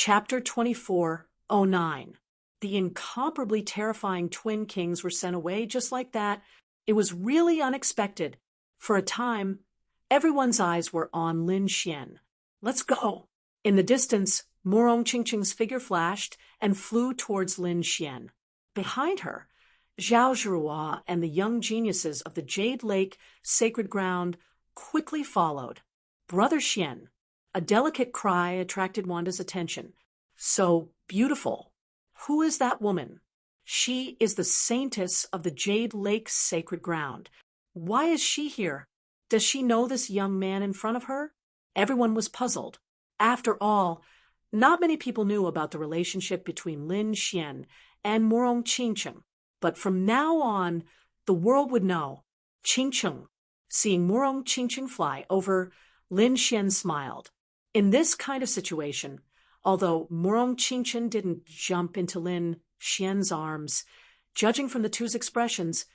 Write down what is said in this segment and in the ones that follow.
Chapter 24:09. The incomparably terrifying twin kings were sent away just like that. It was really unexpected. For a time, everyone's eyes were on Lin Xian. Let's go. In the distance, Morong Qingqing's figure flashed and flew towards Lin Xian. Behind her, Zhao Zhihua and the young geniuses of the Jade Lake sacred ground quickly followed. Brother Xian. A delicate cry attracted Wanda's attention. So beautiful. Who is that woman? She is the saintess of the Jade Lake sacred ground. Why is she here? Does she know this young man in front of her? Everyone was puzzled. After all, not many people knew about the relationship between Lin Xian and Morong Qingqing. But from now on, the world would know. Qingqing. Seeing Morong Qingqing fly over, Lin Xian smiled. In this kind of situation, although Morong Qingqing didn't jump into Lin Xian's arms, judging from the two's expressions,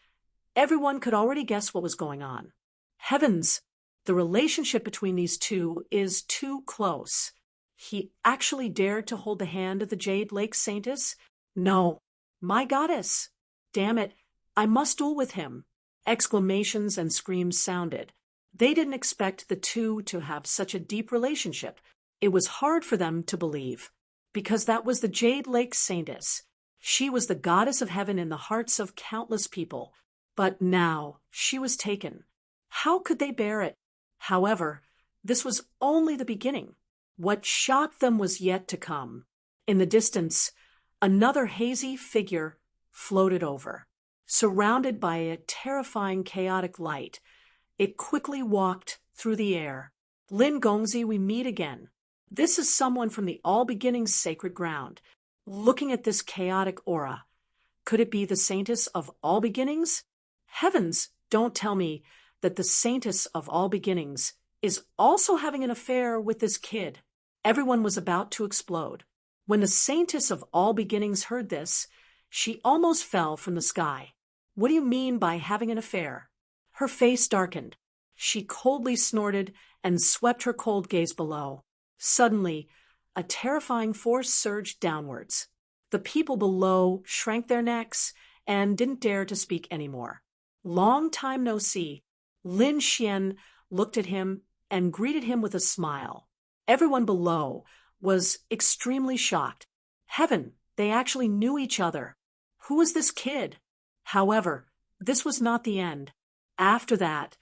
everyone could already guess what was going on. Heavens! The relationship between these two is too close. He actually dared to hold the hand of the Jade Lake Saintess? No. My goddess! Damn it, I must duel with him. Exclamations and screams sounded. They didn't expect the two to have such a deep relationship. It was hard for them to believe, because that was the Jade Lake Saintess. She was the goddess of heaven in the hearts of countless people. But now she was taken. How could they bear it? However, this was only the beginning. What shocked them was yet to come. In the distance, another hazy figure floated over. Surrounded by a terrifying chaotic light, it quickly walked through the air. Lin Gongzi, we meet again. This is someone from the All Beginnings sacred ground. Looking at this chaotic aura, could it be the Saintess of All Beginnings? Heavens, don't tell me that the Saintess of All Beginnings is also having an affair with this kid. Everyone was about to explode. When the Saintess of All Beginnings heard this, she almost fell from the sky. What do you mean by having an affair? Her face darkened. She coldly snorted and swept her cold gaze below. Suddenly, a terrifying force surged downwards. The people below shrank their necks and didn't dare to speak anymore. Long time no see. Lin Xian looked at him and greeted him with a smile. Everyone below was extremely shocked. Heaven, they actually knew each other. Who was this kid? However, this was not the end. After that,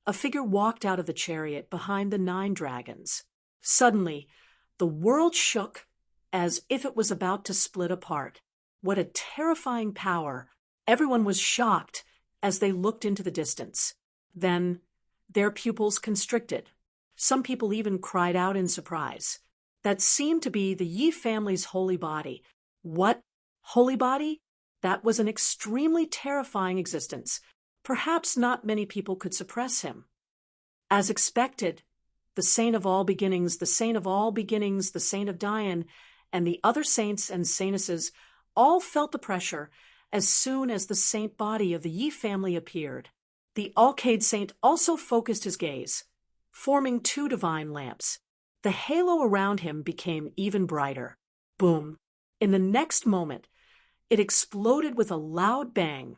a figure walked out of the chariot behind the 9 dragons. Suddenly, the world shook as if it was about to split apart. What a terrifying power! Everyone was shocked as they looked into the distance. Then, their pupils constricted. Some people even cried out in surprise. That seemed to be the Yi family's holy body. What? Holy body? That was an extremely terrifying existence. Perhaps not many people could suppress him. As expected, the Saint of All Beginnings, the Saint of All Beginnings, the Saint of Dian, and the other saints and saintesses all felt the pressure as soon as the saint body of the Yi family appeared. The Alcade Saint also focused his gaze, forming 2 divine lamps. The halo around him became even brighter. Boom! In the next moment, it exploded with a loud bang,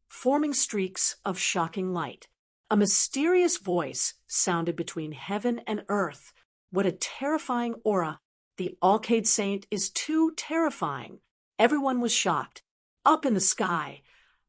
forming streaks of shocking light. A mysterious voice sounded between heaven and earth. What a terrifying aura! The Alcade Saint is too terrifying. Everyone was shocked. Up in the sky,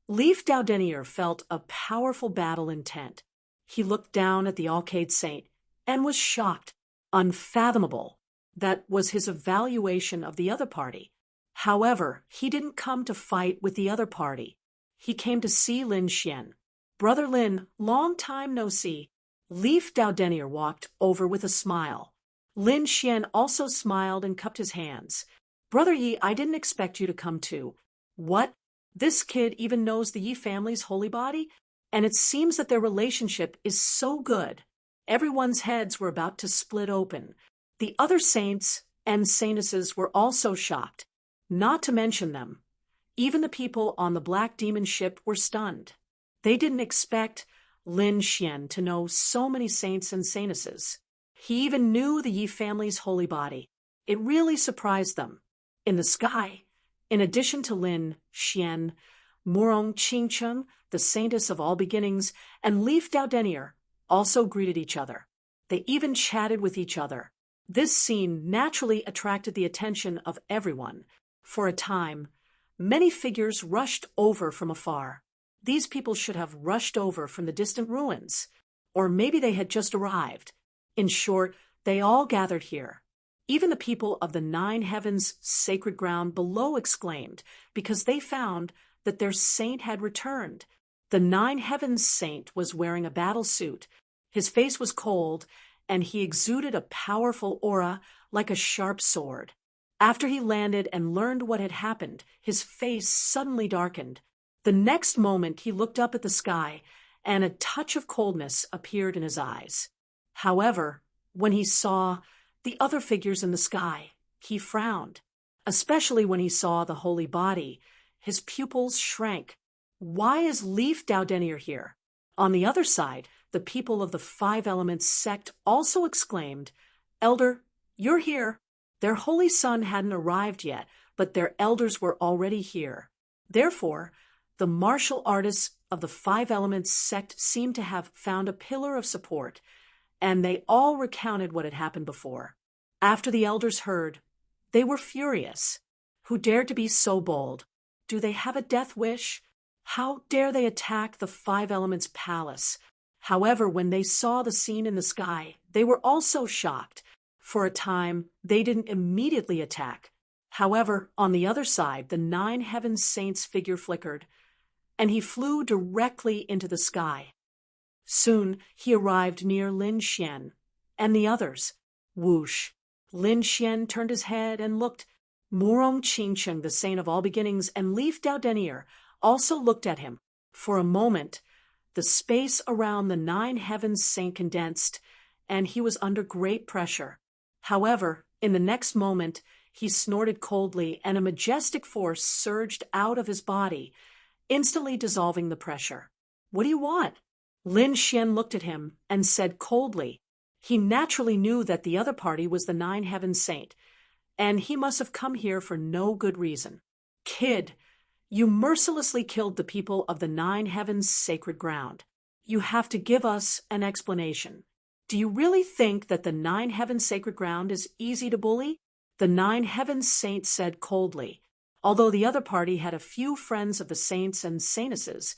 Leif Daudenier felt a powerful battle intent. He looked down at the Alcade Saint and was shocked. Unfathomable. That was his evaluation of the other party. However, he didn't come to fight with the other party. He came to see Lin Xian. Brother Lin, long time no see. Leif Daudenier walked over with a smile. Lin Xian also smiled and cupped his hands. Brother Yi, I didn't expect you to come too. What? This kid even knows the Yi family's holy body? And it seems that their relationship is so good. Everyone's heads were about to split open. The other saints and saintesses were also shocked. Not to mention them. Even the people on the Black Demon ship were stunned. They didn't expect Lin Xian to know so many saints and saintesses. He even knew the Yi family's holy body. It really surprised them. In the sky, in addition to Lin Xian, Murong Qingcheng, the saintess of all beginnings, and Leaf Dao Denier also greeted each other. They even chatted with each other. This scene naturally attracted the attention of everyone. For a time, many figures rushed over from afar. These people should have rushed over from the distant ruins. Or maybe they had just arrived. In short, they all gathered here. Even the people of the 9 heavens sacred ground below exclaimed, because they found that their saint had returned. The 9 heavens saint was wearing a battle suit. His face was cold, and he exuded a powerful aura like a sharp sword. After he landed and learned what had happened, his face suddenly darkened. The next moment he looked up at the sky, and a touch of coldness appeared in his eyes. However, when he saw the other figures in the sky, he frowned. Especially when he saw the holy body, his pupils shrank. Why is Leaf Dao Denier here? On the other side, the people of the 5 Elements sect also exclaimed, "Elder, you're here." Their holy son hadn't arrived yet, but their elders were already here. Therefore, the martial artists of the 5 Elements sect seemed to have found a pillar of support, and they all recounted what had happened before. After the elders heard, they were furious. Who dared to be so bold? Do they have a death wish? How dare they attack the 5 Elements palace? However, when they saw the scene in the sky, they were also shocked. For a time, they didn't immediately attack. However, on the other side, the 9 heavens saints' figure flickered, and he flew directly into the sky. Soon, he arrived near Lin Xian and the others. Whoosh! Lin Xian turned his head and looked. Murong Qingcheng, the saint of all beginnings, and Leaf Dao Denier also looked at him. For a moment, the space around the 9 heavens saint condensed, and he was under great pressure. However, in the next moment, he snorted coldly, and a majestic force surged out of his body, instantly dissolving the pressure. "What do you want?" Lin Xian looked at him and said coldly. He naturally knew that the other party was the 9 heavens saint, and he must have come here for no good reason. "Kid, you mercilessly killed the people of the 9 heavens sacred ground. You have to give us an explanation. Do you really think that the 9 heavens sacred ground is easy to bully?" The 9 heavens saint said coldly, although the other party had a few friends of the saints and saintesses,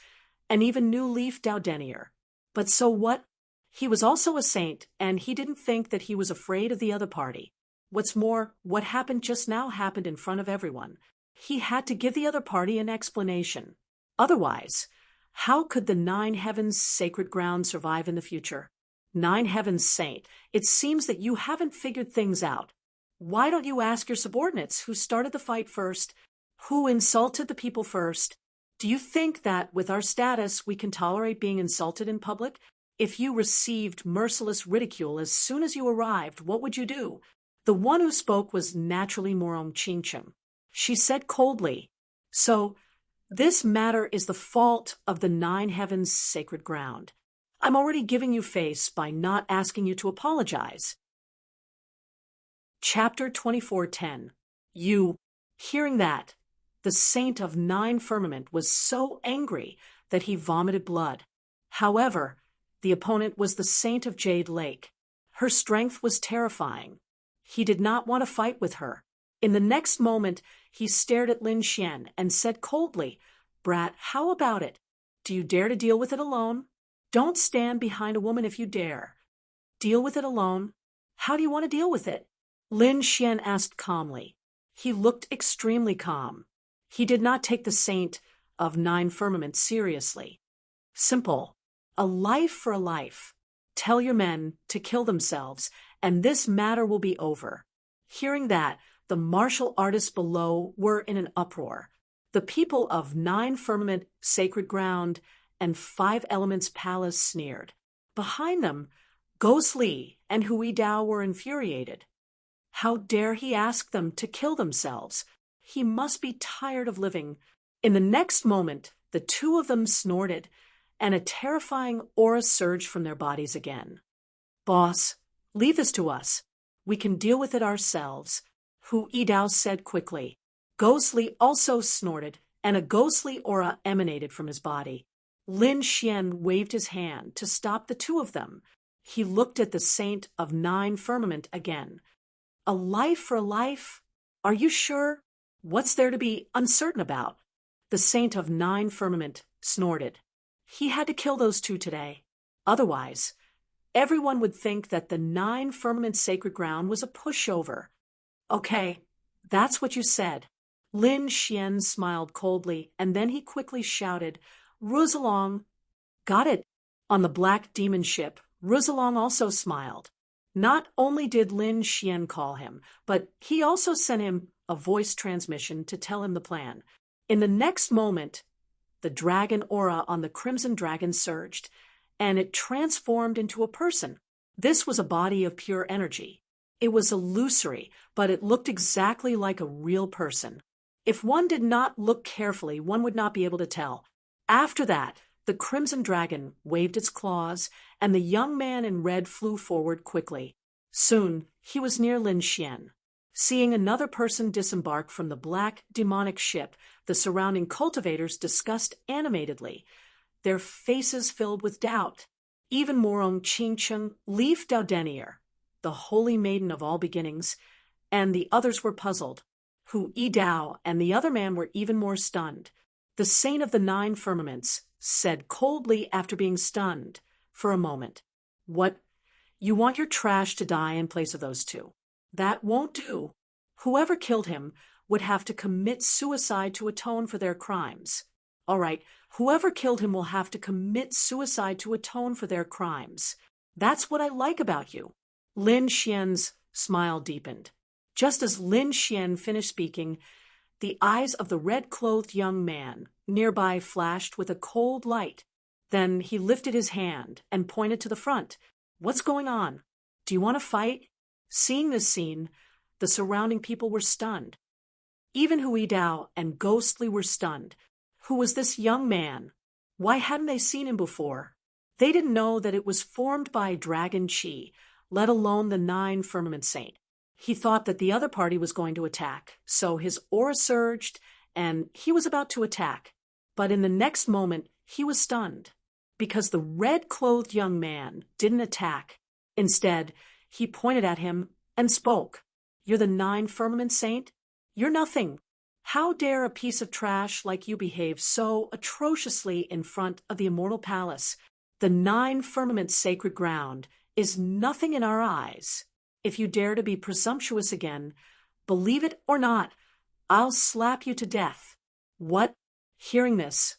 and even knew Leaf Dao Denier. But so what? He was also a saint, and he didn't think that he was afraid of the other party. What's more, what happened just now happened in front of everyone. He had to give the other party an explanation. Otherwise, how could the 9 heavens sacred ground survive in the future? 9 heavens saint, it seems that you haven't figured things out. Why don't you ask your subordinates who started the fight first, who insulted the people first? Do you think that with our status we can tolerate being insulted in public? If you received merciless ridicule as soon as you arrived, what would you do? The one who spoke was naturally Murong Qingcheng. She said coldly, "So, this matter is the fault of the 9 heavens sacred ground. I'm already giving you face by not asking you to apologize." Chapter 24:10. Hearing that, the saint of 9 firmament was so angry that he vomited blood. However, the opponent was the saint of Jade Lake. Her strength was terrifying. He did not want to fight with her. In the next moment, he stared at Lin Xian and said coldly, "Brat, how about it? Do you dare to deal with it alone? Don't stand behind a woman if you dare. Deal with it alone. How do you want to deal with it?" Lin Xian asked calmly. He looked extremely calm. He did not take the saint of 9 firmament seriously. Simple. A life for a life. Tell your men to kill themselves, and this matter will be over. Hearing that, the martial artists below were in an uproar. The people of 9 firmament sacred ground and 5 elements palace sneered. Behind them, Ghost Li and Hui Dao were infuriated. How dare he ask them to kill themselves? He must be tired of living. In the next moment, the two of them snorted, and a terrifying aura surged from their bodies again. "Boss, leave this to us. We can deal with it ourselves. Hu Yidao said quickly. Ghostly also snorted, and a ghostly aura emanated from his body. Lin Xian waved his hand to stop the two of them. He looked at the Saint of Nine Firmament again. A life for a life? Are you sure? What's there to be uncertain about? The Saint of Nine Firmament snorted. He had to kill those two today. Otherwise, everyone would think that the Nine Firmament sacred ground was a pushover. Okay, that's what you said. Lin Xian smiled coldly, and then he quickly shouted, Ruzalong. Got it. On the black demon ship, Ruzalong also smiled. Not only did Lin Xian call him, but he also sent him a voice transmission to tell him the plan. In the next moment, the dragon aura on the Crimson Dragon surged, and it transformed into a person. This was a body of pure energy. It was illusory, but it looked exactly like a real person. If one did not look carefully, one would not be able to tell. After that, the Crimson Dragon waved its claws, and the young man in red flew forward quickly. Soon, he was near Lin Xian. Seeing another person disembark from the black demonic ship, the surrounding cultivators discussed animatedly, their faces filled with doubt. Even Morong Qingcheng, Leaf Daudenier, the holy maiden of all beginnings, and the others were puzzled. Hu Yidao and the other man were even more stunned. The Saint of the Nine Firmaments said coldly after being stunned for a moment, What? You want your trash to die in place of those two? That won't do. Whoever killed him would have to commit suicide to atone for their crimes. All right, whoever killed him will have to commit suicide to atone for their crimes. That's what I like about you. Lin Xian's smile deepened. Just as Lin Xian finished speaking, the eyes of the red-clothed young man nearby flashed with a cold light. Then he lifted his hand and pointed to the front. What's going on? Do you want to fight? Seeing this scene, the surrounding people were stunned. Even Hu Yidao and Ghostly were stunned. Who was this young man? Why hadn't they seen him before? They didn't know that it was formed by Dragon Qi, let alone the Nine Firmament Saint. He thought that the other party was going to attack, so his aura surged, and he was about to attack. But in the next moment, he was stunned, because the red-clothed young man didn't attack. Instead, he pointed at him and spoke. You're the Nine Firmament Saint? You're nothing. How dare a piece of trash like you behave so atrociously in front of the Immortal Palace? The Nine Firmament sacred ground is nothing in our eyes. If you dare to be presumptuous again, believe it or not, I'll slap you to death. What? Hearing this,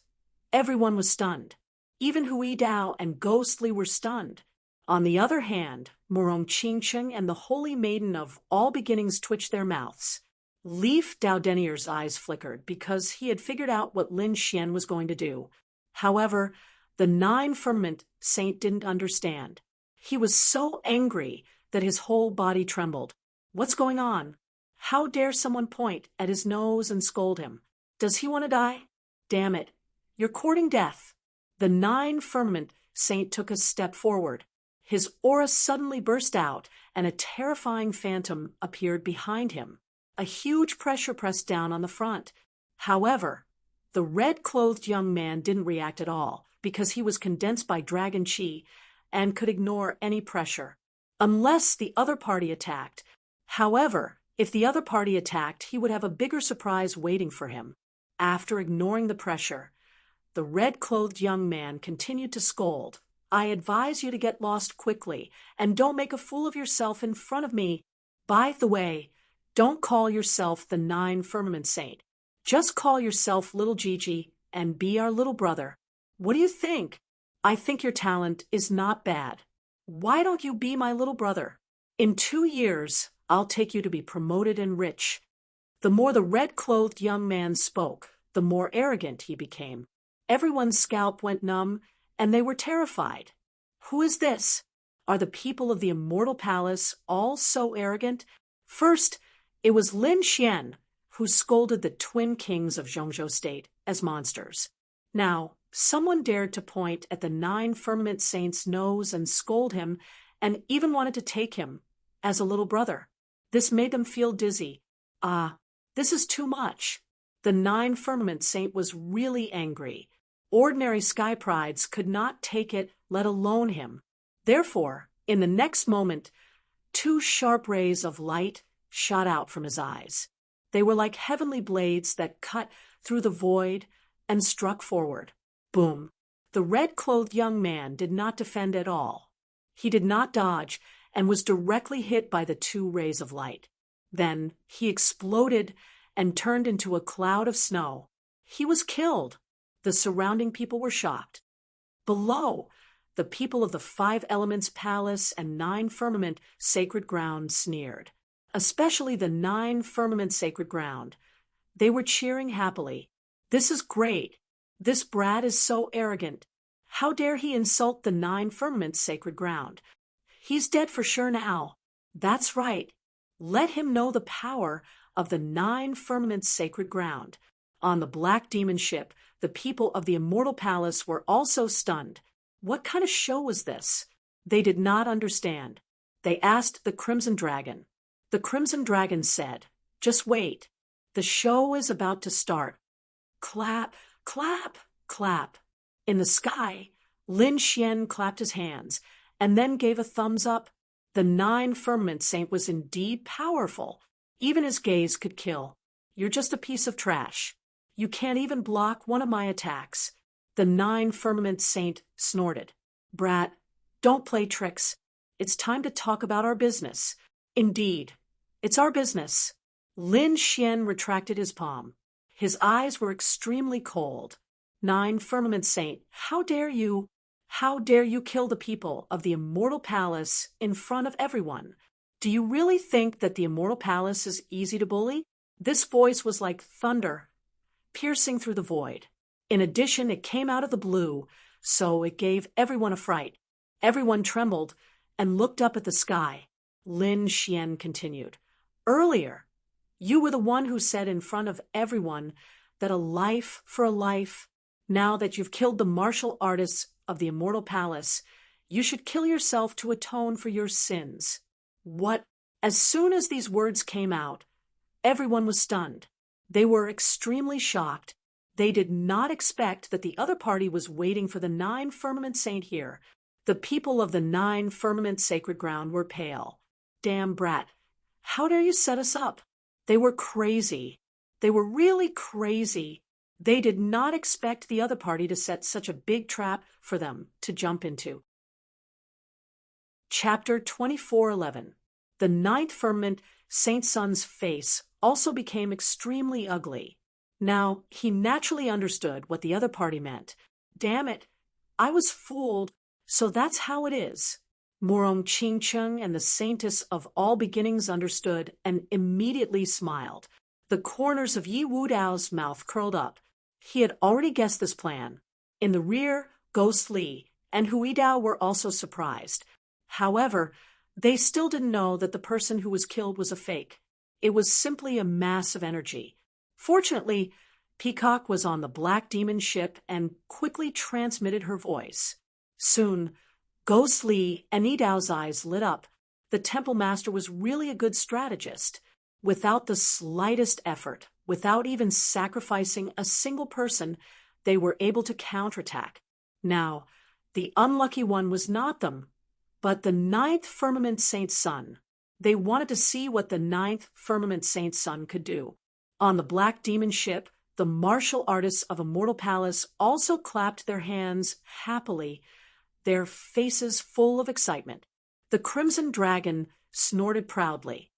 everyone was stunned. Even Hu Yidao and Ghostly were stunned. On the other hand, Morong Qingcheng and the Holy Maiden of all beginnings twitched their mouths. Leaf Daudenier's eyes flickered because he had figured out what Lin Xian was going to do. However, the Nine Firmament Saint didn't understand. He was so angry that his whole body trembled. What's going on? How dare someone point at his nose and scold him? Does he want to die? Damn it. You're courting death. The Nine Firmament Saint took a step forward. His aura suddenly burst out, and a terrifying phantom appeared behind him. A huge pressure pressed down on the front. However, the red-clothed young man didn't react at all, because he was condensed by Dragon Qi and could ignore any pressure. Unless the other party attacked. However, if the other party attacked, he would have a bigger surprise waiting for him. After ignoring the pressure, the red-clothed young man continued to scold. I advise you to get lost quickly, and don't make a fool of yourself in front of me. By the way, don't call yourself the Nine Firmament Saint. Just call yourself Little Gigi and be our little brother. What do you think? I think your talent is not bad. Why don't you be my little brother? In 2 years, I'll take you to be promoted and rich. The more the red-clothed young man spoke, the more arrogant he became. Everyone's scalp went numb, and they were terrified. Who is this? Are the people of the Immortal Palace all so arrogant? First, it was Lin Xian who scolded the twin kings of Zhongzhou State as monsters. Now, someone dared to point at the Nine Firmament Saint's nose and scold him, and even wanted to take him as a little brother. This made them feel dizzy. Ah, this is too much. The Nine Firmament Saint was really angry. Ordinary sky prides could not take it, let alone him. Therefore, in the next moment, two sharp rays of light shot out from his eyes. They were like heavenly blades that cut through the void and struck forward. Boom! The red-clothed young man did not defend at all. He did not dodge and was directly hit by the two rays of light. Then he exploded and turned into a cloud of snow. He was killed. The surrounding people were shocked. Below, the people of the Five Elements Palace and Nine Firmament Sacred Ground sneered, especially the Nine Firmament Sacred Ground. They were cheering happily. This is great. This brat is so arrogant. How dare he insult the Nine Firmament Sacred Ground? He's dead for sure now. That's right. Let him know the power of the Nine Firmament Sacred Ground. On the Black Demon ship, the people of the Immortal Palace were also stunned. What kind of show was this? They did not understand. They asked the Crimson Dragon. The Crimson Dragon said, "Just wait. The show is about to start." Clap, clap, clap. In the sky, Lin Xian clapped his hands and then gave a thumbs up. The Nine Firmament Saint was indeed powerful. Even his gaze could kill. You're just a piece of trash. You can't even block one of my attacks. The Nine Firmament Saint snorted. Brat, don't play tricks. It's time to talk about our business. Indeed, it's our business. Lin Xian retracted his palm. His eyes were extremely cold. Nine Firmament Saint, how dare you? How dare you kill the people of the Immortal Palace in front of everyone? Do you really think that the Immortal Palace is easy to bully? This voice was like thunder, piercing through the void. In addition, it came out of the blue, so it gave everyone a fright. Everyone trembled and looked up at the sky. Lin Xian continued. Earlier, you were the one who said in front of everyone that a life for a life. Now that you've killed the martial artists of the Immortal Palace, you should kill yourself to atone for your sins. What? As soon as these words came out, everyone was stunned. They were extremely shocked. They did not expect that the other party was waiting for the Nine Firmament Saint here. The people of the Nine Firmament Sacred Ground were pale. Damn brat. How dare you set us up? They were crazy. They were really crazy. They did not expect the other party to set such a big trap for them to jump into. Chapter 24:11. The Ninth Firmament Saint Sun's face also became extremely ugly. Now, he naturally understood what the other party meant. Damn it, I was fooled, so that's how it is. Morong Qingcheng and the saintess of all beginnings understood and immediately smiled. The corners of Yi Wudao's mouth curled up. He had already guessed this plan. In the rear, Ghost Li and Hui Dao were also surprised. However, they still didn't know that the person who was killed was a fake. It was simply a mass of energy. Fortunately, Peacock was on the Black Demon ship and quickly transmitted her voice. Soon, Ghost Li and Yidao's eyes lit up. The Temple Master was really a good strategist. Without the slightest effort, without even sacrificing a single person, they were able to counterattack. Now, the unlucky one was not them, but the Ninth Firmament Saint Sun. They wanted to see what the Ninth Firmament Saint Sun could do. On the Black Demon ship, the martial artists of Immortal Palace also clapped their hands happily, their faces full of excitement. The Crimson Dragon snorted proudly.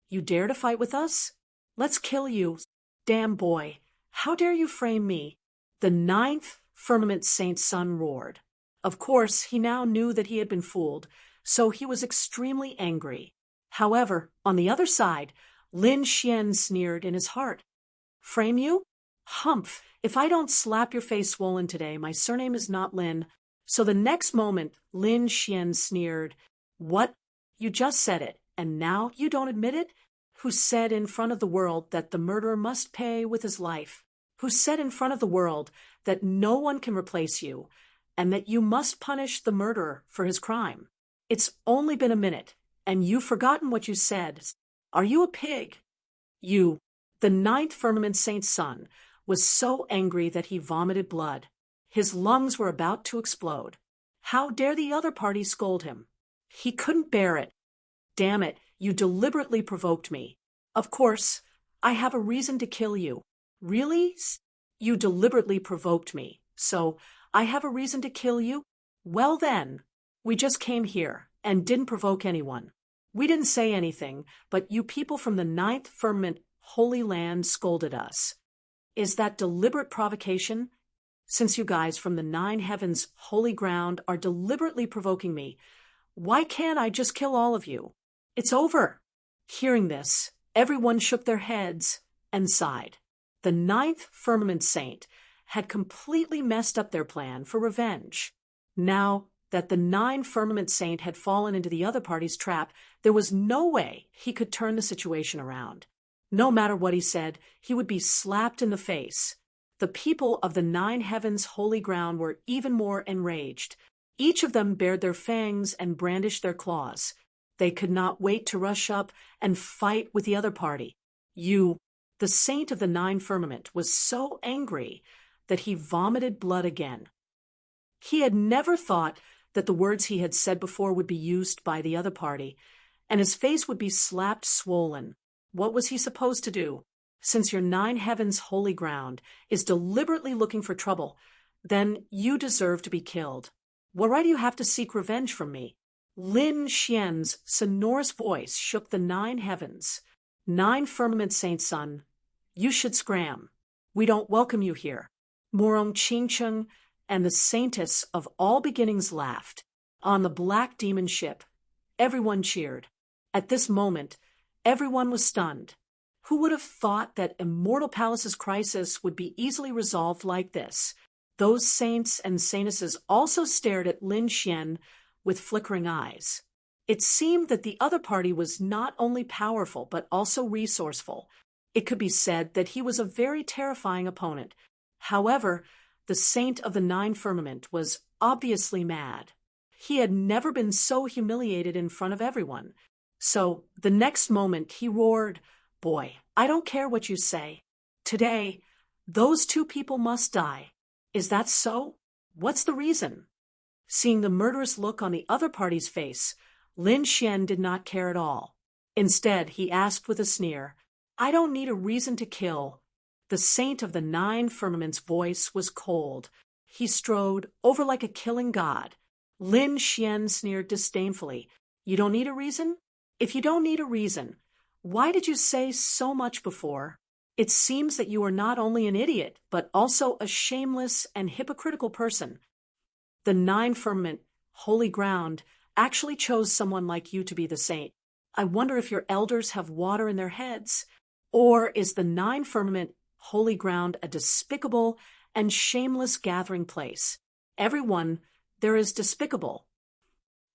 You dare to fight with us? Let's kill you. Damn boy, how dare you frame me? The Ninth Firmament Saint Sun roared. Of course, he now knew that he had been fooled, so he was extremely angry. However, on the other side, Lin Xian sneered in his heart. Frame you? Humph, if I don't slap your face swollen today, my surname is not Lin. So the next moment, Lin Xian sneered. What? You just said it, and now you don't admit it? Who said in front of the world that the murderer must pay with his life? Who said in front of the world that no one can replace you, and that you must punish the murderer for his crime? It's only been a minute, and you've forgotten what you said. Are you a pig? The ninth firmament saint's son was so angry that he vomited blood. His lungs were about to explode. How dare the other party scold him? He couldn't bear it. Damn it, you deliberately provoked me. Of course, I have a reason to kill you. Really? You deliberately provoked me, so I have a reason to kill you? Well then, we just came here and didn't provoke anyone. We didn't say anything, but you people from the ninth firmament Holy Land scolded us. Is that deliberate provocation? Since you guys from the nine heavens holy ground are deliberately provoking me, why can't I just kill all of you? It's over. Hearing this, everyone shook their heads and sighed. The ninth firmament saint had completely messed up their plan for revenge. Now that the nine firmament saint had fallen into the other party's trap, there was no way he could turn the situation around. No matter what he said, he would be slapped in the face. The people of the nine heavens holy ground were even more enraged. Each of them bared their fangs and brandished their claws. They could not wait to rush up and fight with the other party. The saint of the nine firmament, was so angry that he vomited blood again. He had never thought that the words he had said before would be used by the other party, and his face would be slapped swollen. What was he supposed to do? Since your nine heavens holy ground is deliberately looking for trouble, then you deserve to be killed. What right do you have to seek revenge from me? Lin Xian's sonorous voice shook the nine heavens. Nine firmament saint's son, you should scram. We don't welcome you here. Morong Qingcheng and the saintess of all beginnings laughed. On the black demon ship, everyone cheered. At this moment, everyone was stunned. Who would have thought that Immortal Palace's crisis would be easily resolved like this? Those saints and saintesses also stared at Lin Xian with flickering eyes. It seemed that the other party was not only powerful but also resourceful. It could be said that he was a very terrifying opponent. However, the saint of the nine firmament was obviously mad. He had never been so humiliated in front of everyone. So, the next moment he roared, "Boy, I don't care what you say. Today, those two people must die. Is that so? What's the reason?" Seeing the murderous look on the other party's face, Lin Xian did not care at all. Instead, he asked with a sneer, "I don't need a reason to kill." The saint of the nine firmament's voice was cold. He strode over like a killing god. Lin Xian sneered disdainfully, "You don't need a reason? If you don't need a reason, why did you say so much before? It seems that you are not only an idiot, but also a shameless and hypocritical person. The nine firmament, holy ground, actually chose someone like you to be the saint. I wonder if your elders have water in their heads. Or is the nine firmament, holy ground a despicable and shameless gathering place? Everyone there is despicable.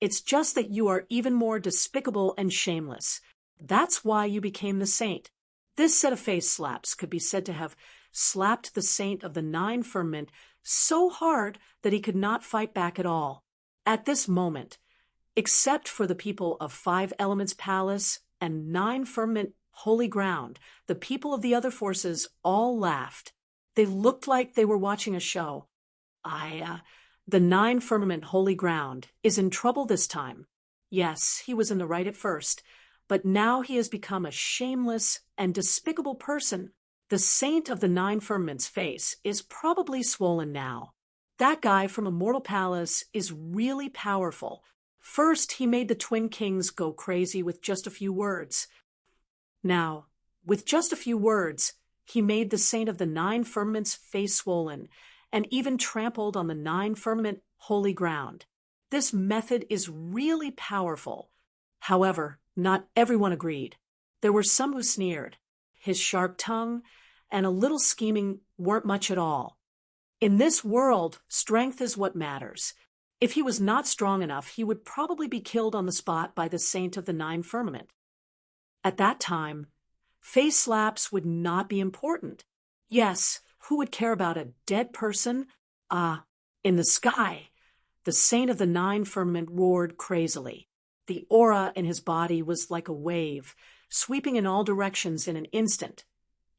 It's just that you are even more despicable and shameless. That's why you became the saint." This set of face slaps could be said to have slapped the saint of the nine firmament so hard that he could not fight back at all. At this moment, except for the people of Five Elements Palace and Nine Firmament Holy Ground, the people of the other forces all laughed. They looked like they were watching a show. The Nine Firmament Holy Ground is in trouble this time. Yes, he was in the right at first, but now he has become a shameless and despicable person. The saint of the nine firmament's face is probably swollen now. That guy from Immortal Palace is really powerful. First, he made the Twin Kings go crazy with just a few words. Now, with just a few words, he made the saint of the nine firmament's face swollen, and even trampled on the nine firmament holy ground. This method is really powerful. However, not everyone agreed. There were some who sneered. His sharp tongue and a little scheming weren't much at all. In this world, strength is what matters. If he was not strong enough, he would probably be killed on the spot by the saint of the nine firmament. At that time, face slaps would not be important. Yes, who would care about a dead person? In the sky, the saint of the nine firmament roared crazily. The aura in his body was like a wave, sweeping in all directions in an instant,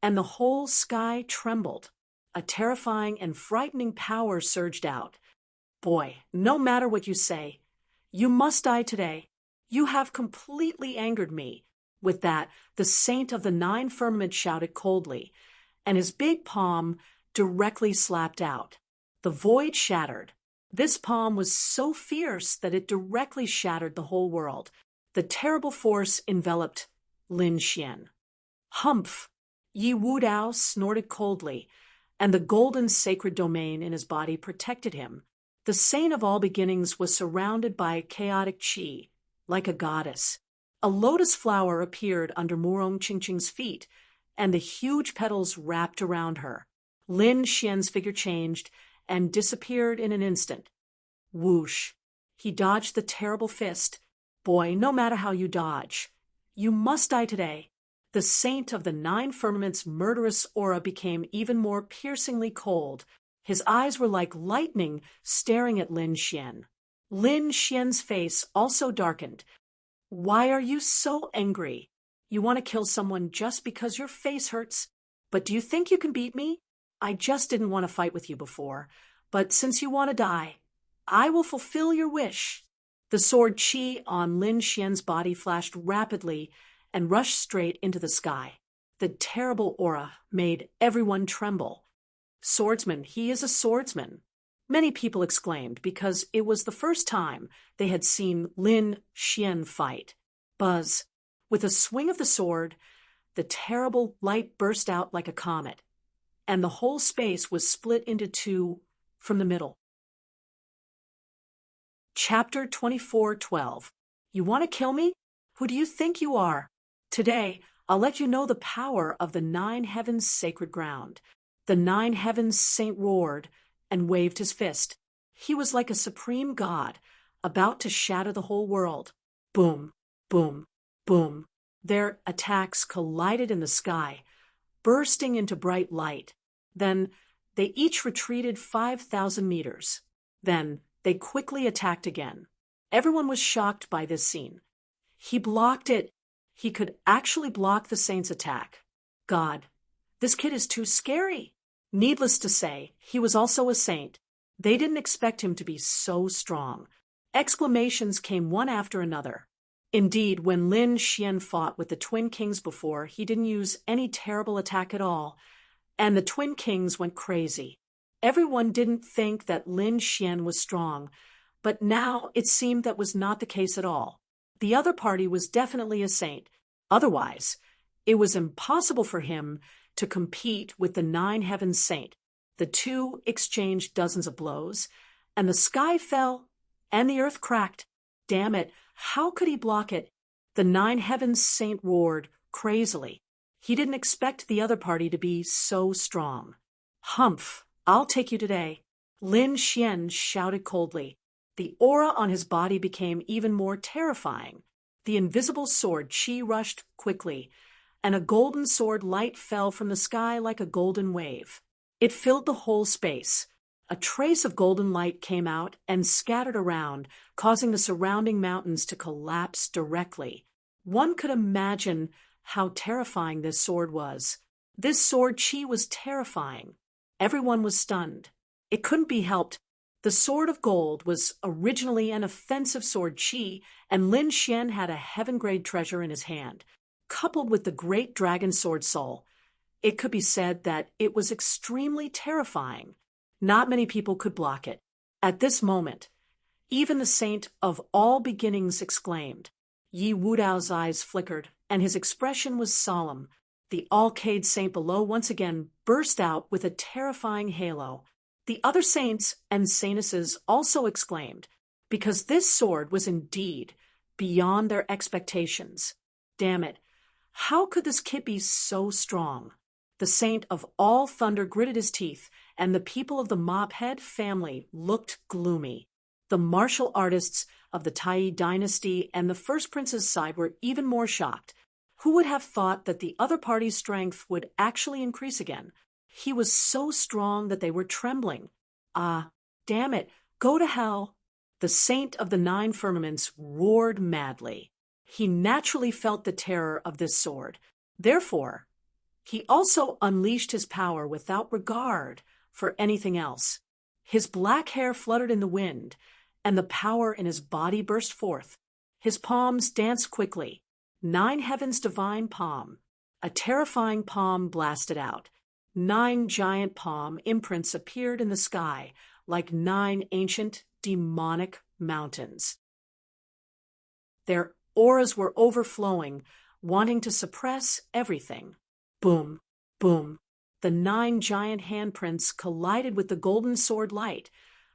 and the whole sky trembled. A terrifying and frightening power surged out. Boy, no matter what you say, you must die today. You have completely angered me. With that, the saint of the nine firmaments shouted coldly, and his big palm directly slapped out. The void shattered. This palm was so fierce that it directly shattered the whole world. The terrible force enveloped Lin Xian. Humph! Yi Wudao snorted coldly, and the golden sacred domain in his body protected him. The saint of all beginnings was surrounded by chaotic qi, like a goddess. A lotus flower appeared under Murong Qingqing's feet, and the huge petals wrapped around her. Lin Xian's figure changed and disappeared in an instant. Whoosh! He dodged the terrible fist. Boy, no matter how you dodge, you must die today. The saint of the nine firmaments' murderous aura became even more piercingly cold. His eyes were like lightning staring at Lin Xian. Lin Xian's face also darkened. Why are you so angry? You want to kill someone just because your face hurts? But do you think you can beat me? I just didn't want to fight with you before, but since you want to die, I will fulfill your wish. The sword qi on Lin Xian's body flashed rapidly and rushed straight into the sky. The terrible aura made everyone tremble. Swordsman, he is a swordsman. Many people exclaimed because it was the first time they had seen Lin Xian fight. Buzz. With a swing of the sword, the terrible light burst out like a comet, and the whole space was split into two from the middle. Chapter 24:12. You want to kill me? Who do you think you are? Today, I'll let you know the power of the nine heavens' sacred ground. The nine heavens' saint roared and waved his fist. He was like a supreme god, about to shatter the whole world. Boom, boom, boom. Their attacks collided in the sky, bursting into bright light. Then they each retreated 5,000 meters. Then they quickly attacked again. Everyone was shocked by this scene. He blocked it. He could actually block the saint's attack. God, this kid is too scary. Needless to say, he was also a saint. They didn't expect him to be so strong. Exclamations came one after another. Indeed, when Lin Xian fought with the Twin Kings before, he didn't use any terrible attack at all, and the Twin Kings went crazy. Everyone didn't think that Lin Xian was strong, but now it seemed that was not the case at all. The other party was definitely a saint. Otherwise, it was impossible for him to compete with the nine heavens saint. The two exchanged dozens of blows, and the sky fell, and the earth cracked. Damn it, how could he block it? The nine heavens saint roared crazily. He didn't expect the other party to be so strong. Humph, I'll take you today. Lin Xian shouted coldly. The aura on his body became even more terrifying. The invisible sword qi rushed quickly, and a golden sword light fell from the sky like a golden wave. It filled the whole space. A trace of golden light came out and scattered around, causing the surrounding mountains to collapse directly. One could imagine how terrifying this sword was. This sword qi was terrifying. Everyone was stunned. It couldn't be helped. The sword of gold was originally an offensive sword qi, and Lin Xian had a heaven-grade treasure in his hand. Coupled with the great dragon sword soul, it could be said that it was extremely terrifying. Not many people could block it. At this moment, even the saint of all beginnings exclaimed. Yi Wudao's eyes flickered, and his expression was solemn. The Alcade saint below once again burst out with a terrifying halo. The other saints and saintesses also exclaimed, because this sword was indeed beyond their expectations. Damn it, how could this kid be so strong? The saint of all thunder gritted his teeth, and the people of the Mophead family looked gloomy. The martial artists of the Tai dynasty and the first prince's side were even more shocked. Who would have thought that the other party's strength would actually increase again? He was so strong that they were trembling. Ah, damn it, go to hell. The saint of the nine firmaments roared madly. He naturally felt the terror of this sword. Therefore, he also unleashed his power without regard for anything else. His black hair fluttered in the wind, and the power in his body burst forth. His palms danced quickly. 9 heavens' divine palm. A terrifying palm blasted out. 9 giant palm imprints appeared in the sky like 9 ancient, demonic mountains. Their auras were overflowing, wanting to suppress everything. Boom, boom. The 9 giant handprints collided with the golden sword light,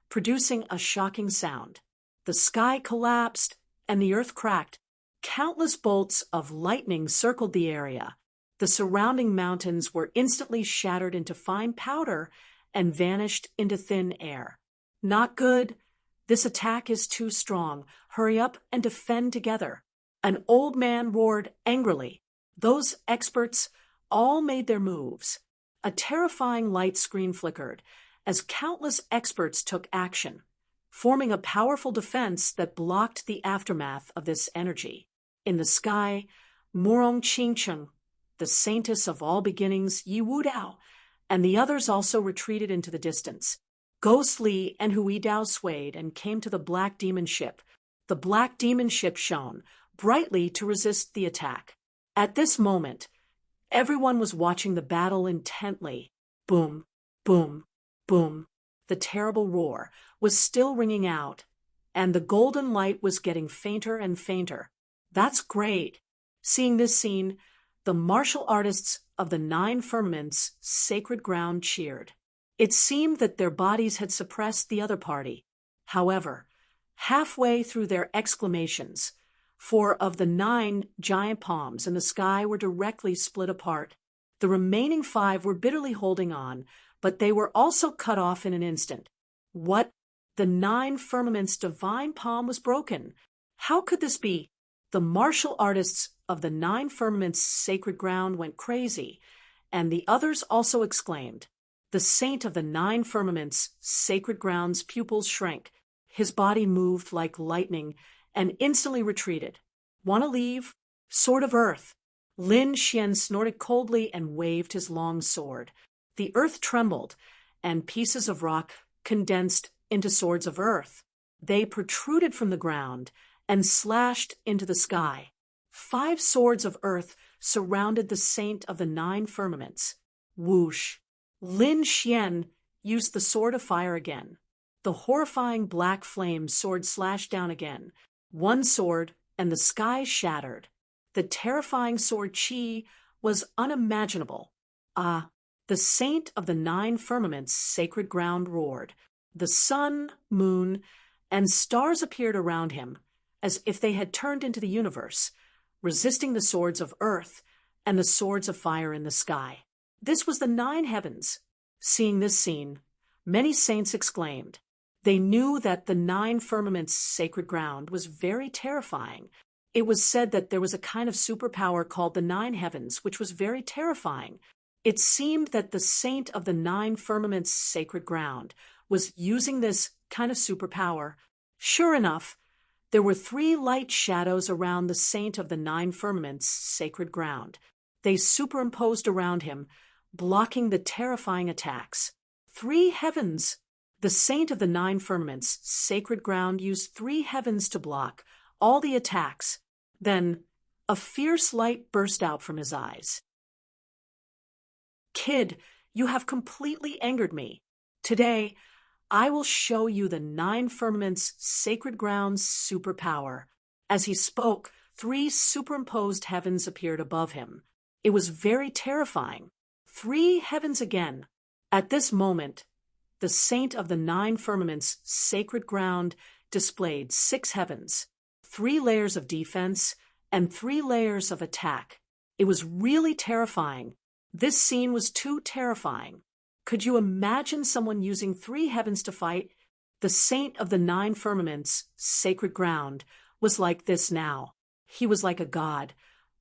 producing a shocking sound. The sky collapsed and the earth cracked. Countless bolts of lightning circled the area. The surrounding mountains were instantly shattered into fine powder and vanished into thin air. Not good. This attack is too strong. Hurry up and defend together. An old man roared angrily. Those experts all made their moves. A terrifying light screen flickered as countless experts took action, forming a powerful defense that blocked the aftermath of this energy. In the sky, Murong Qingcheng, the saintess of all beginnings, Yi Wudao, and the others also retreated into the distance. Ghost Li and Hui Dao swayed and came to the black demon ship. The black demon ship shone brightly to resist the attack. At this moment, everyone was watching the battle intently. Boom, boom, boom. The terrible roar was still ringing out, and the golden light was getting fainter and fainter. That's great. Seeing this scene, the martial artists of the 9 firmaments' sacred ground cheered. It seemed that their bodies had suppressed the other party. However, halfway through their exclamations, 4 of the 9 giant palms in the sky were directly split apart. The remaining 5 were bitterly holding on, but they were also cut off in an instant. What? The 9 firmaments' divine palm was broken. How could this be? The martial artists of the 9 firmaments' sacred ground went crazy, and the others also exclaimed. The saint of the 9 firmaments' sacred ground's pupils shrank. His body moved like lightning and instantly retreated. Want to leave? Sword of Earth. Lin Xian snorted coldly and waved his long sword. The earth trembled, and pieces of rock condensed into swords of earth. They protruded from the ground and slashed into the sky. 5 swords of earth surrounded the saint of the 9 firmaments. Whoosh! Lin Xian used the sword of fire again. The horrifying black flame sword slashed down again. 1 sword, and the sky shattered. The terrifying sword Qi was unimaginable. The saint of the 9 firmaments' sacred ground roared. The sun, moon, and stars appeared around him, as if they had turned into the universe, resisting the swords of earth and the swords of fire in the sky. This was the 9 heavens. Seeing this scene, many saints exclaimed. They knew that the 9 firmaments' sacred ground was very terrifying. It was said that there was a kind of superpower called the 9 heavens, which was very terrifying. It seemed that the saint of the 9 firmaments' sacred ground was using this kind of superpower. Sure enough, there were 3 light shadows around the saint of the 9 firmaments' sacred ground. They superimposed around him, blocking the terrifying attacks. 3 heavens. The saint of the 9 firmaments' sacred ground used 3 heavens to block all the attacks. Then, a fierce light burst out from his eyes. Kid, you have completely angered me. Today, I will show you the 9 firmaments' sacred ground's superpower. As he spoke, 3 superimposed heavens appeared above him. It was very terrifying. 3 heavens again. At this moment, the saint of the 9 firmaments' sacred ground displayed 6 heavens, 3 layers of defense, and 3 layers of attack. It was really terrifying. This scene was too terrifying. Could you imagine someone using 3 heavens to fight? The saint of the 9 firmaments' sacred ground was like this now. He was like a god,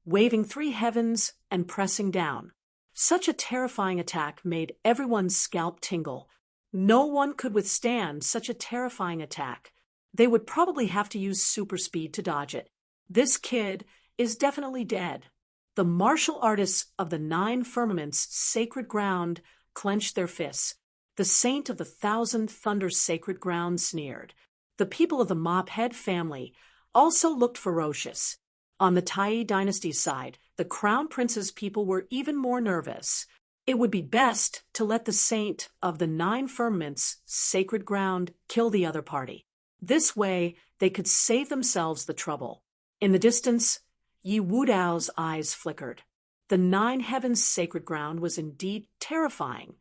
waving 3 heavens and pressing down. Such a terrifying attack made everyone's scalp tingle. No one could withstand such a terrifying attack. They would probably have to use super speed to dodge it. This kid is definitely dead. The martial artists of the 9 firmaments' sacred ground clenched their fists. The saint of the 1,000 thunders' sacred ground sneered. The people of the Mophead family also looked ferocious. On the Tai dynasty's side, the crown prince's people were even more nervous. It would be best to let the saint of the 9 firmaments' sacred ground kill the other party. This way, they could save themselves the trouble. In the distance, Yi Wudao's eyes flickered. The 9 heavens' sacred ground was indeed terrifying.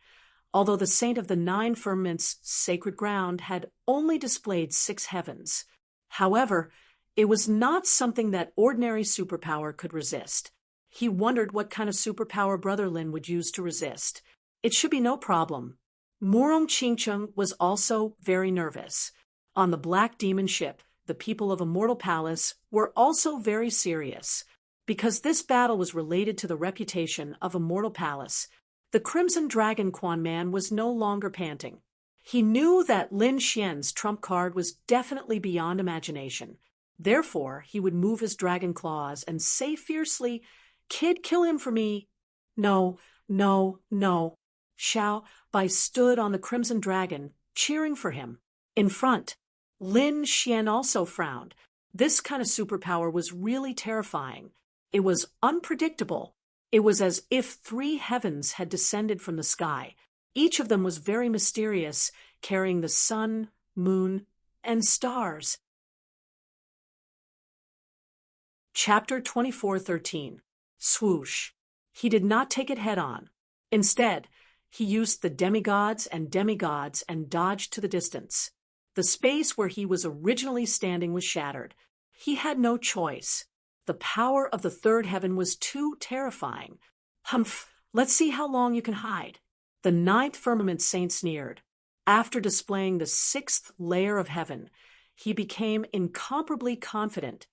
Although the saint of the 9 firmaments' sacred ground had only displayed 6 heavens. However, it was not something that ordinary superpower could resist. He wondered what kind of superpower Brother Lin would use to resist. It should be no problem. Murong Qingcheng was also very nervous. On the Black Demon ship, the people of Immortal Palace were also very serious. Because this battle was related to the reputation of Immortal Palace, the Crimson Dragon Quan Man was no longer panting. He knew that Lin Xian's trump card was definitely beyond imagination. Therefore, he would move his dragon claws and say fiercely, "Kid, kill him for me." "No, no, no." Xiao Bai stood on the Crimson Dragon, cheering for him. In front, Lin Xian also frowned. This kind of superpower was really terrifying. It was unpredictable. It was as if 3 heavens had descended from the sky. Each of them was very mysterious, carrying the sun, moon, and stars. Chapter 24:13. Swoosh. He did not take it head-on. Instead, he used the demigods and dodged to the distance. The space where he was originally standing was shattered. He had no choice. The power of the 3rd heaven was too terrifying. "Humph, let's see how long you can hide." The 9th-firmament saint sneered. After displaying the 6th layer of heaven, he became incomparably confident.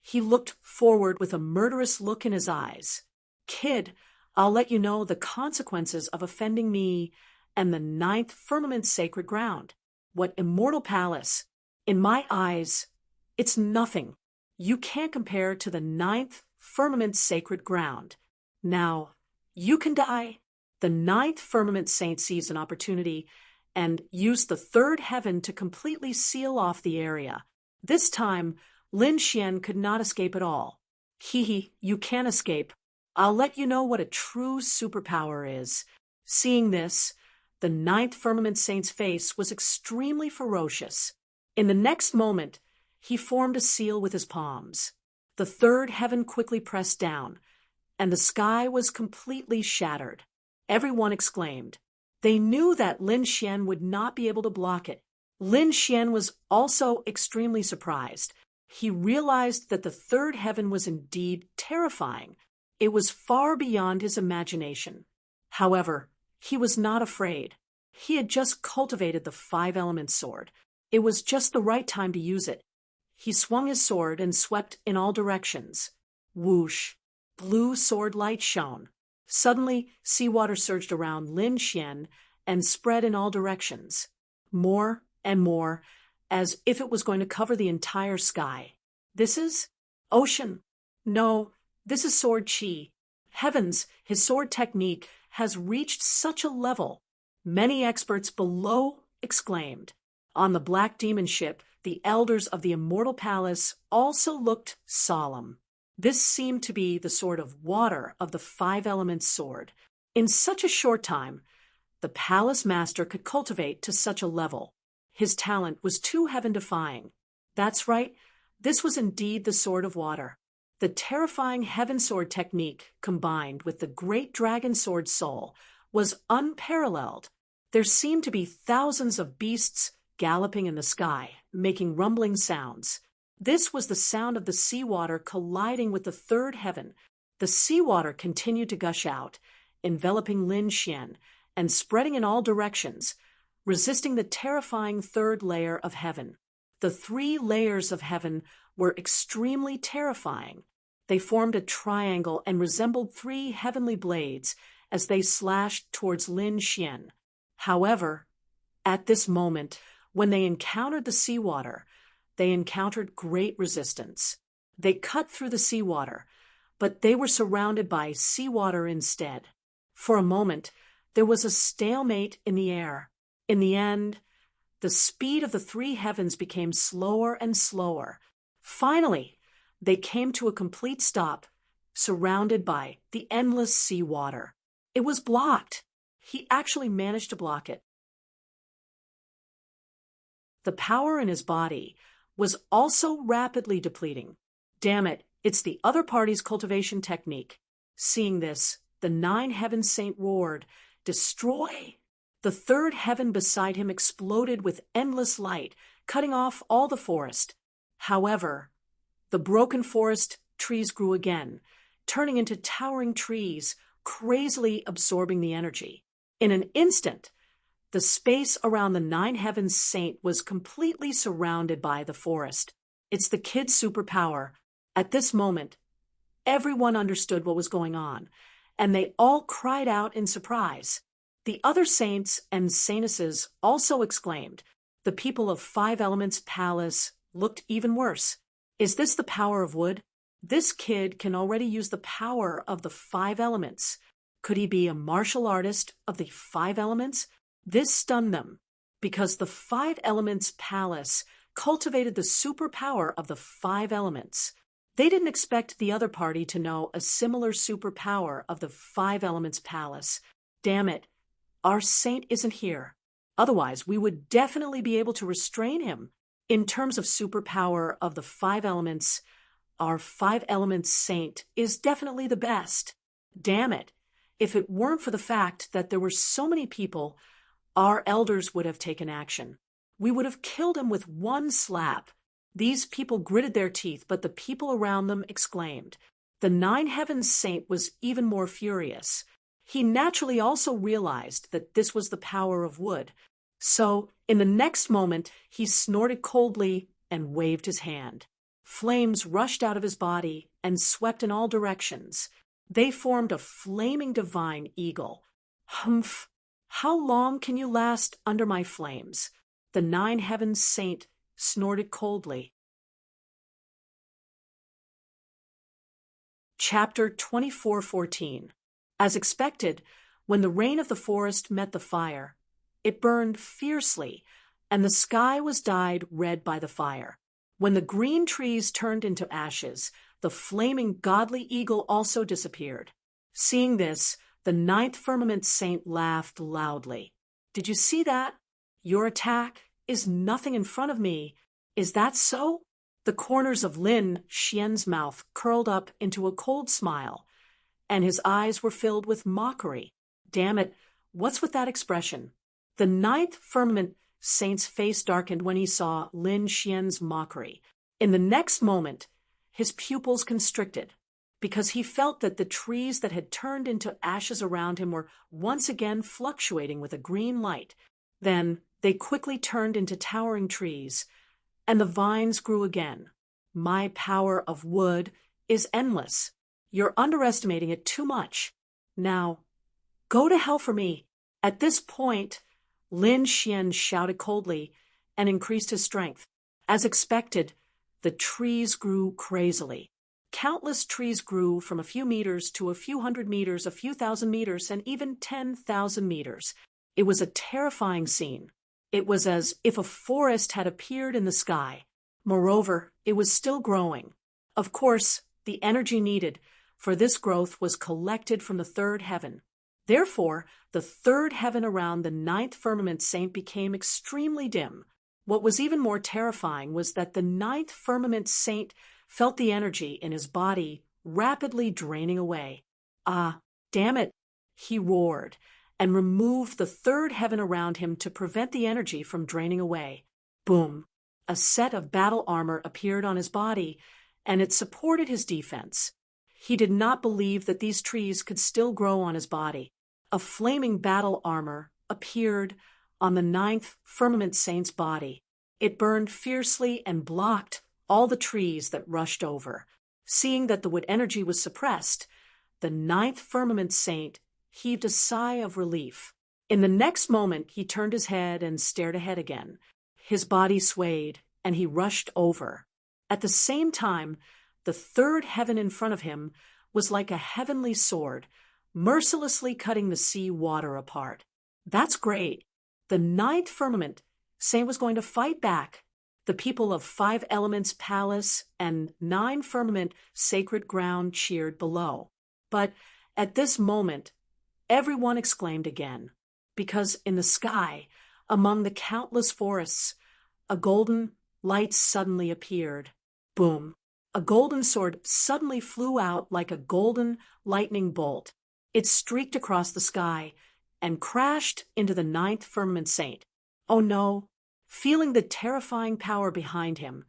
He looked forward with a murderous look in his eyes. "Kid, I'll let you know the consequences of offending me and the 9th-firmament's sacred ground. What Immortal Palace? In my eyes, it's nothing. You can't compare to the 9th-firmament's sacred ground. Now, you can die." The 9th-firmament saint seized an opportunity and used the 3rd heaven to completely seal off the area. This time, Lin Xian could not escape at all. "Hee, you can't escape. I'll let you know what a true superpower is." Seeing this, the 9th-firmament saint's face was extremely ferocious. In the next moment, he formed a seal with his palms. The 3rd heaven quickly pressed down, and the sky was completely shattered. Everyone exclaimed. They knew that Lin Xian would not be able to block it. Lin Xian was also extremely surprised. He realized that the 3rd heaven was indeed terrifying. It was far beyond his imagination. However, he was not afraid. He had just cultivated the 5-element sword. It was just the right time to use it. He swung his sword and swept in all directions. Whoosh! Blue sword light shone. Suddenly, seawater surged around Lin Xian and spread in all directions. More and more, as if it was going to cover the entire sky. This is ocean. No, this is sword chi. Heavens, his sword technique has reached such a level. Many experts below exclaimed. On the Black Demon ship, the elders of the Immortal Palace also looked solemn. This seemed to be the sword of water of the 5-element sword. In such a short time, the palace master could cultivate to such a level. His talent was too heaven-defying. That's right, this was indeed the sword of water. The terrifying heaven sword technique, combined with the great dragon sword soul, was unparalleled. There seemed to be thousands of beasts galloping in the sky, making rumbling sounds. This was the sound of the seawater colliding with the 3rd heaven. The seawater continued to gush out, enveloping Lin Xian and spreading in all directions, resisting the terrifying 3rd layer of heaven. The 3 layers of heaven were extremely terrifying. They formed a triangle and resembled 3 heavenly blades as they slashed towards Lin Xian. However, at this moment, when they encountered the seawater, they encountered great resistance. They cut through the seawater, but they were surrounded by seawater instead. For a moment, there was a stalemate in the air. In the end, the speed of the three heavens became slower and slower. Finally, they came to a complete stop, surrounded by the endless seawater. It was blocked. He actually managed to block it. The power in his body was also rapidly depleting. Damn it, it's the other party's cultivation technique. Seeing this, the nine heaven saint roared, "Destroy!" The third heaven beside him exploded with endless light, cutting off all the forest. However, the broken forest trees grew again, turning into towering trees, crazily absorbing the energy. In an instant, the space around the nine heavens saint was completely surrounded by the forest. It's the kid's superpower. At this moment, everyone understood what was going on, and they all cried out in surprise. The other saints and saintesses also exclaimed. The people of Five Elements Palace looked even worse. Is this the power of wood? This kid can already use the power of the five elements. Could he be a martial artist of the five elements? This stunned them, because the Five Elements Palace cultivated the superpower of the five elements. They didn't expect the other party to know a similar superpower of the Five Elements Palace. Damn it, our saint isn't here. Otherwise, we would definitely be able to restrain him. In terms of superpower of the five elements, our Five Elements saint is definitely the best. Damn it, if it weren't for the fact that there were so many people, our elders would have taken action. We would have killed him with one slap. These people gritted their teeth, but the people around them exclaimed. The nine heavens saint was even more furious. He naturally also realized that this was the power of wood. So, in the next moment, he snorted coldly and waved his hand. Flames rushed out of his body and swept in all directions. They formed a flaming divine eagle. Humph! How long can you last under my flames? The nine heavens saint snorted coldly. Chapter 24:14. As expected, when the rain of the forest met the fire, it burned fiercely, and the sky was dyed red by the fire. When the green trees turned into ashes, the flaming godly eagle also disappeared. Seeing this, the ninth firmament saint laughed loudly. Did you see that? Your attack is nothing in front of me. Is that so? The corners of Lin Xian's mouth curled up into a cold smile, and his eyes were filled with mockery. Damn it, what's with that expression? The ninth firmament saint's face darkened when he saw Lin Xian's mockery. In the next moment, his pupils constricted, because he felt that the trees that had turned into ashes around him were once again fluctuating with a green light. Then they quickly turned into towering trees, and the vines grew again. My power of wood is endless. You're underestimating it too much. Now, go to hell for me. At this point, Lin Xian shouted coldly and increased his strength. As expected, the trees grew crazily. Countless trees grew from a few meters to a few hundred meters, a few thousand meters, and even 10,000 meters. It was a terrifying scene. It was as if a forest had appeared in the sky. Moreover, it was still growing. Of course, the energy needed for this growth was collected from the third heaven. Therefore, the third heaven around the ninth firmament saint became extremely dim. What was even more terrifying was that the ninth firmament saint felt the energy in his body rapidly draining away. Ah, damn it, he roared, and removed the third heaven around him to prevent the energy from draining away. Boom! A set of battle armor appeared on his body, and it supported his defense. He did not believe that these trees could still grow on his body. A flaming battle armor appeared on the ninth firmament saint's body. It burned fiercely and blocked all the trees that rushed over. Seeing that the wood energy was suppressed, the ninth firmament saint heaved a sigh of relief. In the next moment, he turned his head and stared ahead again. His body swayed, and he rushed over. At the same time, The third heaven in front of him was like a heavenly sword, mercilessly cutting the sea water apart. That's great. The ninth firmament saint was going to fight back. The people of Five Elements Palace and Nine Firmament Sacred Ground cheered below. But at this moment, everyone exclaimed again, because in the sky, among the countless forests, a golden light suddenly appeared. Boom! A golden sword suddenly flew out like a golden lightning bolt. It streaked across the sky and crashed into the ninth firmament saint. Oh no! Feeling the terrifying power behind him,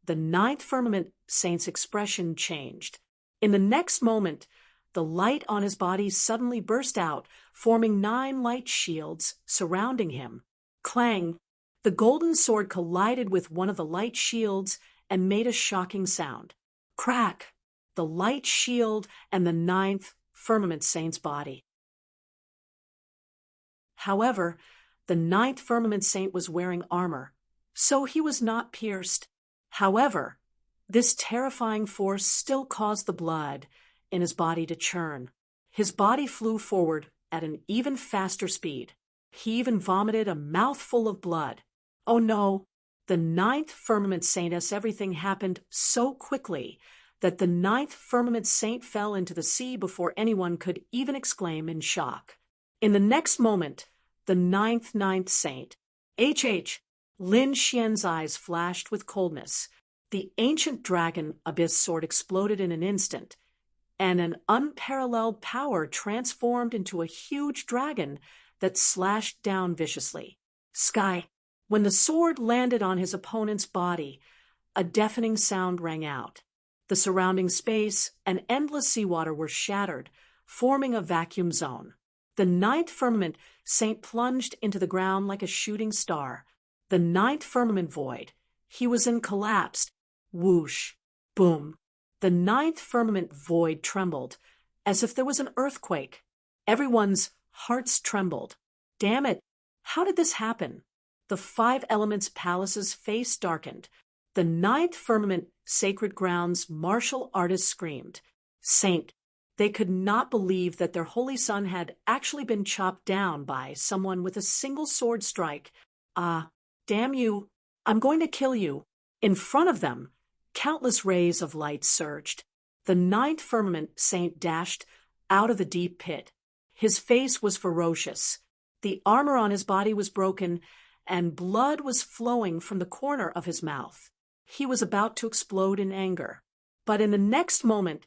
the ninth firmament saint's expression changed. In the next moment, the light on his body suddenly burst out, forming 9 light shields surrounding him. Clang! The golden sword collided with one of the light shields and made a shocking sound. Crack! The light shield and the ninth firmament saint's body. However, the ninth firmament saint was wearing armor, so he was not pierced. However, this terrifying force still caused the blood in his body to churn. His body flew forward at an even faster speed. He even vomited a mouthful of blood. Oh no! The ninth firmament saint, as everything happened so quickly that the ninth firmament saint fell into the sea before anyone could even exclaim in shock. In the next moment, the ninth saint, Lin Xian's eyes flashed with coldness. The ancient dragon abyss sword exploded in an instant, and an unparalleled power transformed into a huge dragon that slashed down viciously. Sky. When the sword landed on his opponent's body, a deafening sound rang out. The surrounding space and endless seawater were shattered, forming a vacuum zone. The ninth firmament saint plunged into the ground like a shooting star. The ninth firmament void. He was in collapse. Whoosh. Boom. The ninth firmament void trembled, as if there was an earthquake. Everyone's hearts trembled. Damn it! How did this happen? The Five Elements Palace's face darkened. The ninth firmament sacred grounds martial artists screamed. Saint! They could not believe that their holy son had actually been chopped down by someone with a single sword strike. Damn you! I'm going to kill you! In front of them, countless rays of light surged. The ninth firmament saint dashed out of the deep pit. His face was ferocious. The armor on his body was broken, and blood was flowing from the corner of his mouth. He was about to explode in anger. But in the next moment,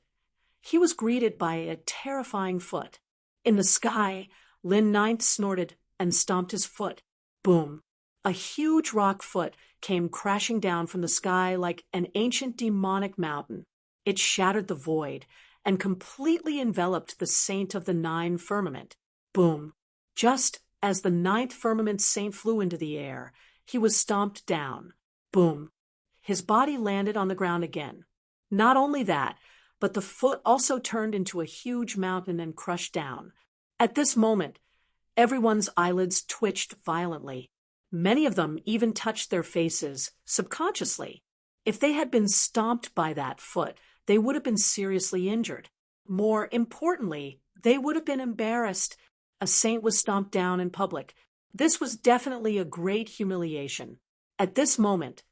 he was greeted by a terrifying foot. In the sky, Lin Ninth snorted and stomped his foot. Boom! A huge rock foot came crashing down from the sky like an ancient demonic mountain. It shattered the void and completely enveloped the saint of the nine firmament. Boom! Just as the ninth firmament saint flew into the air, he was stomped down. Boom! His body landed on the ground again. Not only that, but the foot also turned into a huge mountain and crushed down. At this moment, everyone's eyelids twitched violently. Many of them even touched their faces subconsciously. If they had been stomped by that foot, they would have been seriously injured. More importantly, they would have been embarrassed. A saint was stomped down in public. This was definitely a great humiliation. At this moment,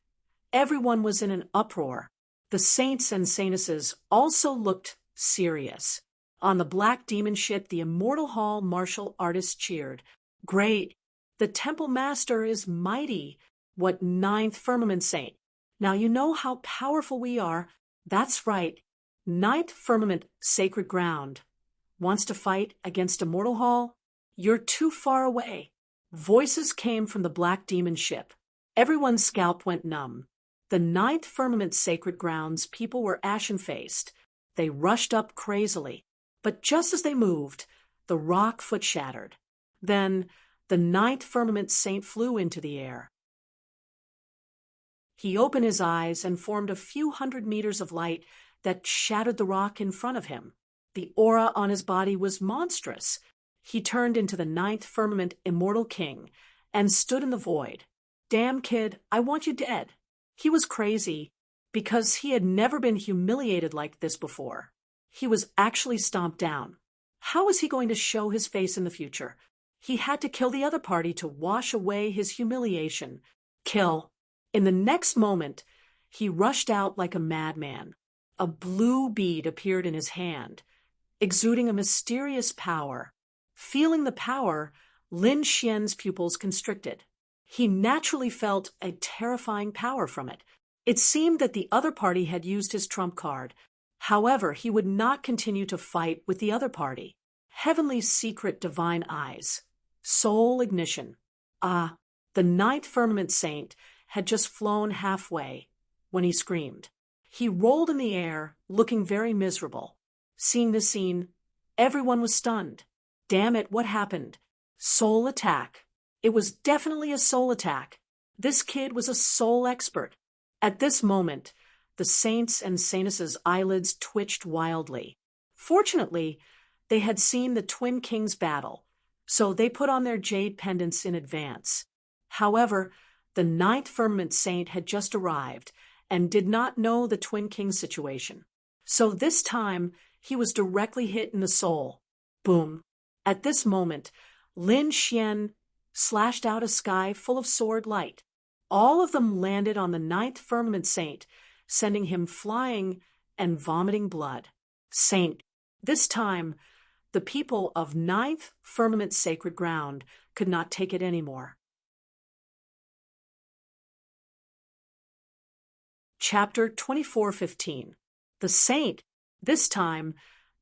everyone was in an uproar. The saints and saintesses also looked serious. On the black demon ship, the Immortal Hall martial artists cheered. Great! The temple master is mighty. What ninth firmament saint? Now you know how powerful we are. That's right. Ninth firmament sacred ground. Wants to fight against Immortal Hall? You're too far away. Voices came from the black demon ship. Everyone's scalp went numb. The ninth firmament sacred grounds people were ashen-faced. They rushed up crazily. But just as they moved, the rock foot shattered. Then the ninth firmament saint flew into the air. He opened his eyes and formed a few hundred meters of light that shattered the rock in front of him. The aura on his body was monstrous. He turned into the ninth firmament immortal king and stood in the void. Damn kid, I want you dead. He was crazy. because he had never been humiliated like this before. He was actually stomped down. How was he going to show his face in the future? He had to kill the other party to wash away his humiliation. Kill. In the next moment, he rushed out like a madman. A blue bead appeared in his hand, exuding a mysterious power. Feeling the power, Lin Xian's pupils constricted. He naturally felt a terrifying power from it. It seemed that the other party had used his trump card. However, he would not continue to fight with the other party. Heavenly secret divine eyes. Soul ignition. Ah, the ninth firmament saint had just flown halfway when he screamed. He rolled in the air, looking very miserable. Seeing this scene, everyone was stunned. Damn it, what happened? Soul attack. It was definitely a soul attack. This kid was a soul expert. At this moment, the saints and saintesses' eyelids twitched wildly. Fortunately, they had seen the Twin Kings battle, so they put on their jade pendants in advance. However, the ninth firmament saint had just arrived and did not know the Twin Kings situation. So this time, he was directly hit in the soul. Boom. At this moment, Lin Xian slashed out a sky full of sword light. All of them landed on the ninth firmament saint, sending him flying and vomiting blood. Saint. This time, the people of ninth firmament sacred ground could not take it anymore. Chapter 24:15. The saint. This time,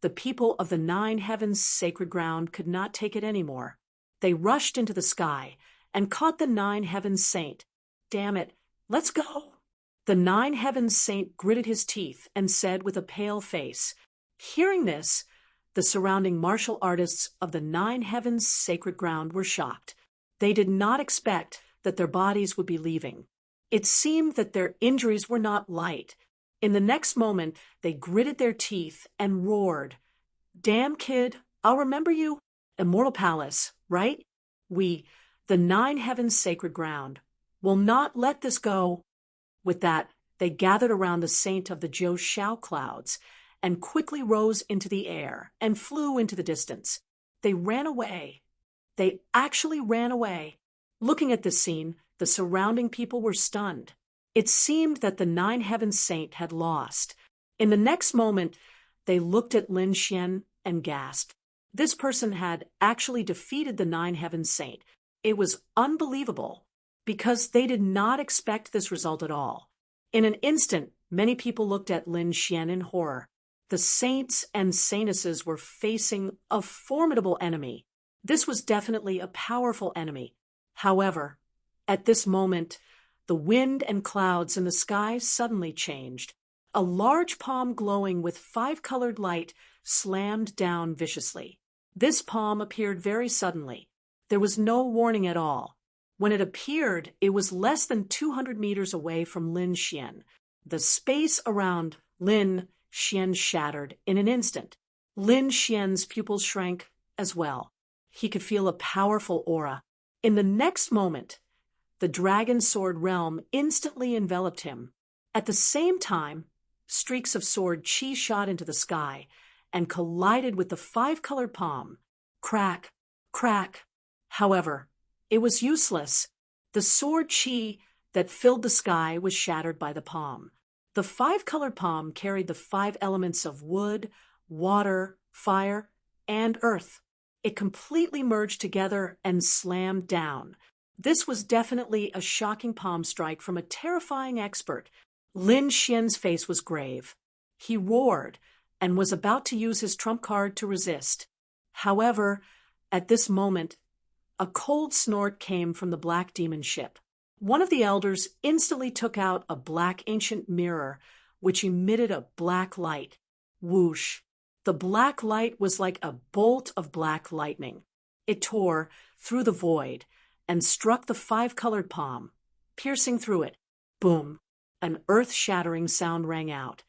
the people of the nine heavens sacred ground could not take it anymore. They rushed into the sky and caught the nine heavens saint. Damn it, let's go. The nine heavens saint gritted his teeth and said with a pale face. Hearing this, the surrounding martial artists of the nine heavens sacred ground were shocked. They did not expect that their bodies would be leaving. It seemed that their injuries were not light. In the next moment, they gritted their teeth and roared. Damn, kid, I'll remember you. Immortal Palace, right? We, the nine heavens sacred ground, will not let this go. With that, they gathered around the saint of the Jiu Shao clouds and quickly rose into the air and flew into the distance. They ran away. They actually ran away. Looking at this scene, the surrounding people were stunned. It seemed that the nine heavens saint had lost. In the next moment, they looked at Lin Xian and gasped. This person had actually defeated the nine heavens saint. It was unbelievable, because they did not expect this result at all. In an instant, many people looked at Lin Xian in horror. The saints and saintesses were facing a formidable enemy. This was definitely a powerful enemy. However, at this moment, the wind and clouds in the sky suddenly changed. A large palm glowing with five-colored light slammed down viciously. This palm appeared very suddenly. There was no warning at all. When it appeared, it was less than 200 meters away from Lin Xian. The space around Lin Xian shattered in an instant. Lin Xian's pupils shrank as well. He could feel a powerful aura. In the next moment, the dragon sword realm instantly enveloped him. At the same time, streaks of sword chi shot into the sky and collided with the five-colored palm. Crack, crack. However, it was useless. The sword chi that filled the sky was shattered by the palm. The five-colored palm carried the five elements of wood, water, fire, and earth. It completely merged together and slammed down. This was definitely a shocking palm strike from a terrifying expert. Lin Xian's face was grave. He roared and was about to use his trump card to resist. However, at this moment, a cold snort came from the black demon ship. One of the elders instantly took out a black ancient mirror, which emitted a black light. Whoosh! The black light was like a bolt of black lightning. It tore through the void and struck the five-colored palm, piercing through it. Boom! An earth-shattering sound rang out,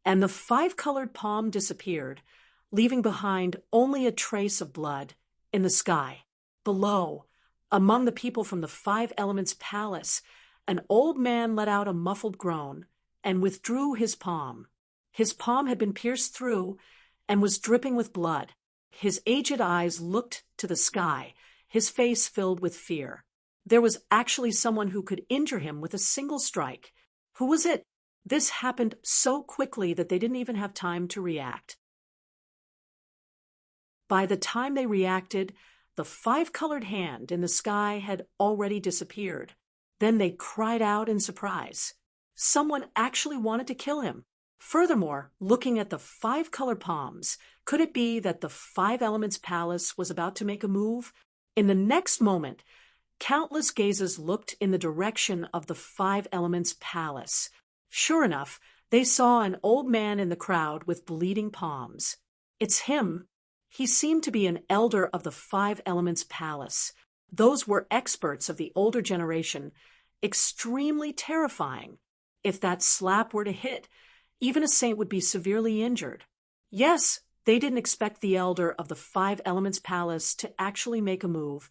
and the five-colored palm disappeared, leaving behind only a trace of blood in the sky. Below, among the people from the Five Elements Palace, an old man let out a muffled groan and withdrew his palm. His palm had been pierced through and was dripping with blood. His aged eyes looked to the sky, his face filled with fear. There was actually someone who could injure him with a single strike. Who was it? This happened so quickly that they didn't even have time to react. By the time they reacted, the five-colored hand in the sky had already disappeared. Then they cried out in surprise. Someone actually wanted to kill him. Furthermore, looking at the five-color palms, could it be that the Five Elements Palace was about to make a move? In the next moment, countless gazes looked in the direction of the Five Elements Palace. Sure enough, they saw an old man in the crowd with bleeding palms. It's him. He seemed to be an elder of the Five Elements Palace. Those were experts of the older generation, extremely terrifying. If that slap were to hit, even a saint would be severely injured. Yes, they didn't expect the elder of the Five Elements Palace to actually make a move,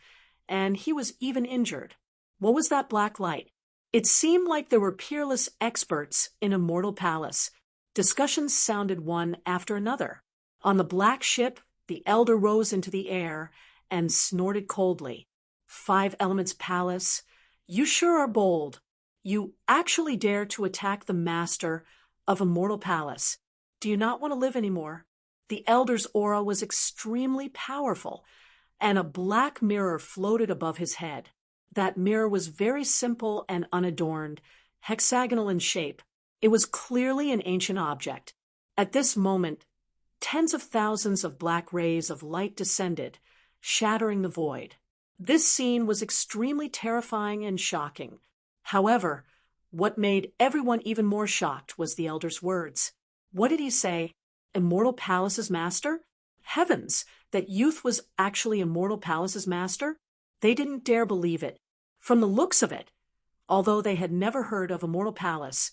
and he was even injured. What was that black light? It seemed like there were peerless experts in Immortal Palace. Discussions sounded one after another. On the black ship, the elder rose into the air and snorted coldly. Five Elements Palace, you sure are bold. You actually dare to attack the master of Immortal Palace. Do you not want to live anymore? The elder's aura was extremely powerful, and a black mirror floated above his head. That mirror was very simple and unadorned, hexagonal in shape. It was clearly an ancient object. At this moment, tens of thousands of black rays of light descended, shattering the void. This scene was extremely terrifying and shocking. However, what made everyone even more shocked was the elder's words. What did he say? Immortal Palace's master? Heavens, that youth was actually Immortal Palace's master? They didn't dare believe it. From the looks of it, although they had never heard of Immortal Palace,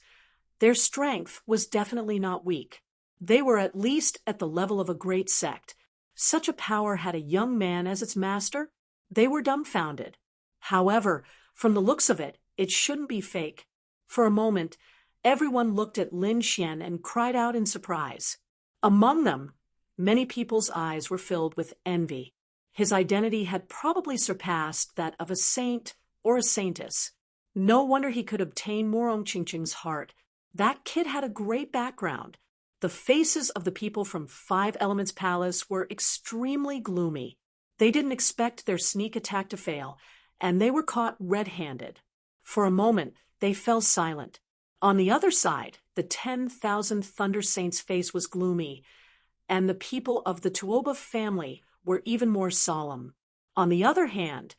their strength was definitely not weak. They were at least at the level of a great sect. Such a power had a young man as its master? They were dumbfounded. However, from the looks of it, it shouldn't be fake. For a moment, everyone looked at Lin Xian and cried out in surprise. Among them, many people's eyes were filled with envy. His identity had probably surpassed that of a saint or a saintess. No wonder he could obtain Morong Qingqing's heart. That kid had a great background. The faces of the people from Five Elements Palace were extremely gloomy. They didn't expect their sneak attack to fail, and they were caught red-handed. For a moment, they fell silent. On the other side, the 10,000 Thunder Saints' face was gloomy, and the people of the Tuoba family were even more solemn. On the other hand,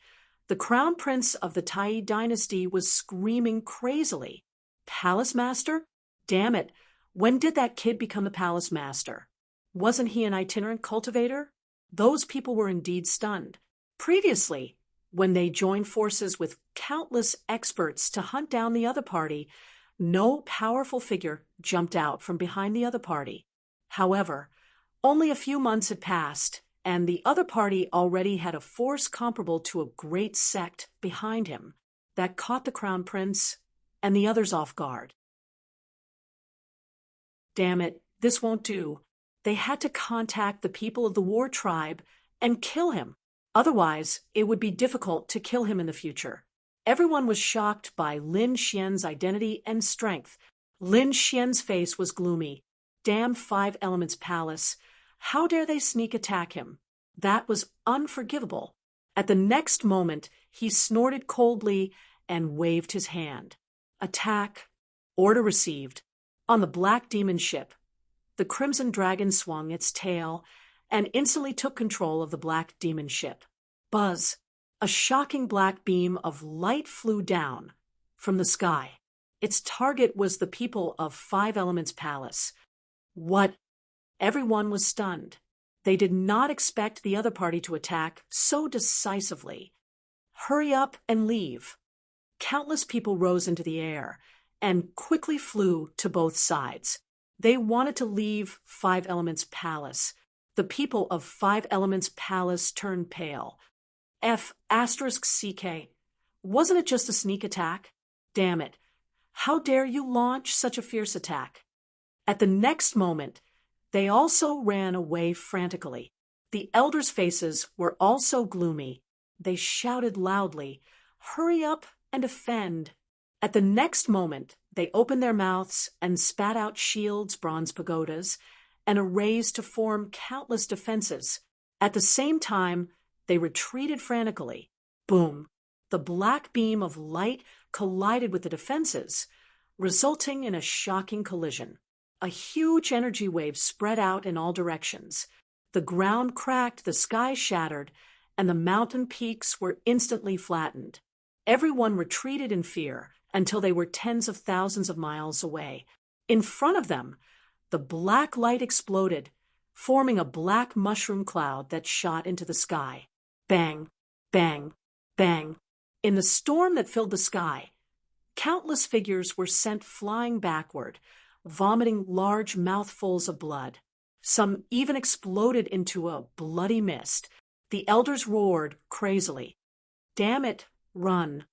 the crown prince of the Tai dynasty was screaming crazily. Palace master? Damn it, when did that kid become a palace master? Wasn't he an itinerant cultivator? Those people were indeed stunned. Previously, when they joined forces with countless experts to hunt down the other party, no powerful figure jumped out from behind the other party. However, only a few months had passed, and the other party already had a force comparable to a great sect behind him that caught the crown prince and the others off guard. Damn it, this won't do. They had to contact the people of the war tribe and kill him. Otherwise, it would be difficult to kill him in the future. Everyone was shocked by Lin Xian's identity and strength. Lin Xian's face was gloomy. Damn Five Elements Palace. How dare they sneak attack him? That was unforgivable. At the next moment, he snorted coldly and waved his hand. Attack. Order received. On the Black Demon ship, the Crimson Dragon swung its tail and instantly took control of the Black Demon ship. Buzz. A shocking black beam of light flew down from the sky. Its target was the people of Five Elements Palace. What? Everyone was stunned. They did not expect the other party to attack so decisively. Hurry up and leave. Countless people rose into the air and *quickly flew to both sides. They wanted to leave Five Elements Palace. The people of Five Elements Palace turned pale. F***CK. Wasn't it just a sneak attack? Damn it. How dare you launch such a fierce attack? At the next moment, they also ran away frantically. The elders' faces were also gloomy. They shouted loudly, "Hurry up and defend!" At the next moment, they opened their mouths and spat out shields, bronze pagodas, and arrays to form countless defenses. At the same time, they retreated frantically. Boom! The black beam of light collided with the defenses, resulting in a shocking collision. A huge energy wave spread out in all directions. The ground cracked, the sky shattered, and the mountain peaks were instantly flattened. Everyone retreated in fear until they were tens of thousands of miles away. In front of them, the black light exploded, forming a black mushroom cloud that shot into the sky. Bang, bang, bang. In the storm that filled the sky, countless figures were sent flying backward, vomiting large mouthfuls of blood. Some even exploded into a bloody mist. The elders roared crazily, "Damn it, run!"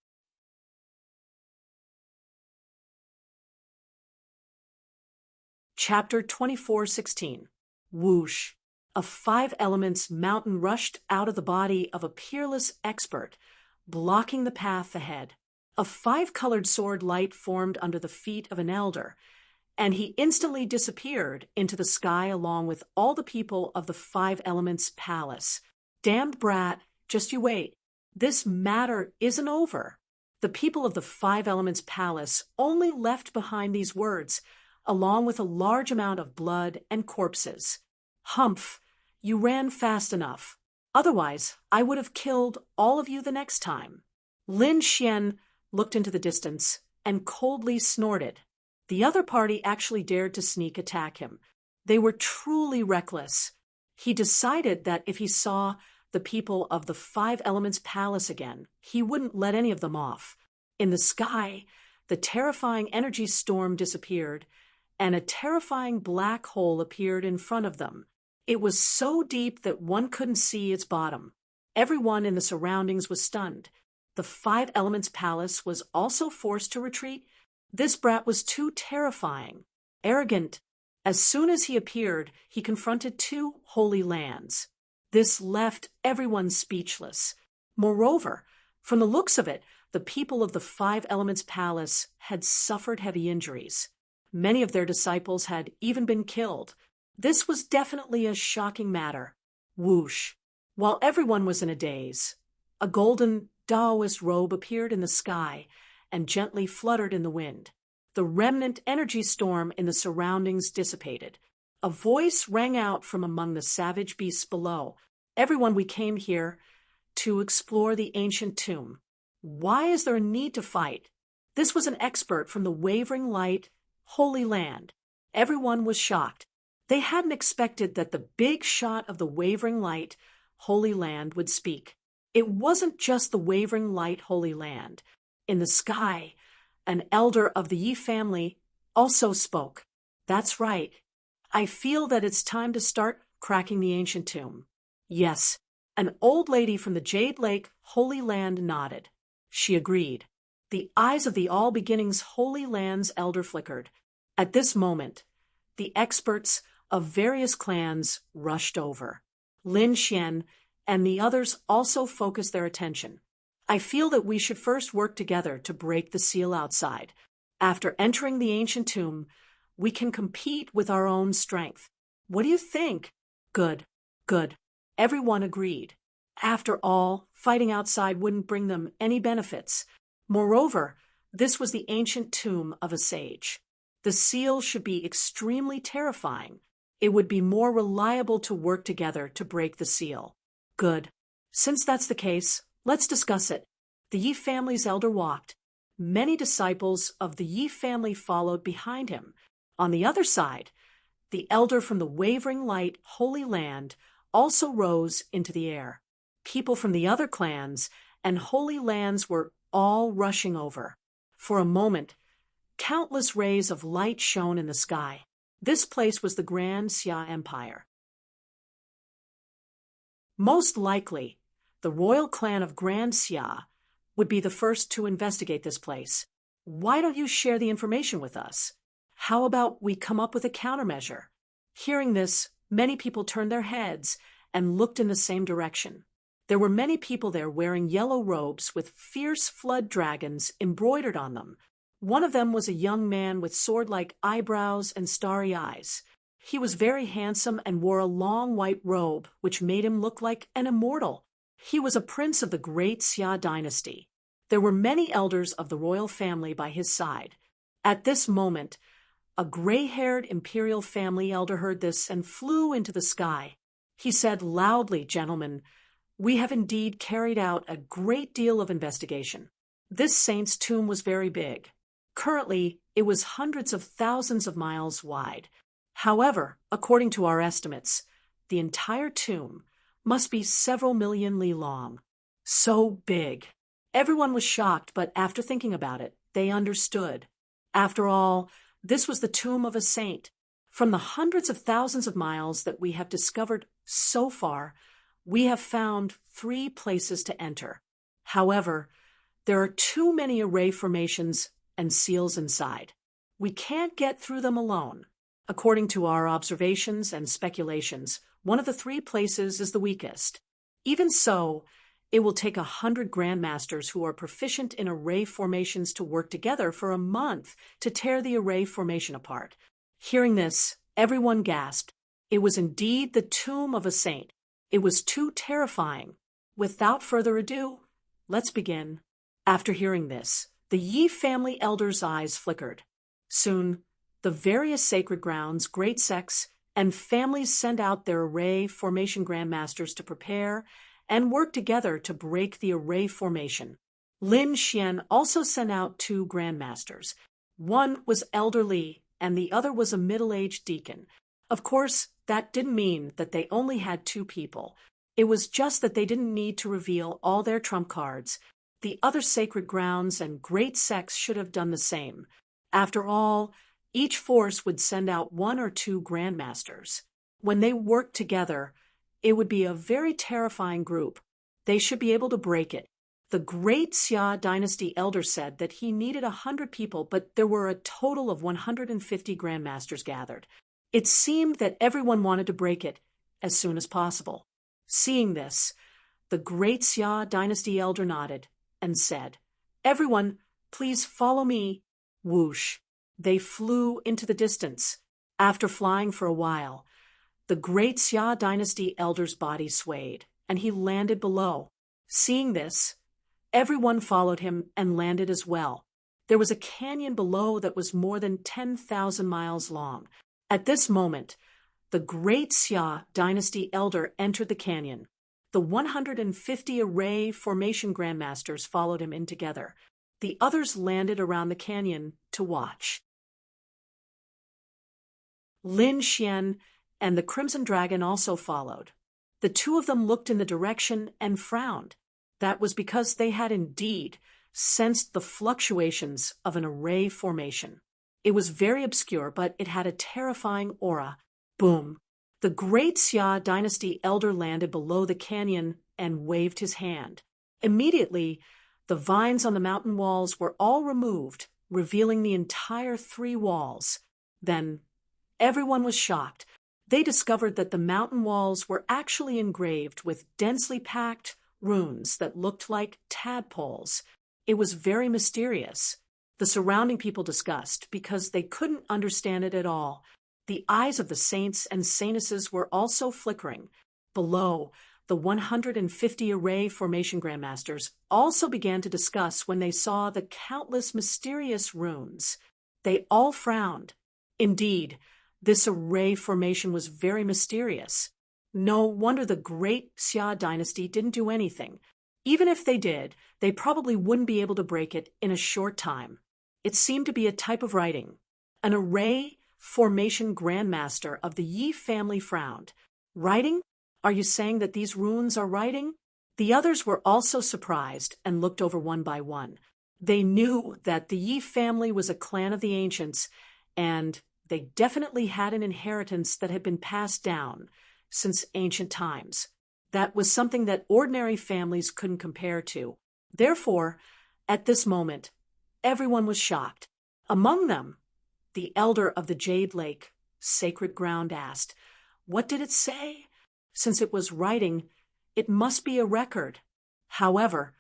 Chapter 24:16. Whoosh! A five elements mountain rushed out of the body of a peerless expert, blocking the path ahead. A five-colored sword light formed under the feet of an elder, and he instantly disappeared into the sky along with all the people of the five elements palace. Damned brat, just you wait. This matter isn't over. The people of the five elements palace only left behind these words, along with a large amount of blood and corpses. Humph, you ran fast enough. Otherwise, I would have killed all of you the next time. Lin Xian looked into the distance and coldly snorted. The other party actually dared to sneak attack him. They were truly reckless. He decided that if he saw the people of the Five Elements Palace again, he wouldn't let any of them off. In the sky, the terrifying energy storm disappeared, and a terrifying black hole appeared in front of them. It was so deep that one couldn't see its bottom. Everyone in the surroundings was stunned. The Five Elements Palace was also forced to retreat. This brat was too terrifying, arrogant. As soon as he appeared, he confronted two holy lands. This left everyone speechless. Moreover, from the looks of it, the people of the Five Elements Palace had suffered heavy injuries. Many of their disciples had even been killed. This was definitely a shocking matter. Whoosh! While everyone was in a daze, a golden Taoist robe appeared in the sky and gently fluttered in the wind. The remnant energy storm in the surroundings dissipated. A voice rang out from among the savage beasts below. "Everyone, we came here to explore the ancient tomb. Why is there a need to fight?" This was an expert from the Wavering Light, Holy Land. Everyone was shocked. They hadn't expected that the big shot of the Wavering Light, Holy Land would speak. It wasn't just the Wavering Light, Holy Land. In the sky, an elder of the Yi family also spoke. "That's right. I feel that it's time to start cracking the ancient tomb." Yes, an old lady from the Jade Lake, Holy Land nodded. She agreed. The eyes of the All Beginnings Holy Land's elder flickered. At this moment, the experts of various clans rushed over. Lin Xian and the others also focused their attention. "I feel that we should first work together to break the seal outside. After entering the ancient tomb, we can compete with our own strength. What do you think?" Good, good. Everyone agreed. After all, fighting outside wouldn't bring them any benefits. Moreover, this was the ancient tomb of a sage. The seal should be extremely terrifying. It would be more reliable to work together to break the seal. Good. Since that's the case, let's discuss it. The Yi family's elder walked. Many disciples of the Yi family followed behind him. On the other side, the elder from the Wavering Light, Holy Land, also rose into the air. People from the other clans and holy lands were all rushing over. For a moment, countless rays of light shone in the sky. This place was the Grand Xia Empire. Most likely, the royal clan of Grand Xia would be the first to investigate this place. Why don't you share the information with us? How about we come up with a countermeasure? Hearing this, many people turned their heads and looked in the same direction. There were many people there wearing yellow robes with fierce flood dragons embroidered on them. One of them was a young man with sword-like eyebrows and starry eyes. He was very handsome and wore a long white robe, which made him look like an immortal. He was a prince of the great Xia dynasty. There were many elders of the royal family by his side. At this moment, a gray-haired imperial family elder heard this and flew into the sky. He said loudly, "Gentlemen, we have indeed carried out a great deal of investigation. This saint's tomb was very big. Currently, it was hundreds of thousands of miles wide. However, according to our estimates, the entire tomb must be several million li long. So big." Everyone was shocked, but after thinking about it, they understood. After all, this was the tomb of a saint. From the hundreds of thousands of miles that we have discovered so far, we have found 3 places to enter. However, there are too many array formations and seals inside. We can't get through them alone. According to our observations and speculations, one of the 3 places is the weakest. Even so, it will take 100 grandmasters who are proficient in array formations to work together for a month to tear the array formation apart. Hearing this, everyone gasped. It was indeed the tomb of a saint. It was too terrifying. Without further ado, let's begin. After hearing this, the Yi family elders' eyes flickered. Soon, the various sacred grounds, great sects, and families sent out their array formation grandmasters to prepare and work together to break the array formation. Lin Xian also sent out 2 grandmasters. One was Elder Li, and the other was a middle-aged deacon. Of course, that didn't mean that they only had 2 people. It was just that they didn't need to reveal all their trump cards. The other sacred grounds and great sects should have done the same. After all, each force would send out 1 or 2 grandmasters. When they worked together, it would be a very terrifying group. They should be able to break it. The great Xia dynasty elder said that he needed 100 people, but there were a total of 150 grandmasters gathered. It seemed that everyone wanted to break it as soon as possible. Seeing this, the great Xia dynasty elder nodded and said, "Everyone, please follow me." Whoosh! They flew into the distance. After flying for a while, the great Xia dynasty elder's body swayed, and he landed below. Seeing this, everyone followed him and landed as well. There was a canyon below that was more than 10,000 miles long. At this moment, the great Xia dynasty elder entered the canyon. The 150 array formation grandmasters followed him in together. The others landed around the canyon to watch. Lin Xian and the Crimson Dragon also followed. The 2 of them looked in the direction and frowned. That was because they had indeed sensed the fluctuations of an array formation. It was very obscure, but it had a terrifying aura. Boom! The great Xia dynasty elder landed below the canyon and waved his hand. Immediately, the vines on the mountain walls were all removed, revealing the entire 3 walls. Then, everyone was shocked. They discovered that the mountain walls were actually engraved with densely packed runes that looked like tadpoles. It was very mysterious. The surrounding people discussed because they couldn't understand it at all. The eyes of the saints and saintesses were also flickering. Below, the 150 array formation grandmasters also began to discuss when they saw the countless mysterious runes. They all frowned. Indeed, this array formation was very mysterious. No wonder the great Xia dynasty didn't do anything. Even if they did, they probably wouldn't be able to break it in a short time. It seemed to be a type of writing. An array formation grandmaster of the Yi family frowned. "Writing? Are you saying that these runes are writing?" The others were also surprised and looked over one by one. They knew that the Yi family was a clan of the ancients, and they definitely had an inheritance that had been passed down since ancient times. That was something that ordinary families couldn't compare to. Therefore, at this moment, Everyone was shocked. Among them, the elder of the Jade Lake, sacred ground, asked, "What did it say?" Since it was writing, it must be a record. However,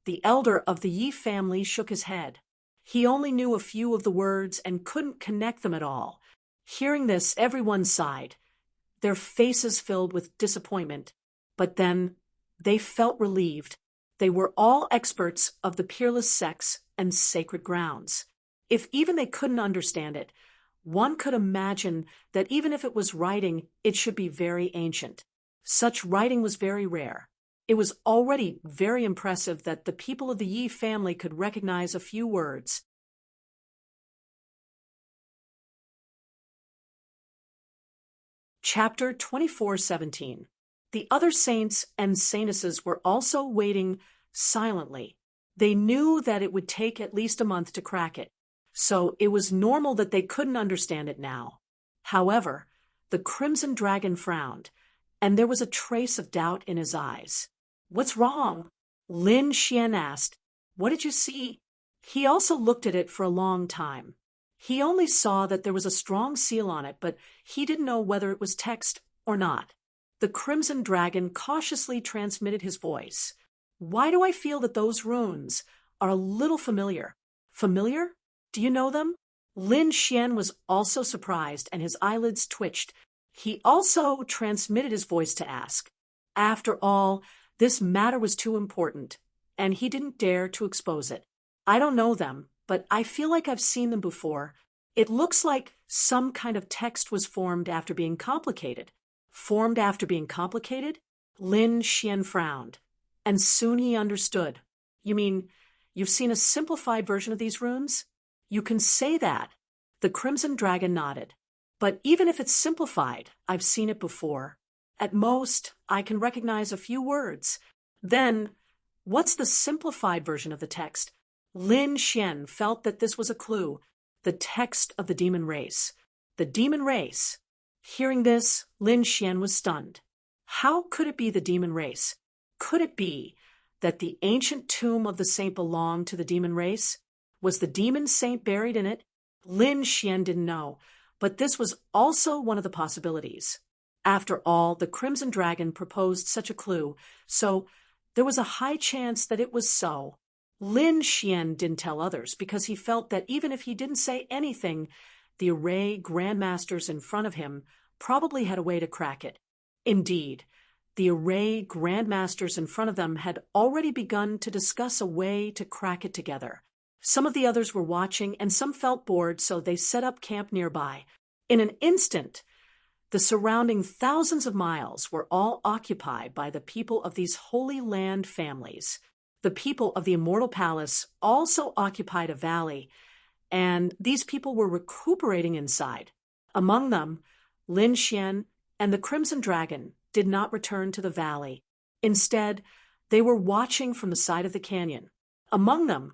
the elder of the Yi family shook his head. He only knew a few of the words and couldn't connect them at all. Hearing this, everyone sighed, their faces filled with disappointment. But then they felt relieved. They were all experts of the peerless sex and sacred grounds. If even they couldn't understand it, one could imagine that even if it was writing, it should be very ancient. Such writing was very rare. It was already very impressive that the people of the Yi family could recognize a few words. Chapter 24:17. The other saints and saintesses were also waiting silently. They knew that it would take at least a month to crack it, so it was normal that they couldn't understand it now. However, the Crimson Dragon frowned, and there was a trace of doubt in his eyes. "What's wrong?" Lin Xian asked. "What did you see?" He also looked at it for a long time. He only saw that there was a strong seal on it, but he didn't know whether it was text or not. The Crimson Dragon cautiously transmitted his voice. "Why do I feel that those runes are a little familiar?" "Familiar? Do you know them?" Lin Xian was also surprised, and his eyelids twitched. He also transmitted his voice to ask. After all, this matter was too important, and he didn't dare to expose it. "I don't know them, but I feel like I've seen them before. It looks like some kind of text was formed after being complicated." "Formed after being complicated?" Lin Xian frowned, and soon he understood. "You mean you've seen a simplified version of these runes?" "You can say that." The Crimson Dragon nodded. "But even if it's simplified, I've seen it before. At most, I can recognize a few words." "Then, what's the simplified version of the text?" Lin Xian felt that this was a clue. The text of the demon race. The demon race. Hearing this, Lin Xian was stunned. How could it be the demon race? Could it be that the ancient tomb of the saint belonged to the demon race? Was the demon saint buried in it? Lin Xian didn't know, but this was also one of the possibilities. After all, the Crimson Dragon proposed such a clue, so there was a high chance that it was so. Lin Xian didn't tell others because he felt that even if he didn't say anything, the array grandmasters in front of him probably had a way to crack it. Indeed, the array grandmasters in front of them had already begun to discuss a way to crack it together. Some of the others were watching, and some felt bored, so they set up camp nearby. In an instant, the surrounding thousands of miles were all occupied by the people of these Holy Land families. The people of the Immortal Palace also occupied a valley, and these people were recuperating inside. Among them, Lin Xian and the Crimson Dragon did not return to the valley. Instead, they were watching from the side of the canyon. Among them,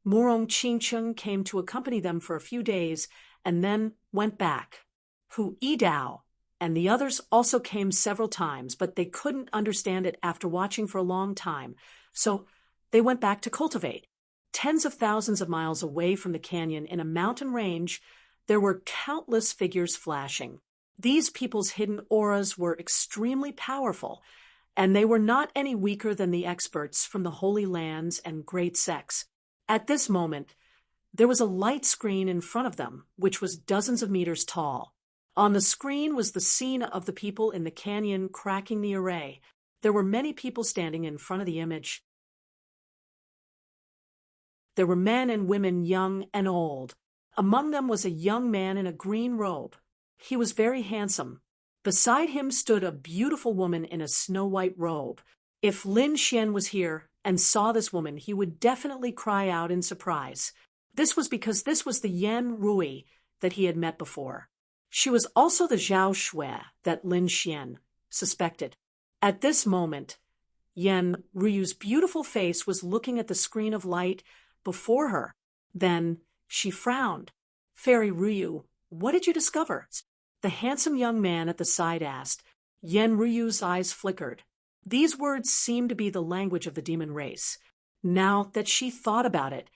Murong Qingcheng came to accompany them for a few days and then went back. Hu Yidao and the others also came several times, but they couldn't understand it after watching for a long time, so they went back to cultivate. Tens of thousands of miles away from the canyon in a mountain range, there were countless figures flashing. These people's hidden auras were extremely powerful, and they were not any weaker than the experts from the Holy Lands and Great Sects. At this moment, there was a light screen in front of them, which was dozens of meters tall. On the screen was the scene of the people in the canyon cracking the array. There were many people standing in front of the image. There were men and women, young and old. Among them was a young man in a green robe. He was very handsome. Beside him stood a beautiful woman in a snow-white robe. If Lin Xian was here and saw this woman, he would definitely cry out in surprise. This was because this was the Yan Rui that he had met before. She was also the Zhao Shui that Lin Xian suspected. At this moment, Yan Rui's beautiful face was looking at the screen of light before her. Then she frowned. "Fairy Ryu, what did you discover?" the handsome young man at the side asked. Yan Rui's eyes flickered. These words seemed to be the language of the demon race. Now that she thought about it,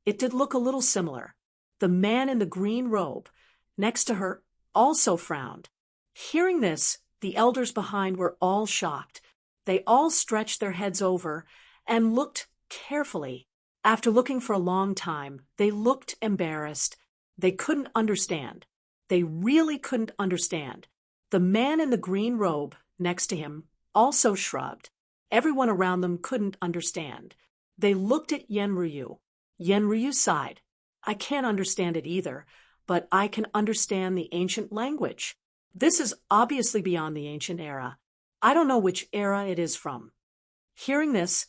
It did look a little similar. The man in the green robe, next to her, also frowned. Hearing this, the elders behind were all shocked. They all stretched their heads over and looked carefully. After looking for a long time, they looked embarrassed. They couldn't understand. They really couldn't understand. The man in the green robe, next to him, also shrugged. Everyone around them couldn't understand. They looked at Yenryu. Yenryu sighed. I can't understand it either, but I can understand the ancient language. This is obviously beyond the ancient era. I don't know which era it is from. Hearing this,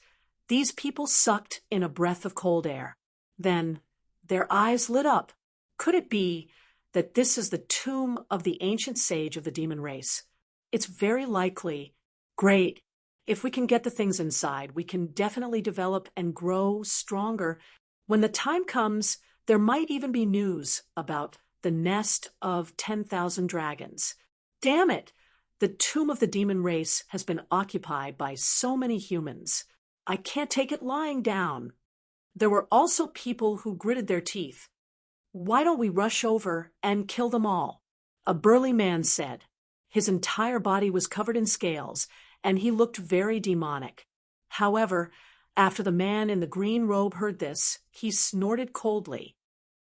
these people sucked in a breath of cold air. Then their eyes lit up. Could it be that this is the tomb of the ancient sage of the demon race? It's very likely. Great. If we can get the things inside, we can definitely develop and grow stronger. When the time comes, there might even be news about the nest of 10,000 dragons. Damn it! The tomb of the demon race has been occupied by so many humans. I can't take it lying down. There were also people who gritted their teeth. Why don't we rush over and kill them all? A burly man said. His entire body was covered in scales, and he looked very demonic. However, after the man in the green robe heard this, he snorted coldly.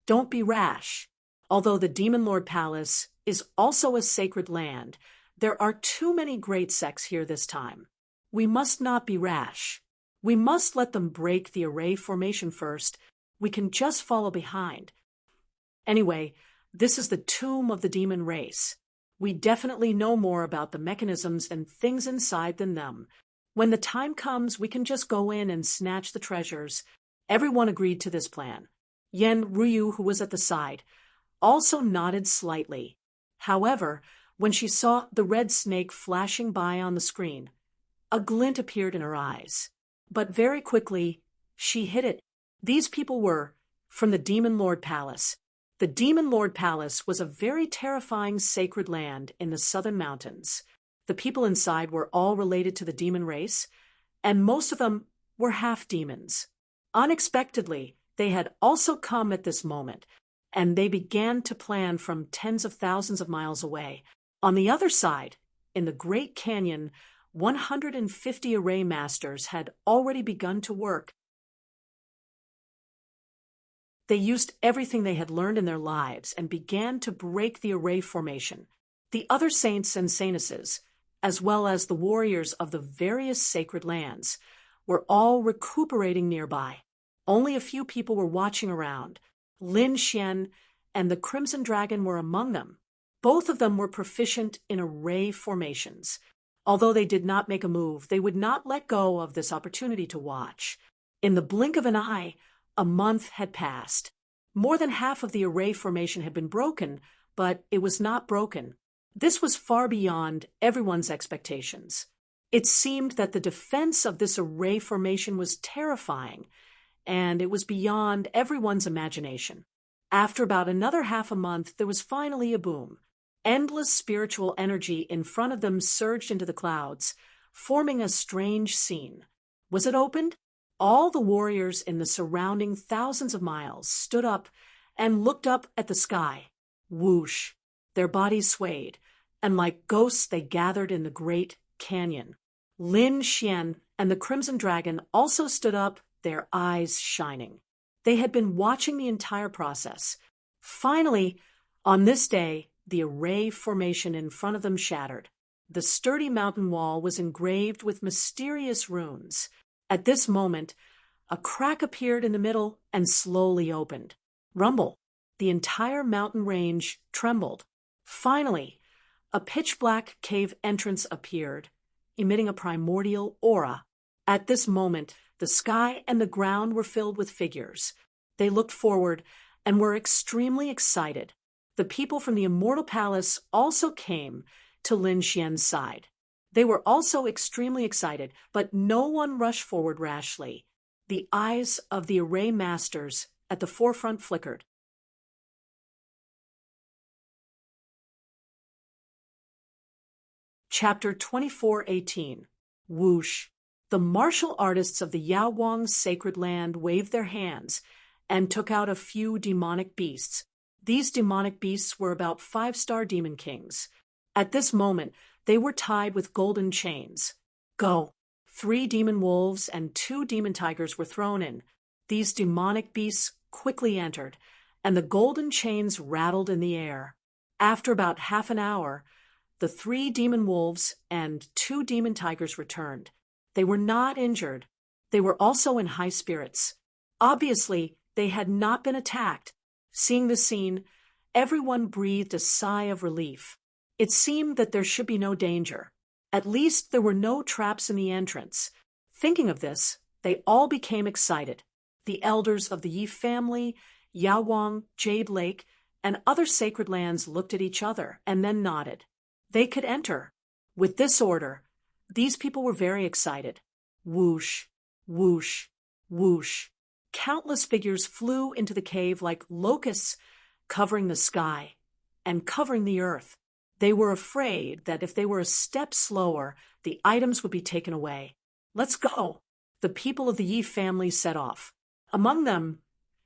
Don't be rash. Although the Demon Lord Palace is also a sacred land, there are too many great sects here this time. We must not be rash. We must let them break the array formation first. We can just follow behind. Anyway, this is the tomb of the demon race. We definitely know more about the mechanisms and things inside than them. When the time comes, we can just go in and snatch the treasures. Everyone agreed to this plan. Yenryu, who was at the side, also nodded slightly. However, when she saw the red snake flashing by on the screen, a glint appeared in her eyes. But very quickly, she hid it. These people were from the Demon Lord Palace. The Demon Lord Palace was a very terrifying sacred land in the southern mountains. The people inside were all related to the demon race, and most of them were half-demons. Unexpectedly, they had also come at this moment, and they began to plan from tens of thousands of miles away. On the other side, in the Great Canyon, 150 array masters had already begun to work. They used everything they had learned in their lives and began to break the array formation. The other saints and saintesses, as well as the warriors of the various sacred lands, were all recuperating nearby. Only a few people were watching around. Lin Xian and the Crimson Dragon were among them. Both of them were proficient in array formations. Although they did not make a move, they would not let go of this opportunity to watch. In the blink of an eye, a month had passed. More than half of the array formation had been broken, but it was not broken. This was far beyond everyone's expectations. It seemed that the defense of this array formation was terrifying, and it was beyond everyone's imagination. After about another half a month, there was finally a boom. Endless spiritual energy in front of them surged into the clouds, forming a strange scene. Was it opened? All the warriors in the surrounding thousands of miles stood up and looked up at the sky. Whoosh! Their bodies swayed, and like ghosts they gathered in the Great Canyon. Lin Xian and the Crimson Dragon also stood up, their eyes shining. They had been watching the entire process. Finally, on this day, the array formation in front of them shattered. The sturdy mountain wall was engraved with mysterious runes. At this moment, a crack appeared in the middle and slowly opened. Rumble! The entire mountain range trembled. Finally, a pitch-black cave entrance appeared, emitting a primordial aura. At this moment, the sky and the ground were filled with figures. They looked forward and were extremely excited. The people from the Immortal Palace also came to Lin Xian's side. They were also extremely excited, but no one rushed forward rashly. The eyes of the array masters at the forefront flickered. Chapter 24:18. Whoosh! The martial artists of the Yaowang sacred land waved their hands, and took out a few demonic beasts. These demonic beasts were about 5-star demon kings. At this moment, they were tied with golden chains. Go! 3 demon wolves and 2 demon tigers were thrown in. These demonic beasts quickly entered, and the golden chains rattled in the air. After about half an hour, the 3 demon wolves and 2 demon tigers returned. They were not injured. They were also in high spirits. Obviously, they had not been attacked. Seeing the scene, everyone breathed a sigh of relief. It seemed that there should be no danger. At least there were no traps in the entrance. Thinking of this, they all became excited. The elders of the Yi family, Yaowang, Jade Lake, and other sacred lands looked at each other and then nodded. They could enter. With this order, these people were very excited. Whoosh, whoosh, whoosh. Countless figures flew into the cave like locusts, covering the sky and covering the earth. They were afraid that if they were a step slower, the items would be taken away. Let's go! The people of the Yi family set off. Among them,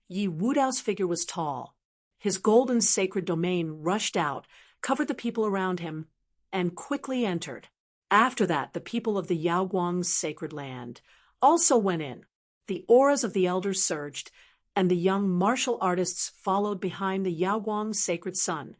Yi Wudao's figure was tall. His golden sacred domain rushed out, covered the people around him, and quickly entered. After that, the people of the Yaoguang's sacred land also went in. The auras of the elders surged, and the young martial artists followed behind the Yaoguang's sacred son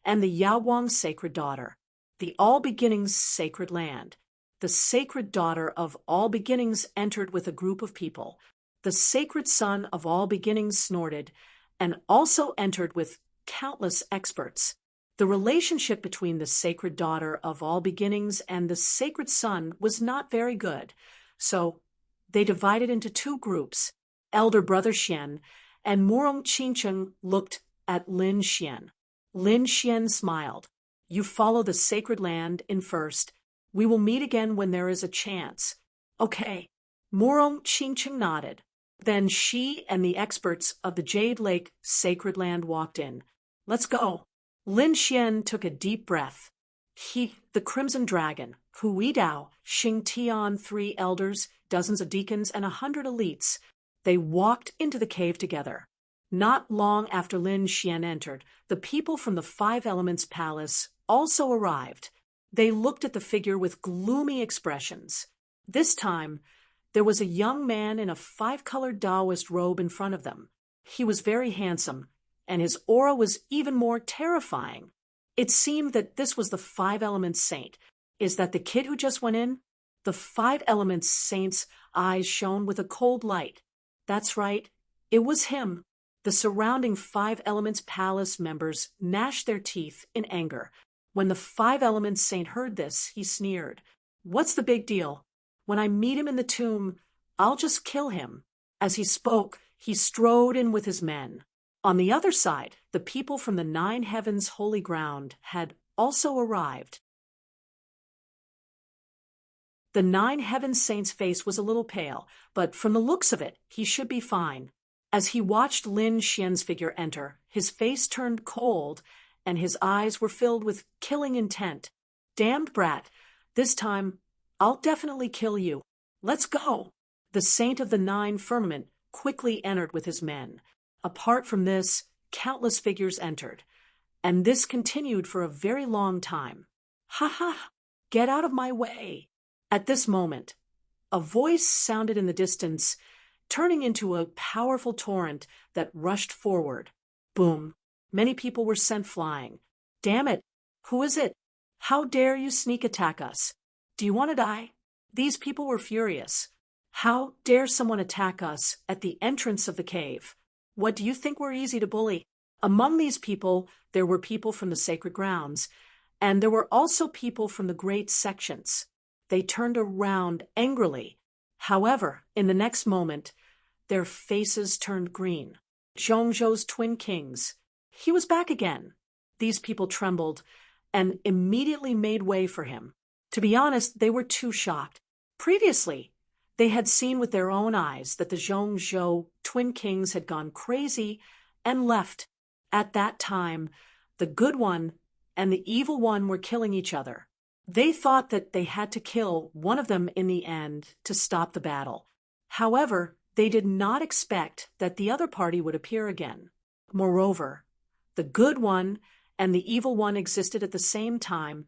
and the Yaoguang's sacred daughter. The All Beginnings sacred land. The sacred daughter of All Beginnings entered with a group of people. The sacred son of All Beginnings snorted and also entered with countless experts. The relationship between the sacred daughter of All Beginnings and the sacred son was not very good, so they divided into 2 groups. Elder Brother Xian and Murong Qingcheng looked at Lin Xian. Lin Xian smiled. You follow the sacred land in first. We will meet again when there is a chance. Okay. Murong Qingcheng nodded. Then she and the experts of the Jade Lake sacred land walked in. Let's go. Lin Xian took a deep breath. The Crimson Dragon, Hui Dao, Xing Tian, 3 elders, dozens of deacons, and 100 elites. They walked into the cave together. Not long after Lin Xian entered, the people from the 5 Elements Palace also arrived. They looked at the figure with gloomy expressions. This time, there was a young man in a 5-colored Taoist robe in front of them. He was very handsome, and his aura was even more terrifying. It seemed that this was the 5 Elements Saint. Is that the kid who just went in? The 5 Elements Saint's eyes shone with a cold light. That's right, it was him. The surrounding 5 Elements Palace members gnashed their teeth in anger. When the 5 Elements Saint heard this, he sneered. What's the big deal? When I meet him in the tomb, I'll just kill him. As he spoke, he strode in with his men. On the other side, the people from the 9 Heavens' holy ground had also arrived. The 9 Heavens Saint's face was a little pale, but from the looks of it, he should be fine. As he watched Lin Xian's figure enter, his face turned cold, and his eyes were filled with killing intent. Damned brat, this time, I'll definitely kill you. Let's go. The Saint of the 9 Firmament quickly entered with his men. Apart from this, countless figures entered, and this continued for a very long time. Ha ha! Get out of my way! At this moment, a voice sounded in the distance, turning into a powerful torrent that rushed forward. Boom! Many people were sent flying. Damn it! Who is it? How dare you sneak attack us? Do you want to die? These people were furious. How dare someone attack us at the entrance of the cave? What, do you think we're easy to bully? Among these people, there were people from the sacred grounds, and there were also people from the great sections. They turned around angrily. However, in the next moment, their faces turned green. Zhongzhou's twin kings. He was back again. These people trembled and immediately made way for him. To be honest, they were too shocked. Previously, they had seen with their own eyes that the Zhongzhou twin kings had gone crazy and left. At that time, the good one and the evil one were killing each other. They thought that they had to kill one of them in the end to stop the battle. However, They did not expect that the other party would appear again. Moreover, the good one and the evil one existed at the same time,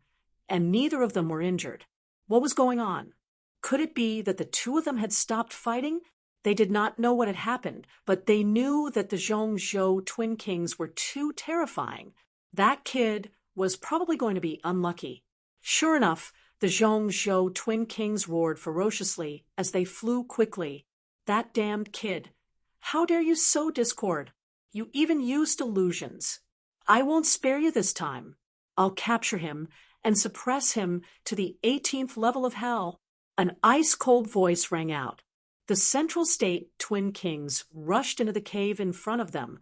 and neither of them were injured. What was going on? Could it be that the two of them had stopped fighting? They did not know what had happened, but they knew that the Zhongzhou twin kings were too terrifying. That kid was probably going to be unlucky. Sure enough, the Zhongzhou twin kings roared ferociously as they flew quickly. That damned kid. How dare you sow discord? You even used illusions. I won't spare you this time. I'll capture him and suppress him to the 18th level of hell. An ice-cold voice rang out. The Central State twin kings rushed into the cave in front of them,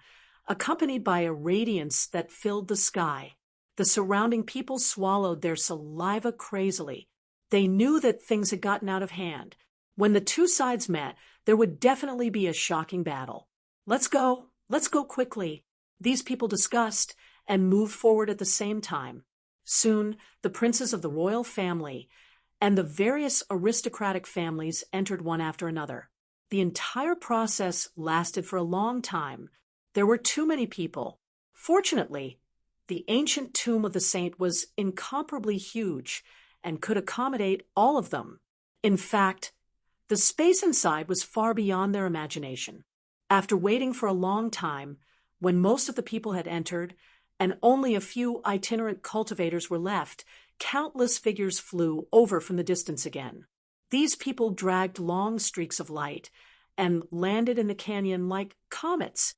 accompanied by a radiance that filled the sky. The surrounding people swallowed their saliva crazily. They knew that things had gotten out of hand. When the two sides met, there would definitely be a shocking battle. Let's go quickly. These people discussed and moved forward at the same time. Soon, the princes of the royal family and the various aristocratic families entered one after another. The entire process lasted for a long time. There were too many people. Fortunately, the ancient tomb of the saint was incomparably huge and could accommodate all of them. In fact, the space inside was far beyond their imagination. After waiting for a long time, when most of the people had entered and only a few itinerant cultivators were left, countless figures flew over from the distance again. These people dragged long streaks of light and landed in the canyon like comets.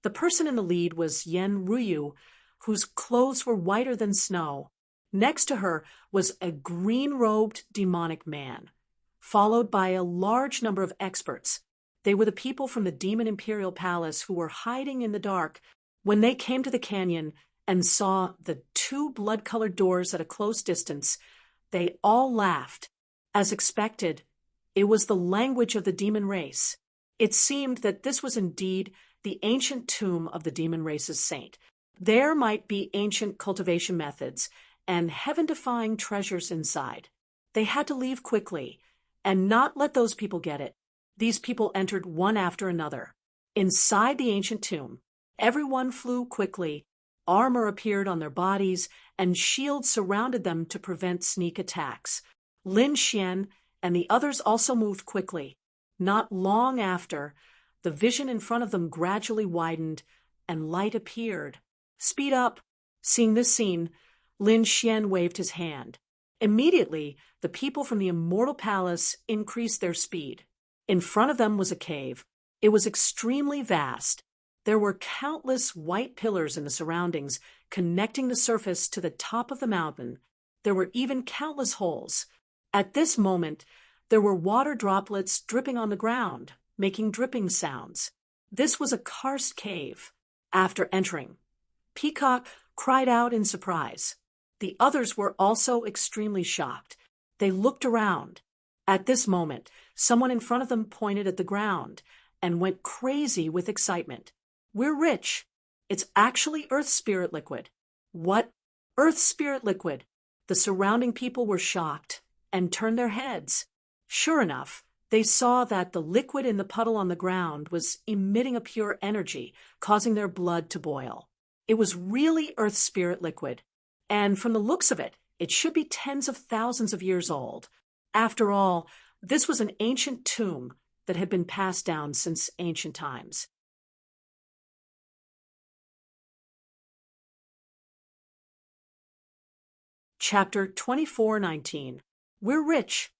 The person in the lead was Yen Ruyu, whose clothes were whiter than snow. Next to her was a green-robed demonic man, followed by a large number of experts. They were the people from the Demon Imperial Palace who were hiding in the dark. When they came to the canyon and saw the two blood-colored doors at a close distance, they all laughed. As expected, it was the language of the demon race. It seemed that this was indeed the ancient tomb of the demon race's saint. There might be ancient cultivation methods and heaven-defying treasures inside. They had to leave quickly and not let those people get it. These people entered one after another. Inside the ancient tomb, everyone flew quickly. Armor appeared on their bodies, and shields surrounded them to prevent sneak attacks. Lin Xian and the others also moved quickly. Not long after, the vision in front of them gradually widened, and light appeared. Speed up. Seeing this scene, Lin Xian waved his hand. Immediately, the people from the Immortal Palace increased their speed. In front of them was a cave. It was extremely vast. There were countless white pillars in the surroundings, connecting the surface to the top of the mountain. There were even countless holes. At this moment, there were water droplets dripping on the ground, making dripping sounds. This was a karst cave. After entering, Peacock cried out in surprise. The others were also extremely shocked. They looked around. At this moment, someone in front of them pointed at the ground and went crazy with excitement. "We're rich. It's actually Earth Spirit liquid." "What? Earth Spirit liquid?" The surrounding people were shocked and turned their heads. Sure enough, they saw that the liquid in the puddle on the ground was emitting a pure energy, causing their blood to boil. It was really Earth Spirit liquid, and from the looks of it, it should be tens of thousands of years old. After all, this was an ancient tomb that had been passed down since ancient times. Chapter 24:19. We're rich.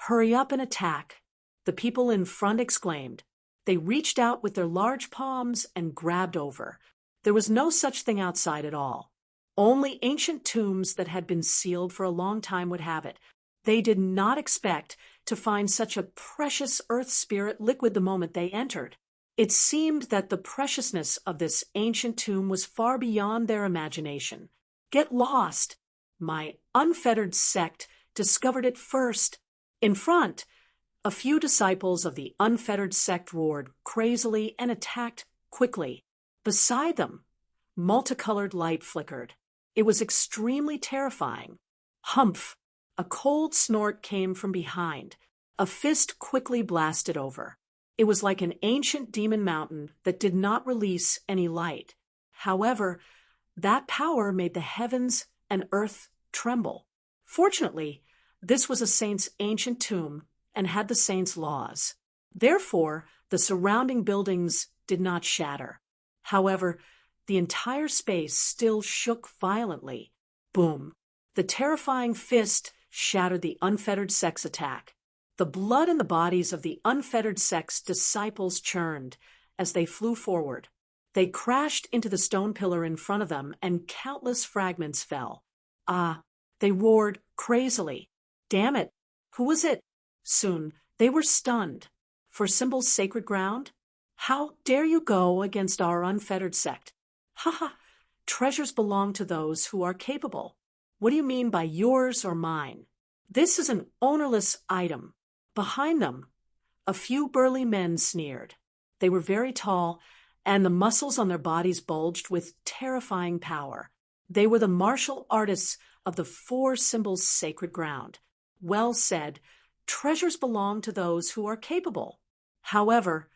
Hurry up and attack. The people in front exclaimed. They reached out with their large palms and grabbed over. There was no such thing outside at all. Only ancient tombs that had been sealed for a long time would have it. They did not expect to find such a precious Earth Spirit liquid the moment they entered. It seemed that the preciousness of this ancient tomb was far beyond their imagination. Get lost. My unfettered sect discovered it first. In front, a few disciples of the unfettered sect roared crazily and attacked quickly. Beside them, multicolored light flickered. It was extremely terrifying. Humph! A cold snort came from behind. A fist quickly blasted over. It was like an ancient demon mountain that did not release any light. However, that power made the heavens and earth tremble. Fortunately, this was a saint's ancient tomb and had the saint's laws. Therefore, the surrounding buildings did not shatter. However, the entire space still shook violently. Boom! The terrifying fist shattered the unfettered sex attack. The blood in the bodies of the unfettered sex disciples churned as they flew forward. They crashed into the stone pillar in front of them, and countless fragments fell. Ah! They roared crazily. Damn it! Who was it? Soon, they were stunned. For Symbol's sacred ground? How dare you go against our unfettered sect? Ha ha! Treasures belong to those who are capable. What do you mean by yours or mine? This is an ownerless item. Behind them, a few burly men sneered. They were very tall, and the muscles on their bodies bulged with terrifying power. They were the martial artists of the four Symbols' sacred ground. Well said, treasures belong to those who are capable. However,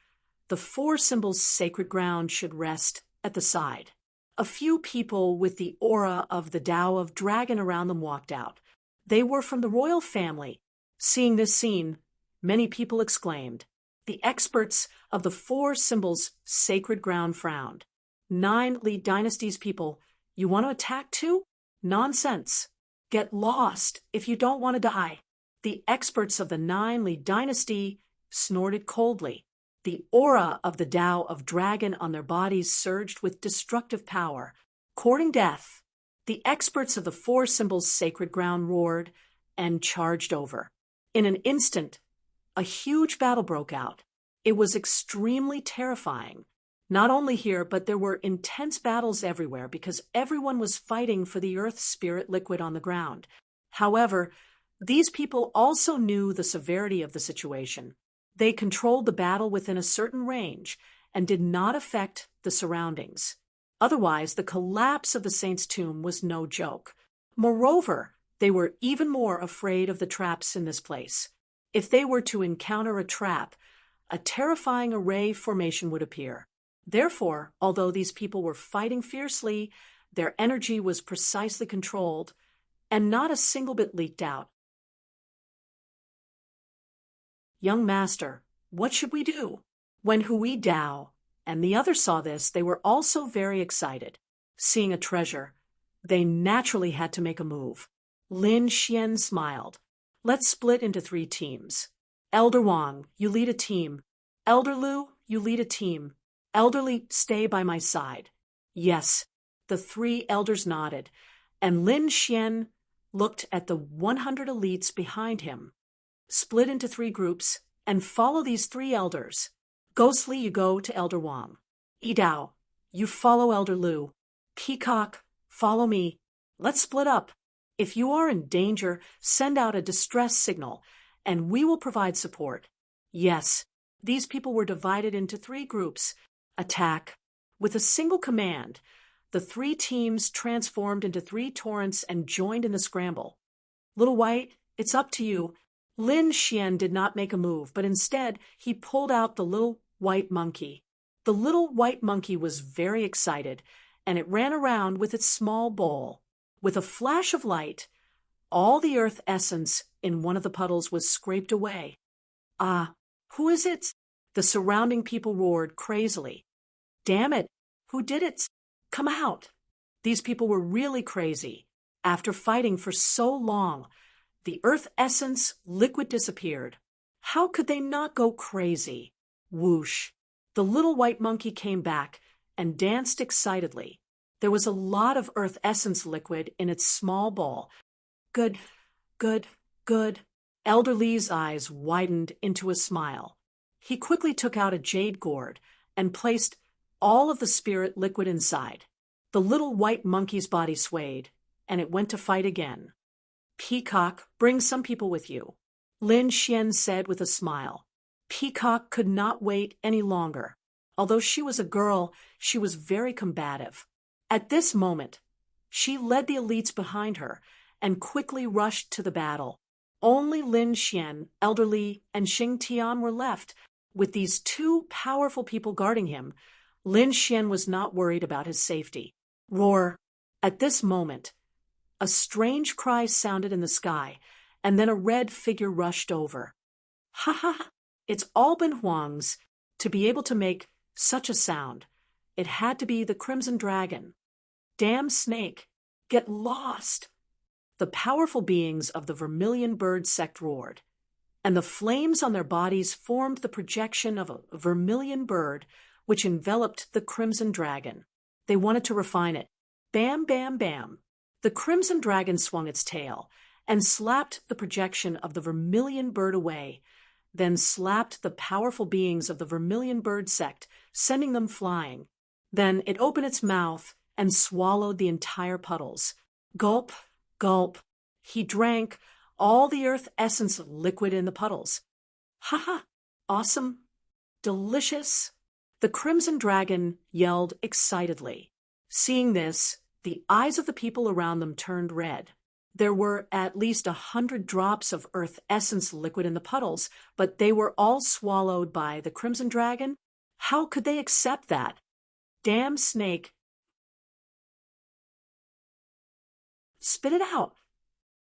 the four Symbols' sacred ground should rest at the side. A few people with the aura of the Tao of Dragon around them walked out. They were from the royal family. Seeing this scene, many people exclaimed. The experts of the four Symbols' sacred ground frowned. 9 Li Dynasty's people, you want to attack too? Nonsense. Get lost if you don't want to die. The experts of the 9 Li Dynasty snorted coldly. The aura of the Tao of Dragon on their bodies surged with destructive power, courting death. The experts of the four Symbols' sacred ground roared and charged over. In an instant, a huge battle broke out. It was extremely terrifying. Not only here, but there were intense battles everywhere because everyone was fighting for the earth spirit liquid on the ground. However, these people also knew the severity of the situation. They controlled the battle within a certain range and did not affect the surroundings. Otherwise, the collapse of the saint's tomb was no joke. Moreover, they were even more afraid of the traps in this place. If they were to encounter a trap, a terrifying array formation would appear. Therefore, although these people were fighting fiercely, their energy was precisely controlled, and not a single bit leaked out. Young master, what should we do? When Hui Dao and the others saw this, they were also very excited. Seeing a treasure, they naturally had to make a move. Lin Xian smiled. Let's split into 3 teams. Elder Wang, you lead a team. Elder Lu, you lead a team. Elderly, stay by my side. Yes, the 3 elders nodded, and Lin Xian looked at the 100 elites behind him. Split into 3 groups and follow these 3 elders. Ghostly, you go to Elder Wang. Yidao, you follow Elder Lu. Peacock, follow me. Let's split up. If you are in danger, send out a distress signal, and we will provide support. Yes, these people were divided into 3 groups. Attack. With a single command, the 3 teams transformed into 3 torrents and joined in the scramble. Little White, it's up to you. Lin Xian did not make a move, but instead he pulled out the little white monkey. The little white monkey was very excited, and it ran around with its small bowl. With a flash of light, all the earth essence in one of the puddles was scraped away. Ah, who is it? The surrounding people roared crazily. Damn it, who did it? Come out. These people were really crazy. After fighting for so long, the earth essence liquid disappeared. How could they not go crazy? Whoosh. The little white monkey came back and danced excitedly. There was a lot of earth essence liquid in its small bowl. Good, good, good. Elder Li's eyes widened into a smile. He quickly took out a jade gourd and placed all of the spirit liquid inside. The little white monkey's body swayed, and it went to fight again. Peacock, bring some people with you, Lin Xian said with a smile. Peacock could not wait any longer. Although she was a girl, she was very combative. At this moment, she led the elites behind her and quickly rushed to the battle. Only Lin Xian, elderly, and Xing Tian were left. With these two powerful people guarding him, Lin Xian was not worried about his safety. Roar! At this moment, a strange cry sounded in the sky, and then a red figure rushed over. Ha ha! It's all been Huang's. To be able to make such a sound, it had to be the Crimson Dragon. Damn snake! Get lost! The powerful beings of the Vermilion Bird sect roared, and the flames on their bodies formed the projection of a vermilion bird which enveloped the Crimson Dragon. They wanted to refine it. Bam, bam, bam. The Crimson Dragon swung its tail and slapped the projection of the Vermilion Bird away, then slapped the powerful beings of the Vermilion Bird sect, sending them flying. Then it opened its mouth and swallowed the entire puddles. Gulp, gulp. He drank all the earth essence liquid in the puddles. Ha ha! Awesome! Delicious! The Crimson Dragon yelled excitedly. Seeing this, the eyes of the people around them turned red. There were at least 100 drops of earth essence liquid in the puddles, but they were all swallowed by the Crimson Dragon. How could they accept that? Damn snake! Spit it out!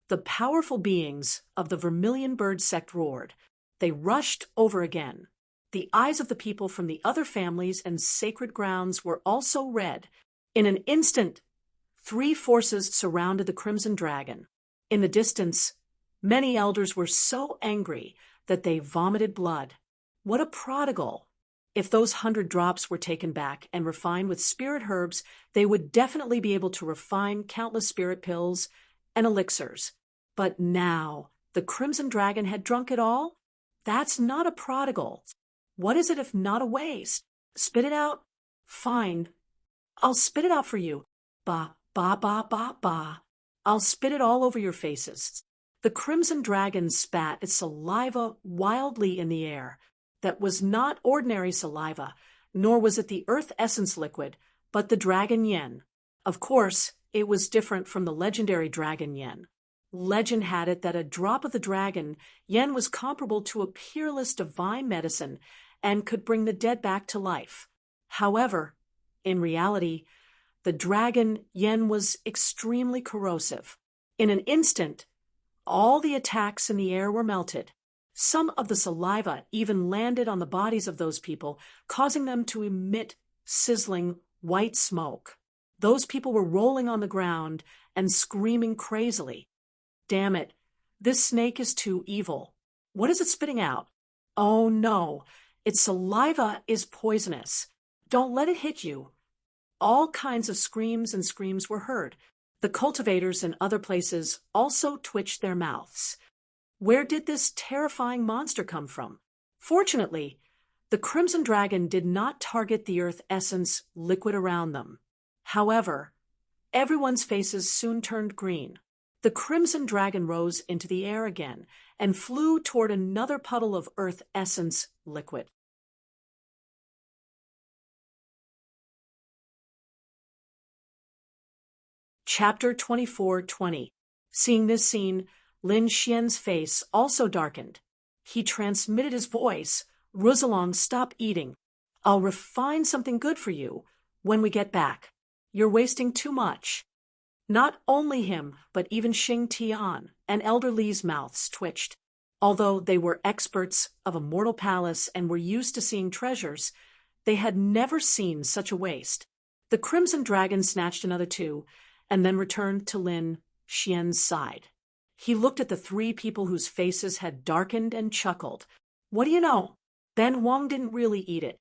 The powerful beings of the Vermilion Bird sect roared. They rushed over again. The eyes of the people from the other families and sacred grounds were also red. In an instant, 3 forces surrounded the Crimson Dragon. In the distance, many elders were so angry that they vomited blood. What a prodigal! If those 100 drops were taken back and refined with spirit herbs, they would definitely be able to refine countless spirit pills and elixirs. But now, the Crimson Dragon had drunk it all? That's not a prodigal. What is it if not a waste? Spit it out? Fine. I'll spit it out for you. Ba, ba, ba, ba, ba. I'll spit it all over your faces. The Crimson Dragon spat its saliva wildly in the air. That was not ordinary saliva, nor was it the earth essence liquid, but the dragon yen. Of course, it was different from the legendary dragon yen. Legend had it that a drop of the dragon yen was comparable to a peerless divine medicine and could bring the dead back to life. However, in reality, the dragon yen was extremely corrosive. In an instant, all the attacks in the air were melted. Some of the saliva even landed on the bodies of those people, causing them to emit sizzling white smoke. Those people were rolling on the ground and screaming crazily. Damn it, this snake is too evil. What is it spitting out? Oh no, its saliva is poisonous. Don't let it hit you. All kinds of screams and screams were heard. The cultivators in other places also twitched their mouths. Where did this terrifying monster come from? Fortunately, the Crimson Dragon did not target the earth essence liquid around them. However, everyone's faces soon turned green. The Crimson Dragon rose into the air again and flew toward another puddle of earth essence liquid. Chapter 24:20. Seeing this scene, Lin Xian's face also darkened. He transmitted his voice. Ruzalong, stop eating. I'll refine something good for you when we get back. You're wasting too much. Not only him, but even Xing Tian and Elder Li's mouths twitched. Although they were experts of a mortal palace and were used to seeing treasures, they had never seen such a waste. The Crimson Dragon snatched another 2, and then returned to Lin Xian's side. He looked at the 3 people whose faces had darkened and chuckled. What do you know? Ben Huang didn't really eat it.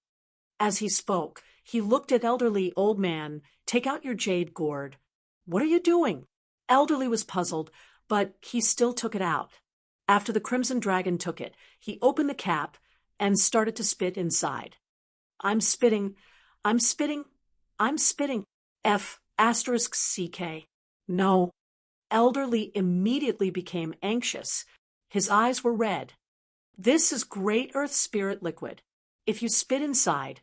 As he spoke, he looked at Elderly Old Man. Take out your jade gourd. What are you doing? Elderly was puzzled, but he still took it out. After the Crimson Dragon took it, he opened the cap and started to spit inside. I'm spitting. I'm spitting. I'm spitting. F***CK. No. Elderly immediately became anxious. His eyes were red. This is great earth spirit liquid. If you spit inside,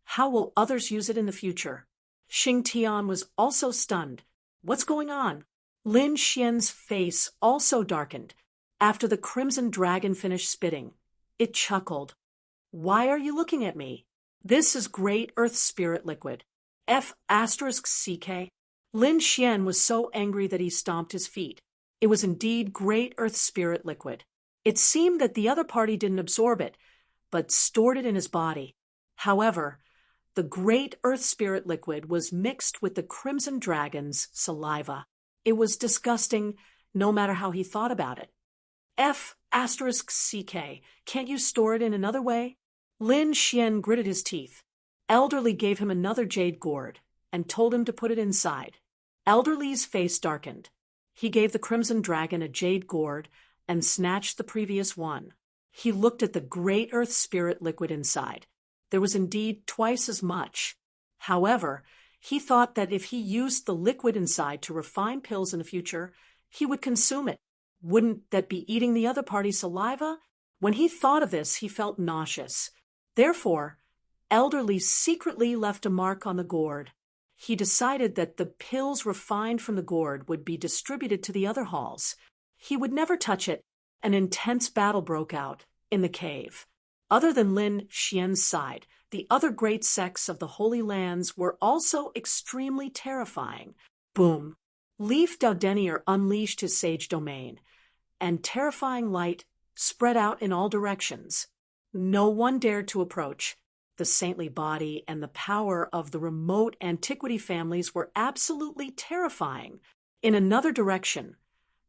how will others use it in the future? Xing Tian was also stunned. What's going on? Lin Xian's face also darkened. After the crimson dragon finished spitting, it chuckled. "Why are you looking at me? This is Great Earth Spirit Liquid. F*CK. Lin Xian was so angry that he stomped his feet. It was indeed Great Earth Spirit Liquid. It seemed that the other party didn't absorb it, but stored it in his body. However, the Great Earth Spirit Liquid was mixed with the Crimson Dragon's saliva. It was disgusting, no matter how he thought about it. F*CK. Can't you store it in another way? Lin Xian gritted his teeth. Elderly gave him another jade gourd and told him to put it inside. Elderly's face darkened. He gave the Crimson Dragon a jade gourd and snatched the previous one. He looked at the Great Earth Spirit Liquid inside. There was indeed twice as much. However, he thought that if he used the liquid inside to refine pills in the future, he would consume it. Wouldn't that be eating the other party's saliva? When he thought of this, he felt nauseous. Therefore, Elderly secretly left a mark on the gourd. He decided that the pills refined from the gourd would be distributed to the other halls. He would never touch it. An intense battle broke out in the cave. Other than Lin Xian's side, the other great sects of the Holy Lands were also extremely terrifying. Boom! Leaf Daudenier unleashed his sage domain, and terrifying light spread out in all directions. No one dared to approach. The saintly body and the power of the remote antiquity families were absolutely terrifying. In another direction,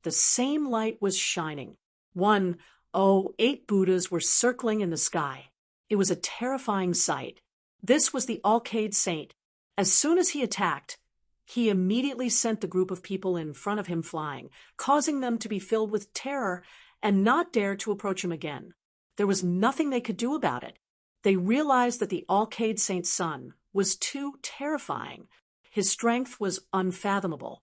the same light was shining. 8 Buddhas were circling in the sky. It was a terrifying sight. This was the Alcade Saint. As soon as he attacked, he immediately sent the group of people in front of him flying, causing them to be filled with terror and not dare to approach him again. There was nothing they could do about it. They realized that the Alcade Saint's son was too terrifying. His strength was unfathomable.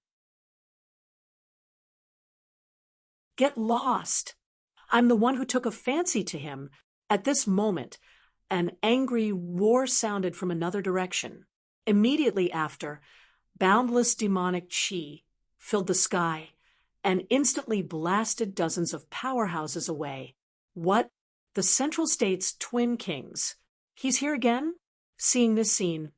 Get lost. I'm the one who took a fancy to him. At this moment, an angry roar sounded from another direction. Immediately after, boundless demonic chi filled the sky and instantly blasted dozens of powerhouses away. What? The Central State's twin kings. He's here again? Seeing this scene,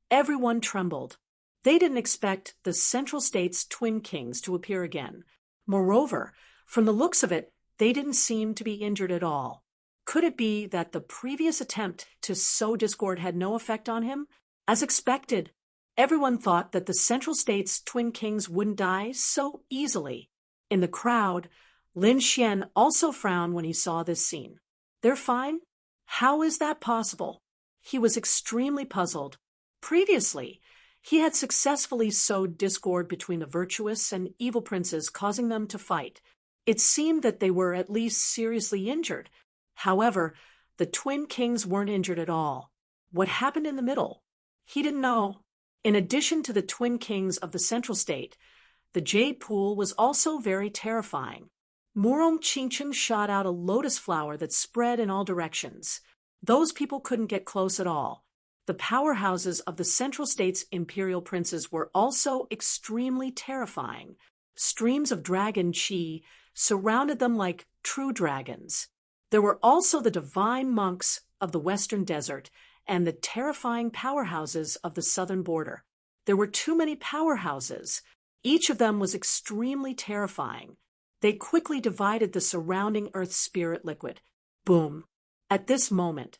everyone trembled. They didn't expect the Central State's twin kings to appear again. Moreover, from the looks of it, they didn't seem to be injured at all. Could it be that the previous attempt to sow discord had no effect on him? As expected, everyone thought that the Central State's twin kings wouldn't die so easily. In the crowd, Lin Xian also frowned when he saw this scene. They're fine? How is that possible? He was extremely puzzled. Previously, he had successfully sowed discord between the virtuous and evil princes, causing them to fight. It seemed that they were at least seriously injured. However, the twin kings weren't injured at all. What happened in the middle? He didn't know. In addition to the twin kings of the Central State, the Jade Pool was also very terrifying. Murong Qingchen shot out a lotus flower that spread in all directions. Those people couldn't get close at all. The powerhouses of the Central State's imperial princes were also extremely terrifying. Streams of dragon chi surrounded them like true dragons. There were also the divine monks of the western desert and the terrifying powerhouses of the southern border. There were too many powerhouses. Each of them was extremely terrifying. They quickly divided the surrounding earth spirit liquid. Boom! At this moment,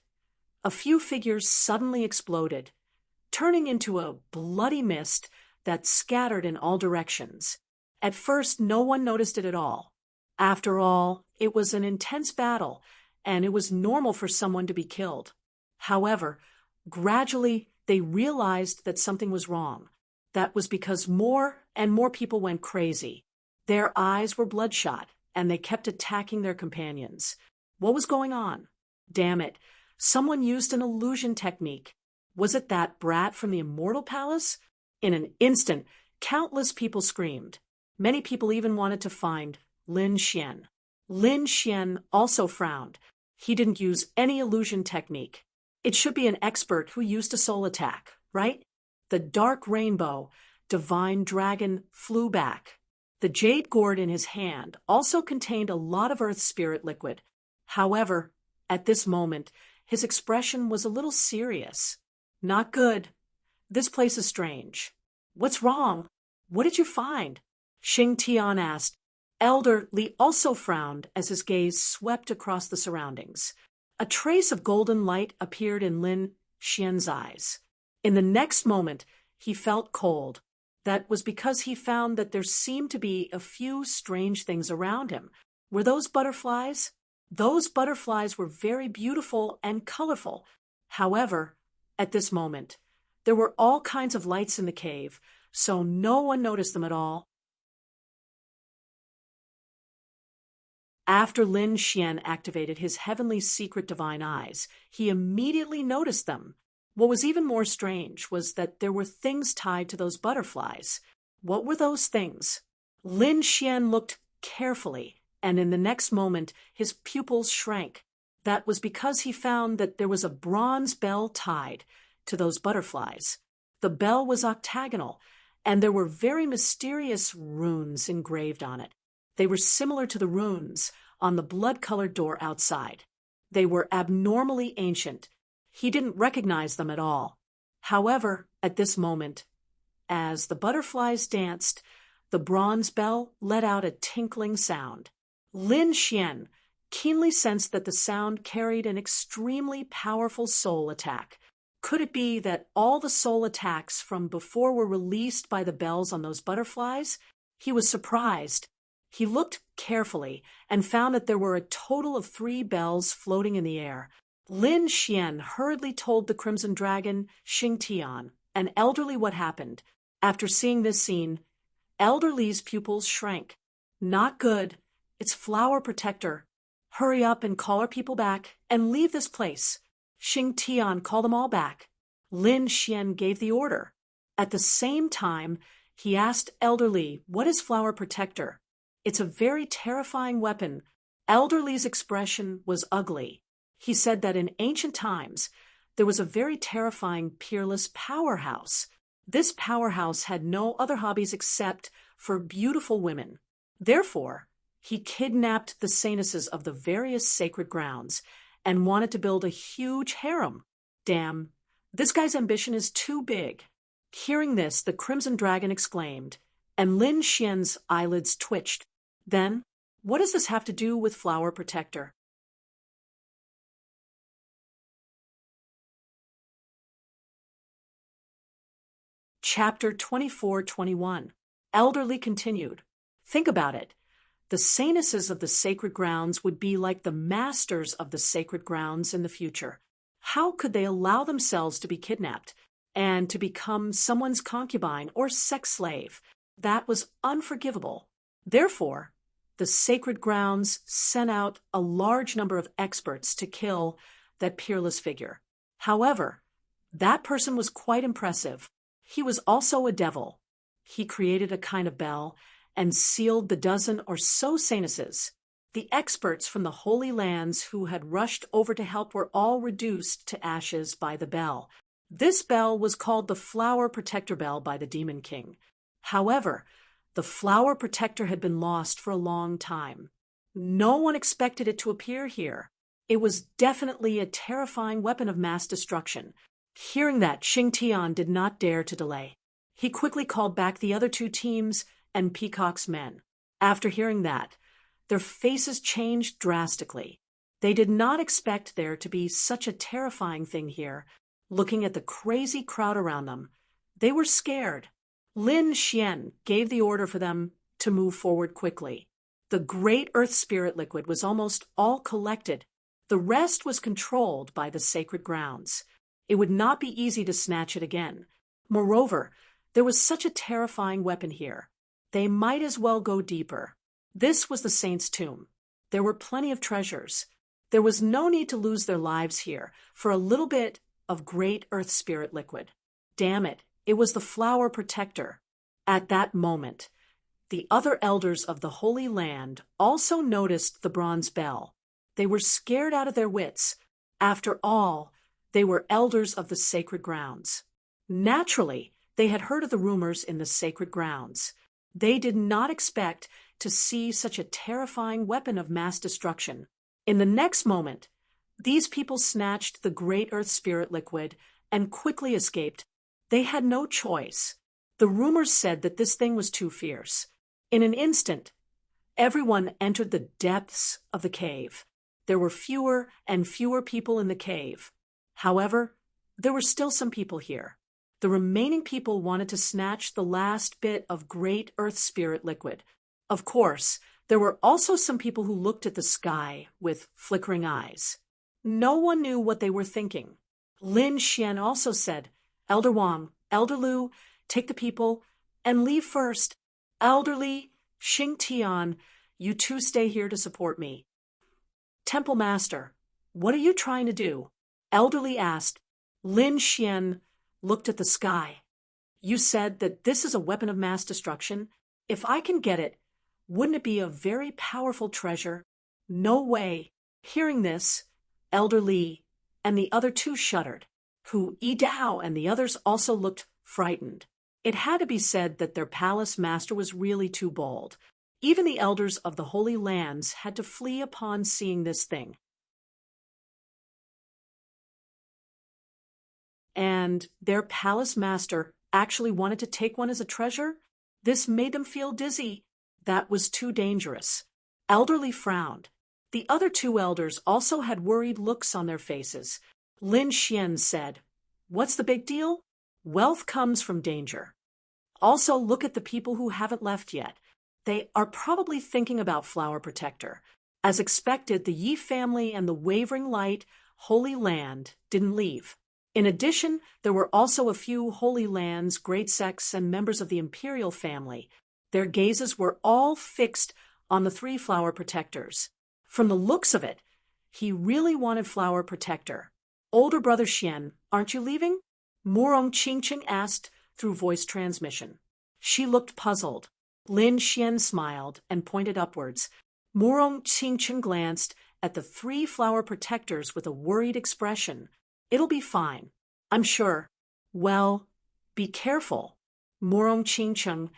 a few figures suddenly exploded, turning into a bloody mist that scattered in all directions. At first, no one noticed it at all. After all, it was an intense battle, and it was normal for someone to be killed. However, gradually, they realized that something was wrong. That was because more and more people went crazy. Their eyes were bloodshot, and they kept attacking their companions. What was going on? Damn it, someone used an illusion technique. Was it that brat from the Immortal Palace? In an instant, countless people screamed. Many people even wanted to find Lin Xian. Lin Xian also frowned. He didn't use any illusion technique. It should be an expert who used a soul attack, right? The dark rainbow, divine dragon, flew back. The jade gourd in his hand also contained a lot of earth spirit liquid. However, at this moment, his expression was a little serious. Not good. This place is strange. What's wrong? What did you find? Xing Tian asked. Elder Li also frowned as his gaze swept across the surroundings. A trace of golden light appeared in Lin Xian's eyes. In the next moment, he felt cold. That was because he found that there seemed to be a few strange things around him. Were those butterflies? Those butterflies were very beautiful and colorful. However, at this moment, there were all kinds of lights in the cave, so no one noticed them at all. After Lin Xian activated his heavenly secret divine eyes, he immediately noticed them. What was even more strange was that there were things tied to those butterflies. What were those things? Lin Xian looked carefully, and in the next moment his pupils shrank. That was because he found that there was a bronze bell tied to those butterflies. The bell was octagonal, and there were very mysterious runes engraved on it. They were similar to the runes on the blood-colored door outside. They were abnormally ancient. He didn't recognize them at all. However, at this moment, as the butterflies danced, the bronze bell let out a tinkling sound. Lin Xian keenly sensed that the sound carried an extremely powerful soul attack. Could it be that all the soul attacks from before were released by the bells on those butterflies? He was surprised. He looked carefully and found that there were a total of 3 bells floating in the air. Lin Xian hurriedly told the Crimson Dragon, Xing Tian, and Elder Li what happened. After seeing this scene, Elder Li's pupils shrank. Not good. It's Flower Protector. Hurry up and call our people back and leave this place. Xing Tian called them all back. Lin Xian gave the order. At the same time, he asked Elder Li, what is Flower Protector? It's a very terrifying weapon. Elder Li's expression was ugly. He said that in ancient times, there was a very terrifying peerless powerhouse. This powerhouse had no other hobbies except for beautiful women. Therefore, he kidnapped the saintesses of the various sacred grounds and wanted to build a huge harem. Damn, this guy's ambition is too big. Hearing this, the Crimson Dragon exclaimed, and Lin Xian's eyelids twitched. Then, what does this have to do with Flower Protector? Chapter 24-21. Elder Li continued. Think about it. The saintesses of the sacred grounds would be like the masters of the sacred grounds in the future. How could they allow themselves to be kidnapped and to become someone's concubine or sex slave? That was unforgivable. Therefore, the sacred grounds sent out a large number of experts to kill that peerless figure. However, that person was quite impressive. He was also a devil. He created a kind of bell and sealed the dozen or so saintesses. The experts from the Holy Lands who had rushed over to help were all reduced to ashes by the bell. This bell was called the Flower Protector Bell by the Demon King. However, the Flower Protector had been lost for a long time. No one expected it to appear here. It was definitely a terrifying weapon of mass destruction. Hearing that, Xing Tian did not dare to delay. He quickly called back the other 2 teams and Peacock's men. After hearing that, their faces changed drastically. They did not expect there to be such a terrifying thing here. Looking at the crazy crowd around them, they were scared. Lin Xian gave the order for them to move forward quickly. The great earth spirit liquid was almost all collected. The rest was controlled by the sacred grounds. It would not be easy to snatch it again. Moreover, there was such a terrifying weapon here. They might as well go deeper. This was the saint's tomb. There were plenty of treasures. There was no need to lose their lives here for a little bit of great earth spirit liquid. Damn it, it was the Flower Protector. At that moment, the other elders of the Holy Land also noticed the bronze bell. They were scared out of their wits. After all, they were elders of the sacred grounds. Naturally, they had heard of the rumors in the sacred grounds. They did not expect to see such a terrifying weapon of mass destruction. In the next moment, these people snatched the great earth spirit liquid and quickly escaped. They had no choice. The rumors said that this thing was too fierce. In an instant, everyone entered the depths of the cave. There were fewer and fewer people in the cave. However, there were still some people here. The remaining people wanted to snatch the last bit of great earth spirit liquid. Of course, there were also some people who looked at the sky with flickering eyes. No one knew what they were thinking. Lin Xian also said, "Elder Wang, Elder Lu, take the people and leave first. Elder Li, Xing Tian, you two stay here to support me." "Temple Master, what are you trying to do?" Elder Li asked. Lin Xian looked at the sky. "You said that this is a weapon of mass destruction. If I can get it, wouldn't it be a very powerful treasure?" "No way." Hearing this, Elder Li and the other two shuddered. Hu Yidao and the others also looked frightened. It had to be said that their palace master was really too bold. Even the elders of the Holy Lands had to flee upon seeing this thing. And their palace master actually wanted to take one as a treasure? This made them feel dizzy. That was too dangerous. Elder Li frowned. The other two elders also had worried looks on their faces. Lin Xian said, "What's the big deal? Wealth comes from danger. Also, look at the people who haven't left yet. They are probably thinking about Flower Protector." As expected, the Yi family and the Wavering Light Holy Land didn't leave. In addition, there were also a few Holy Lands, great sects, and members of the Imperial family. Their gazes were all fixed on the three Flower Protectors. From the looks of it, he really wanted Flower Protector. "Older brother Xian, aren't you leaving?" Murong Qingqing asked through voice transmission. She looked puzzled. Lin Xian smiled and pointed upwards. Murong Qingqing glanced at the three Flower Protectors with a worried expression. "It'll be fine, I'm sure." "Well, be careful." Murong Qingqing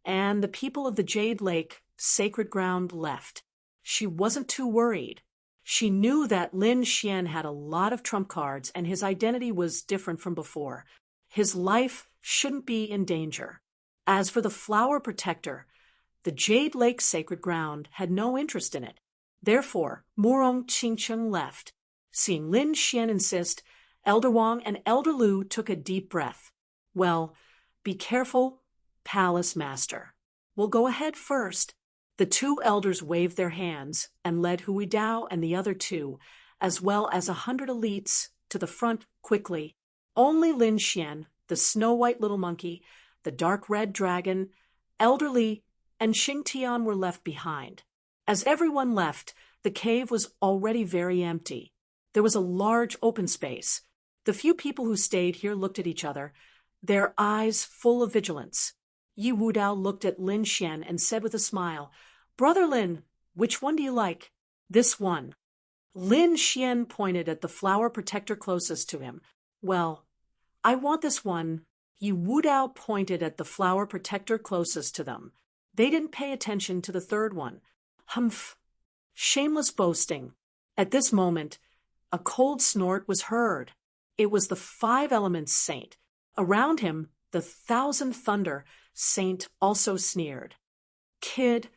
and the people of the Jade Lake sacred ground left. She wasn't too worried. She knew that Lin Xian had a lot of trump cards and his identity was different from before. His life shouldn't be in danger. As for the Flower Protector, the Jade Lake sacred ground had no interest in it. Therefore, Murong Qingqing left. Seeing Lin Xian insist, Elder Wang and Elder Lu took a deep breath. "Well, be careful, Palace Master. We'll go ahead first." The two elders waved their hands and led Hui Dao and the other two, as well as 100 elites, to the front quickly. Only Lin Xian, the snow-white little monkey, the dark-red dragon, Elder Li, and Xing Tian were left behind. As everyone left, the cave was already very empty. There was a large open space. The few people who stayed here looked at each other, their eyes full of vigilance. Yi Wudao looked at Lin Xian and said with a smile, "Brother Lin, which one do you like?" "This one." Lin Xian pointed at the Flower Protector closest to him. "Well, I want this one." Yi Wudao pointed at the Flower Protector closest to them. They didn't pay attention to the third one. Humph. Shameless boasting. At this moment, a cold snort was heard. It was the Five Elements Saint. Around him, the Thousand Thunder Saint also sneered. "Kid,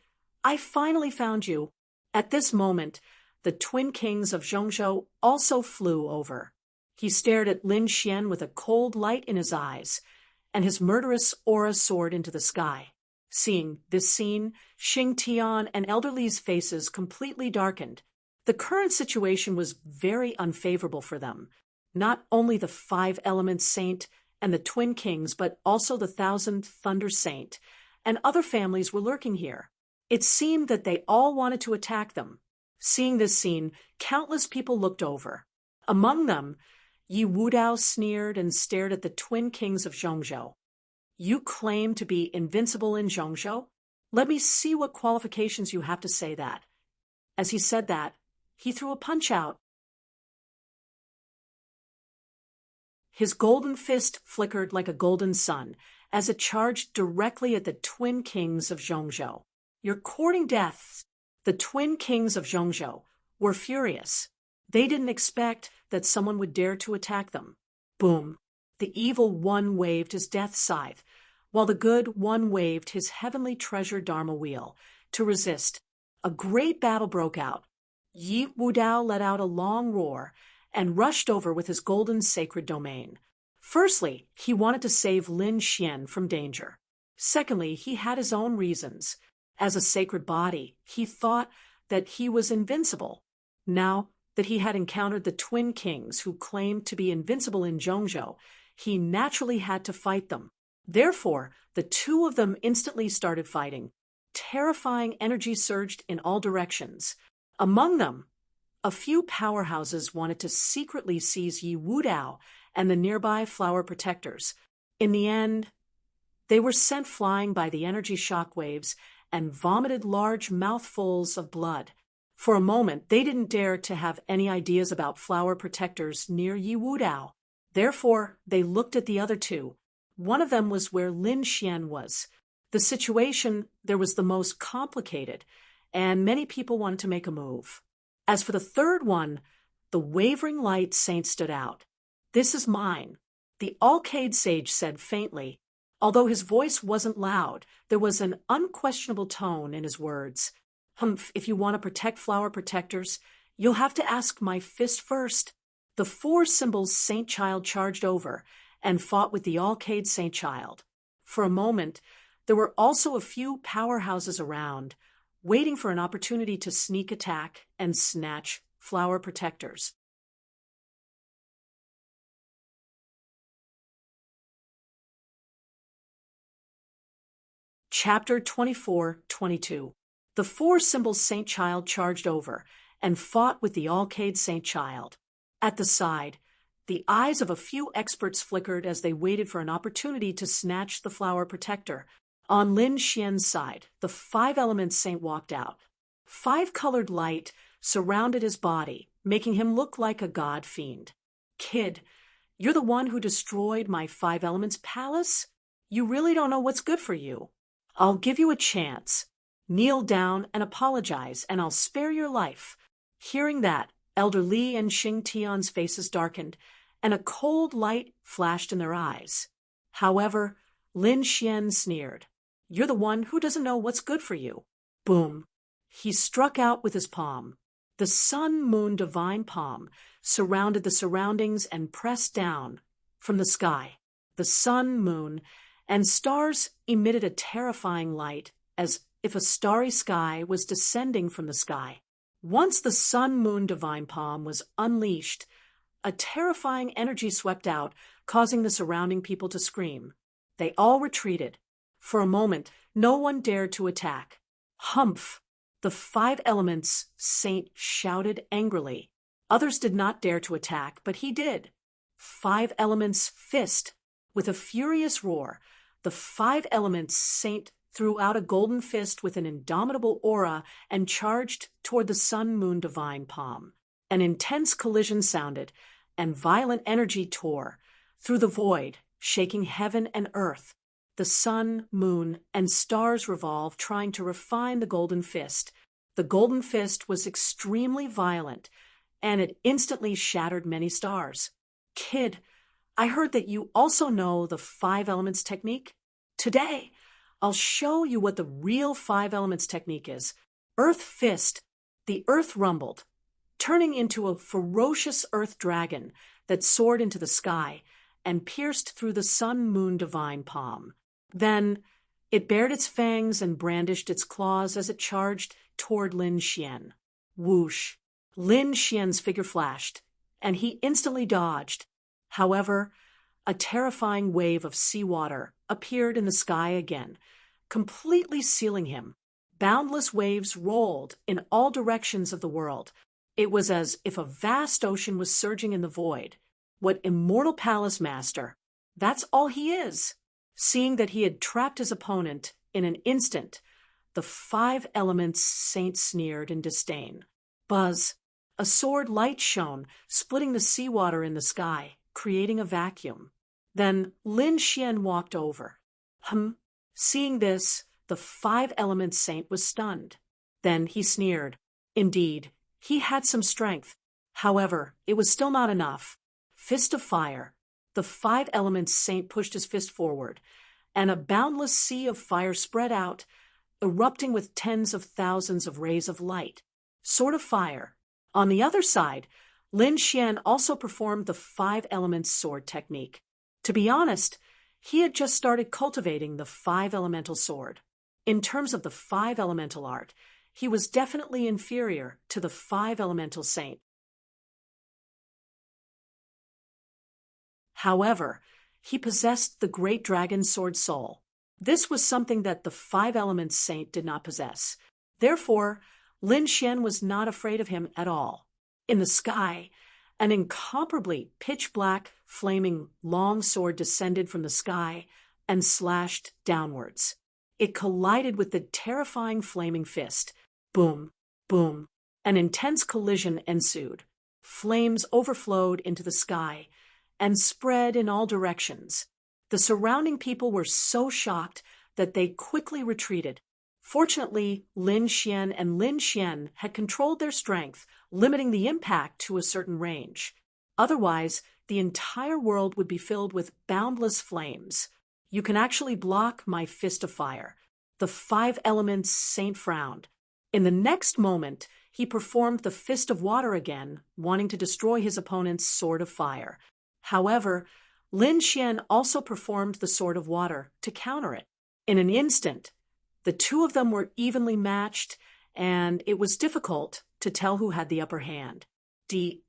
I finally found you." At this moment, the twin kings of Zhongzhou also flew over. He stared at Lin Xian with a cold light in his eyes, and his murderous aura soared into the sky. Seeing this scene, Xing Tian and Elder Li's faces completely darkened. The current situation was very unfavorable for them. Not only the Five Elements Saint and the Twin Kings, but also the Thousand Thunder Saint and other families were lurking here. It seemed that they all wanted to attack them. Seeing this scene, countless people looked over. Among them, Yi Wudao sneered and stared at the Twin Kings of Zhongzhou. "You claim to be invincible in Zhongzhou? Let me see what qualifications you have to say that." As he said that, he threw a punch out. His golden fist flickered like a golden sun, as it charged directly at the twin kings of Zhongzhou. "You're courting death." The twin kings of Zhongzhou were furious. They didn't expect that someone would dare to attack them. Boom! The evil one waved his death scythe, while the good one waved his heavenly treasure Dharma wheel to resist. A great battle broke out. Yi Wudao let out a long roar and rushed over with his golden sacred domain. Firstly, he wanted to save Lin Xian from danger. Secondly, he had his own reasons. As a sacred body, he thought that he was invincible. Now that he had encountered the twin kings who claimed to be invincible in Zhongzhou, he naturally had to fight them. Therefore, the two of them instantly started fighting. Terrifying energy surged in all directions. Among them, a few powerhouses wanted to secretly seize Yi Wudao and the nearby flower protectors. In the end, they were sent flying by the energy shockwaves and vomited large mouthfuls of blood. For a moment, they didn't dare to have any ideas about flower protectors near Yi Wudao. Therefore, they looked at the other two. One of them was where Lin Xian was. The situation there was the most complicated, and many people wanted to make a move. As for the third one, the wavering light saint stood out. "This is mine," the Alcade sage said faintly. Although his voice wasn't loud, there was an unquestionable tone in his words. "Humph, if you want to protect flower protectors, you'll have to ask my fist first." The four symbols Saint Child charged over and fought with the Alcade Saint Child. For a moment, there were also a few powerhouses around, waiting for an opportunity to sneak attack and snatch flower protectors. Chapter 24-22. The four symbols Saint Child charged over and fought with the Alcade Saint Child. At the side, the eyes of a few experts flickered as they waited for an opportunity to snatch the flower protector. On Lin Xian's side, the five elements saint walked out. Five-colored light surrounded his body, making him look like a god fiend. "Kid, you're the one who destroyed my five elements palace? You really don't know what's good for you. I'll give you a chance. Kneel down and apologize, and I'll spare your life." Hearing that, Elder Li and Xing Tian's faces darkened, and a cold light flashed in their eyes. However, Lin Xian sneered. "You're the one who doesn't know what's good for you." Boom. He struck out with his palm. The sun-moon divine palm surrounded the surroundings and pressed down from the sky. The sun, moon, and stars emitted a terrifying light as if a starry sky was descending from the sky. Once the sun-moon divine palm was unleashed, a terrifying energy swept out, causing the surrounding people to scream. They all retreated. For a moment, no one dared to attack. "Humph!" The five elements saint shouted angrily. Others did not dare to attack, but he did. Five elements fist. With a furious roar, the five elements saint threw out a golden fist with an indomitable aura and charged toward the sun-moon divine palm. An intense collision sounded, and violent energy tore through the void, shaking heaven and earth. The sun, moon, and stars revolved, trying to refine the golden fist. The golden fist was extremely violent, and it instantly shattered many stars. "Kid, I heard that you also know the five elements technique. Today, I'll show you what the real five elements technique is." Earth fist. The earth rumbled, turning into a ferocious earth dragon that soared into the sky and pierced through the sun-moon divine palm. Then it bared its fangs and brandished its claws as it charged toward Lin Xian. Whoosh! Lin Xian's figure flashed, and he instantly dodged. However, a terrifying wave of seawater appeared in the sky again, completely sealing him. Boundless waves rolled in all directions of the world. It was as if a vast ocean was surging in the void. What immortal palace master? That's all he is. Seeing that he had trapped his opponent in an instant, the five elements saint sneered in disdain. Buzz! A sword light shone, splitting the seawater in the sky, creating a vacuum. Then Lin Xian walked over. Hmm. Seeing this, the five elements saint was stunned. Then he sneered. Indeed, he had some strength. However, it was still not enough. Fist of fire. The five elements saint pushed his fist forward, and a boundless sea of fire spread out, erupting with tens of thousands of rays of light. Sword of fire. On the other side, Lin Xian also performed the five elements sword technique. To be honest, he had just started cultivating the five elemental sword. In terms of the five elemental art, he was definitely inferior to the five elemental saint. However, he possessed the great dragon sword soul. This was something that the five elements saint did not possess. Therefore, Lin Xian was not afraid of him at all. In the sky, an incomparably pitch-black, flaming long sword descended from the sky and slashed downwards. It collided with the terrifying flaming fist. Boom, boom. An intense collision ensued. Flames overflowed into the sky and spread in all directions. The surrounding people were so shocked that they quickly retreated. Fortunately, Lin Xian and Lin Xian had controlled their strength, limiting the impact to a certain range. Otherwise, the entire world would be filled with boundless flames. You can actually block my fist of fire. The five elements saint frowned. In the next moment, he performed the fist of water again, wanting to destroy his opponent's sword of fire. However, Lin Xian also performed the sword of water to counter it. In an instant, the two of them were evenly matched, and it was difficult to tell who had the upper hand. D****.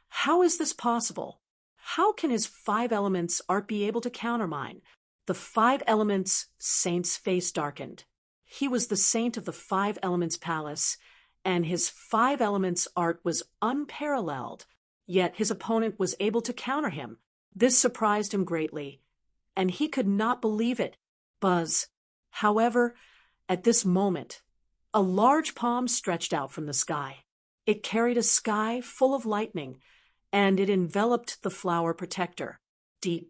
How is this possible? How can his five elements art be able to counter mine? The five elements saint's face darkened. He was the saint of the five elements palace, and his five elements art was unparalleled. Yet his opponent was able to counter him. This surprised him greatly, and he could not believe it. Buzz. However, at this moment, a large palm stretched out from the sky. It carried a sky full of lightning, and it enveloped the flower protector. D****.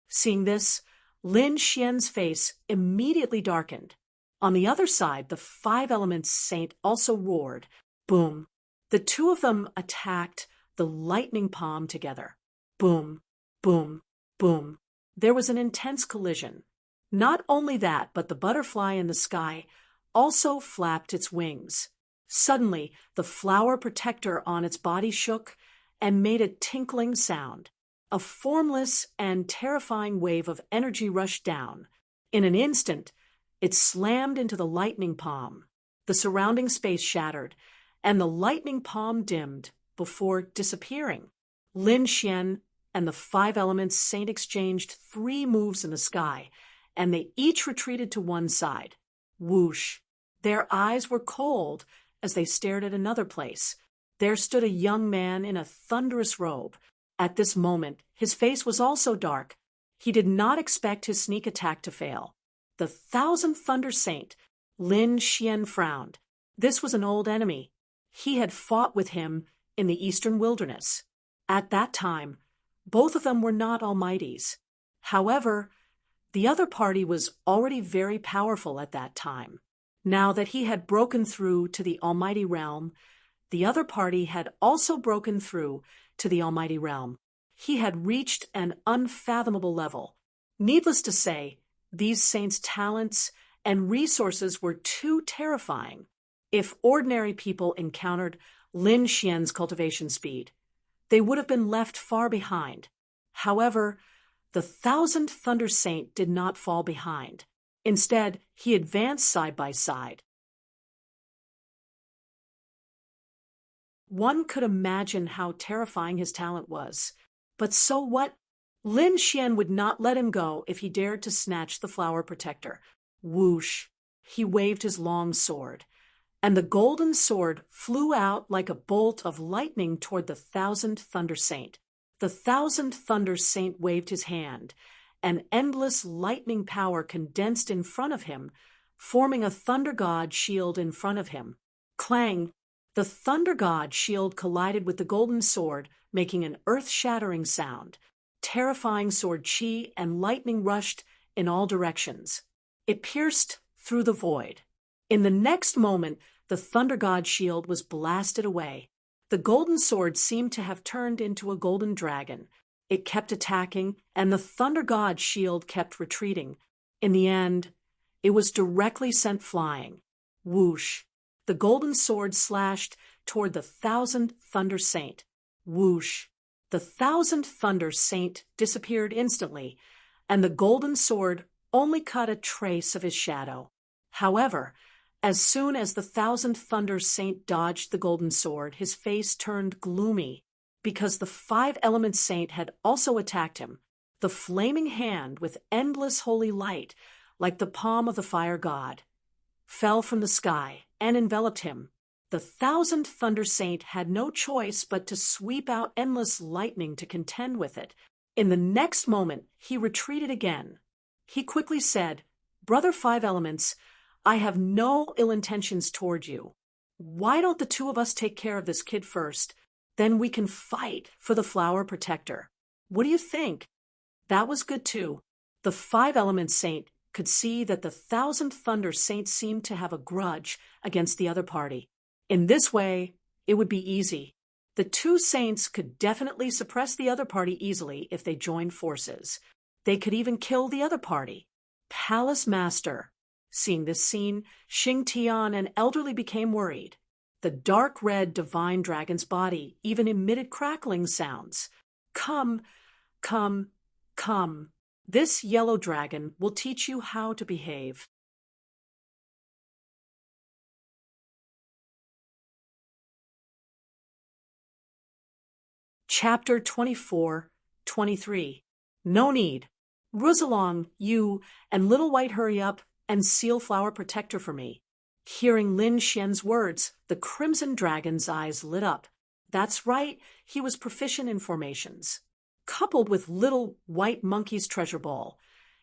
Seeing this, Lin Xian's face immediately darkened. On the other side, the five elements saint also roared. Boom. The two of them attacked the lightning palm together. Boom, boom, boom. There was an intense collision. Not only that, but the butterfly in the sky also flapped its wings. Suddenly, the flower protector on its body shook and made a tinkling sound. A formless and terrifying wave of energy rushed down. In an instant, it slammed into the lightning palm. The surrounding space shattered, and the lightning palm dimmed before disappearing. Lin Xian and the five elements saint exchanged 3 moves in the sky, and they each retreated to one side. Whoosh! Their eyes were cold as they stared at another place. There stood a young man in a thunderous robe. At this moment, his face was also dark. He did not expect his sneak attack to fail. The Thousand Thunder Saint, Lin Xian, frowned. This was an old enemy. He had fought with him in the eastern wilderness. At that time, both of them were not almighties. However, the other party was already very powerful at that time. Now that he had broken through to the almighty realm, the other party had also broken through to the almighty realm. He had reached an unfathomable level. Needless to say, these saints' talents and resources were too terrifying. If ordinary people encountered Lin Xian's cultivation speed, they would have been left far behind. However, the Thousand Thunder Saint did not fall behind. Instead, he advanced side by side. One could imagine how terrifying his talent was. But so what? Lin Xian would not let him go if he dared to snatch the flower protector. Whoosh! He waved his long sword, and the golden sword flew out like a bolt of lightning toward the Thousand Thunder Saint. The Thousand Thunder Saint waved his hand, and endless lightning power condensed in front of him, forming a thunder god shield in front of him. Clang! The thunder god shield collided with the golden sword, making an earth-shattering sound. terrifying sword chi and lightning rushed in all directions. It pierced through the void. In the next moment, the Thunder God's shield was blasted away. The golden sword seemed to have turned into a golden dragon. It kept attacking, and the Thunder God's shield kept retreating. In the end, it was directly sent flying. Whoosh! The golden sword slashed toward the Thousand Thunder Saint. Whoosh! The Thousand Thunder Saint disappeared instantly, and the golden sword only cut a trace of his shadow. However, as soon as the Thousand Thunder Saint dodged the golden sword, his face turned gloomy, because the Five Elements Saint had also attacked him. The flaming hand, with endless holy light, like the palm of the fire god, fell from the sky and enveloped him. The Thousand Thunder Saint had no choice but to sweep out endless lightning to contend with it. In the next moment, he retreated again. He quickly said, "Brother Five Elements, I have no ill intentions toward you. Why don't the two of us take care of this kid first? Then we can fight for the Flower Protector. What do you think?" That was good too. The Five Elements Saint could see that the Thousand Thunder Saint seemed to have a grudge against the other party. In this way, it would be easy. The two saints could definitely suppress the other party easily if they joined forces. They could even kill the other party. Palace Master. Seeing this scene, Xing Tian and Elderly became worried. The dark red divine dragon's body even emitted crackling sounds. Come, come, come. This yellow dragon will teach you how to behave. Chapter 24-23. No need. Ruzalong, you and Little White hurry up and seal Flower Protector for me. Hearing Lin Xian's words, the Crimson Dragon's eyes lit up. That's right, he was proficient in formations. Coupled with Little White Monkey's treasure ball,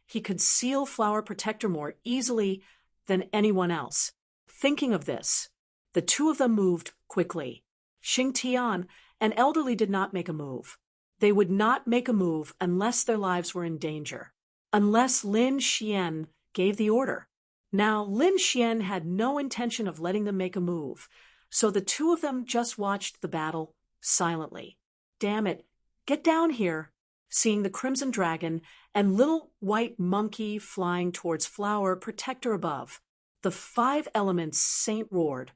he could seal Flower Protector more easily than anyone else. Thinking of this, the two of them moved quickly. Xing Tian and Elderly did not make a move. They would not make a move unless their lives were in danger, unless Lin Xian gave the order. Now, Lin Xian had no intention of letting them make a move, so the two of them just watched the battle silently. Damn it, get down here. Seeing the Crimson Dragon and Little White Monkey flying towards Flower Protector above, the Five Elements Saint roared,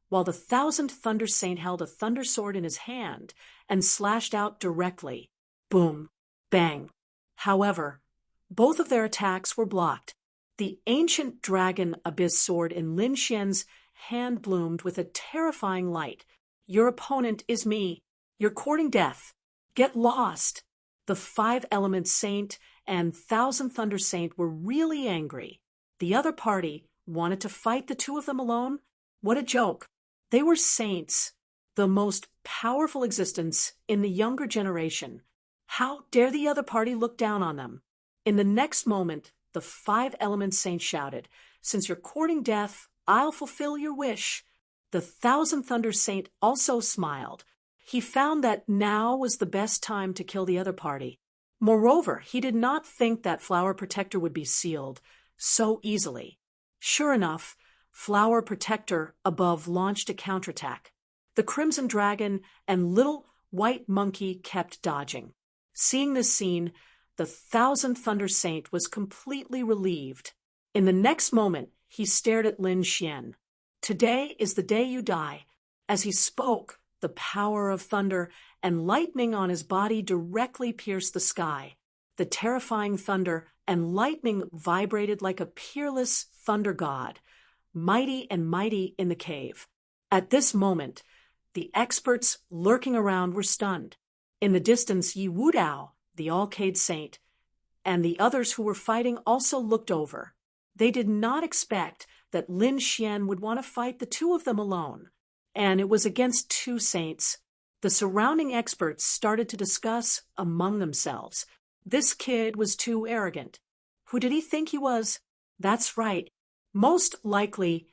while the Thousand Thunder Saint held a thunder sword in his hand and slashed out directly. Boom, bang. However, both of their attacks were blocked. The ancient dragon abyss sword in Lin Xian's hand bloomed with a terrifying light. Your opponent is me. You're courting death. Get lost. The Five Elements Saint and Thousand Thunder Saint were really angry. The other party wanted to fight the two of them alone? What a joke. They were saints, the most powerful existence in the younger generation. How dare the other party look down on them? In the next moment, the Five Elements Saint shouted, "Since you're courting death, I'll fulfill your wish." The Thousand Thunder Saint also smiled. He found that now was the best time to kill the other party. Moreover, he did not think that Flower Protector would be sealed so easily. Sure enough, Flower Protector above launched a counterattack. The Crimson Dragon and Little White Monkey kept dodging. Seeing this scene, the Thousand Thunder Saint was completely relieved. In the next moment, he stared at Lin Xian. "Today is the day you die." As he spoke, the power of thunder and lightning on his body directly pierced the sky. The terrifying thunder and lightning vibrated like a peerless thunder god, mighty and mighty in the cave. At this moment, the experts lurking around were stunned. In the distance, Yi Wudao, the Alcade Saint, and the others who were fighting also looked over. They did not expect that Lin Xian would want to fight the two of them alone, and it was against two saints. The surrounding experts started to discuss among themselves. This kid was too arrogant. Who did he think he was? That's right. Most likely,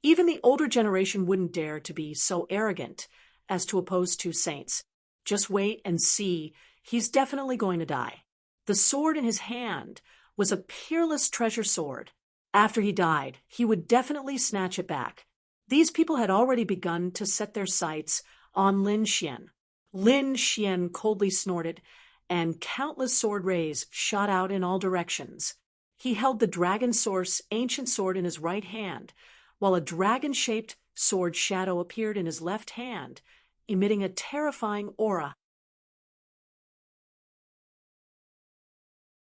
even the older generation wouldn't dare to be so arrogant as to oppose two saints. Just wait and see. He's definitely going to die. The sword in his hand was a peerless treasure sword. After he died, he would definitely snatch it back. These people had already begun to set their sights on Lin Xian. Lin Xian coldly snorted, and countless sword rays shot out in all directions. He held the dragon source ancient sword in his right hand, while a dragon-shaped sword shadow appeared in his left hand, emitting a terrifying aura.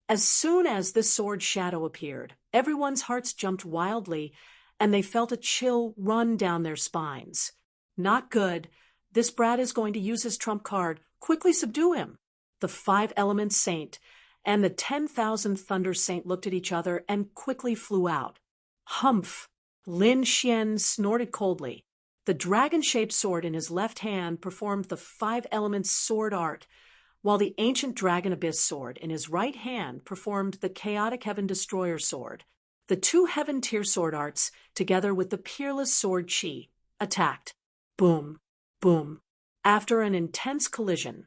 As soon as this sword shadow appeared, everyone's hearts jumped wildly, and they felt a chill run down their spines. Not good. This brat is going to use his trump card. Quickly subdue him. The 5-element saint and the 10,000 thunder saint looked at each other and quickly flew out. Humph! Lin Xian snorted coldly. The dragon-shaped sword in his left hand performed the 5-element sword art, while the ancient dragon abyss sword in his right hand performed the chaotic heaven destroyer sword. The two heaven tier sword arts, together with the peerless sword chi, attacked. Boom, boom. After an intense collision,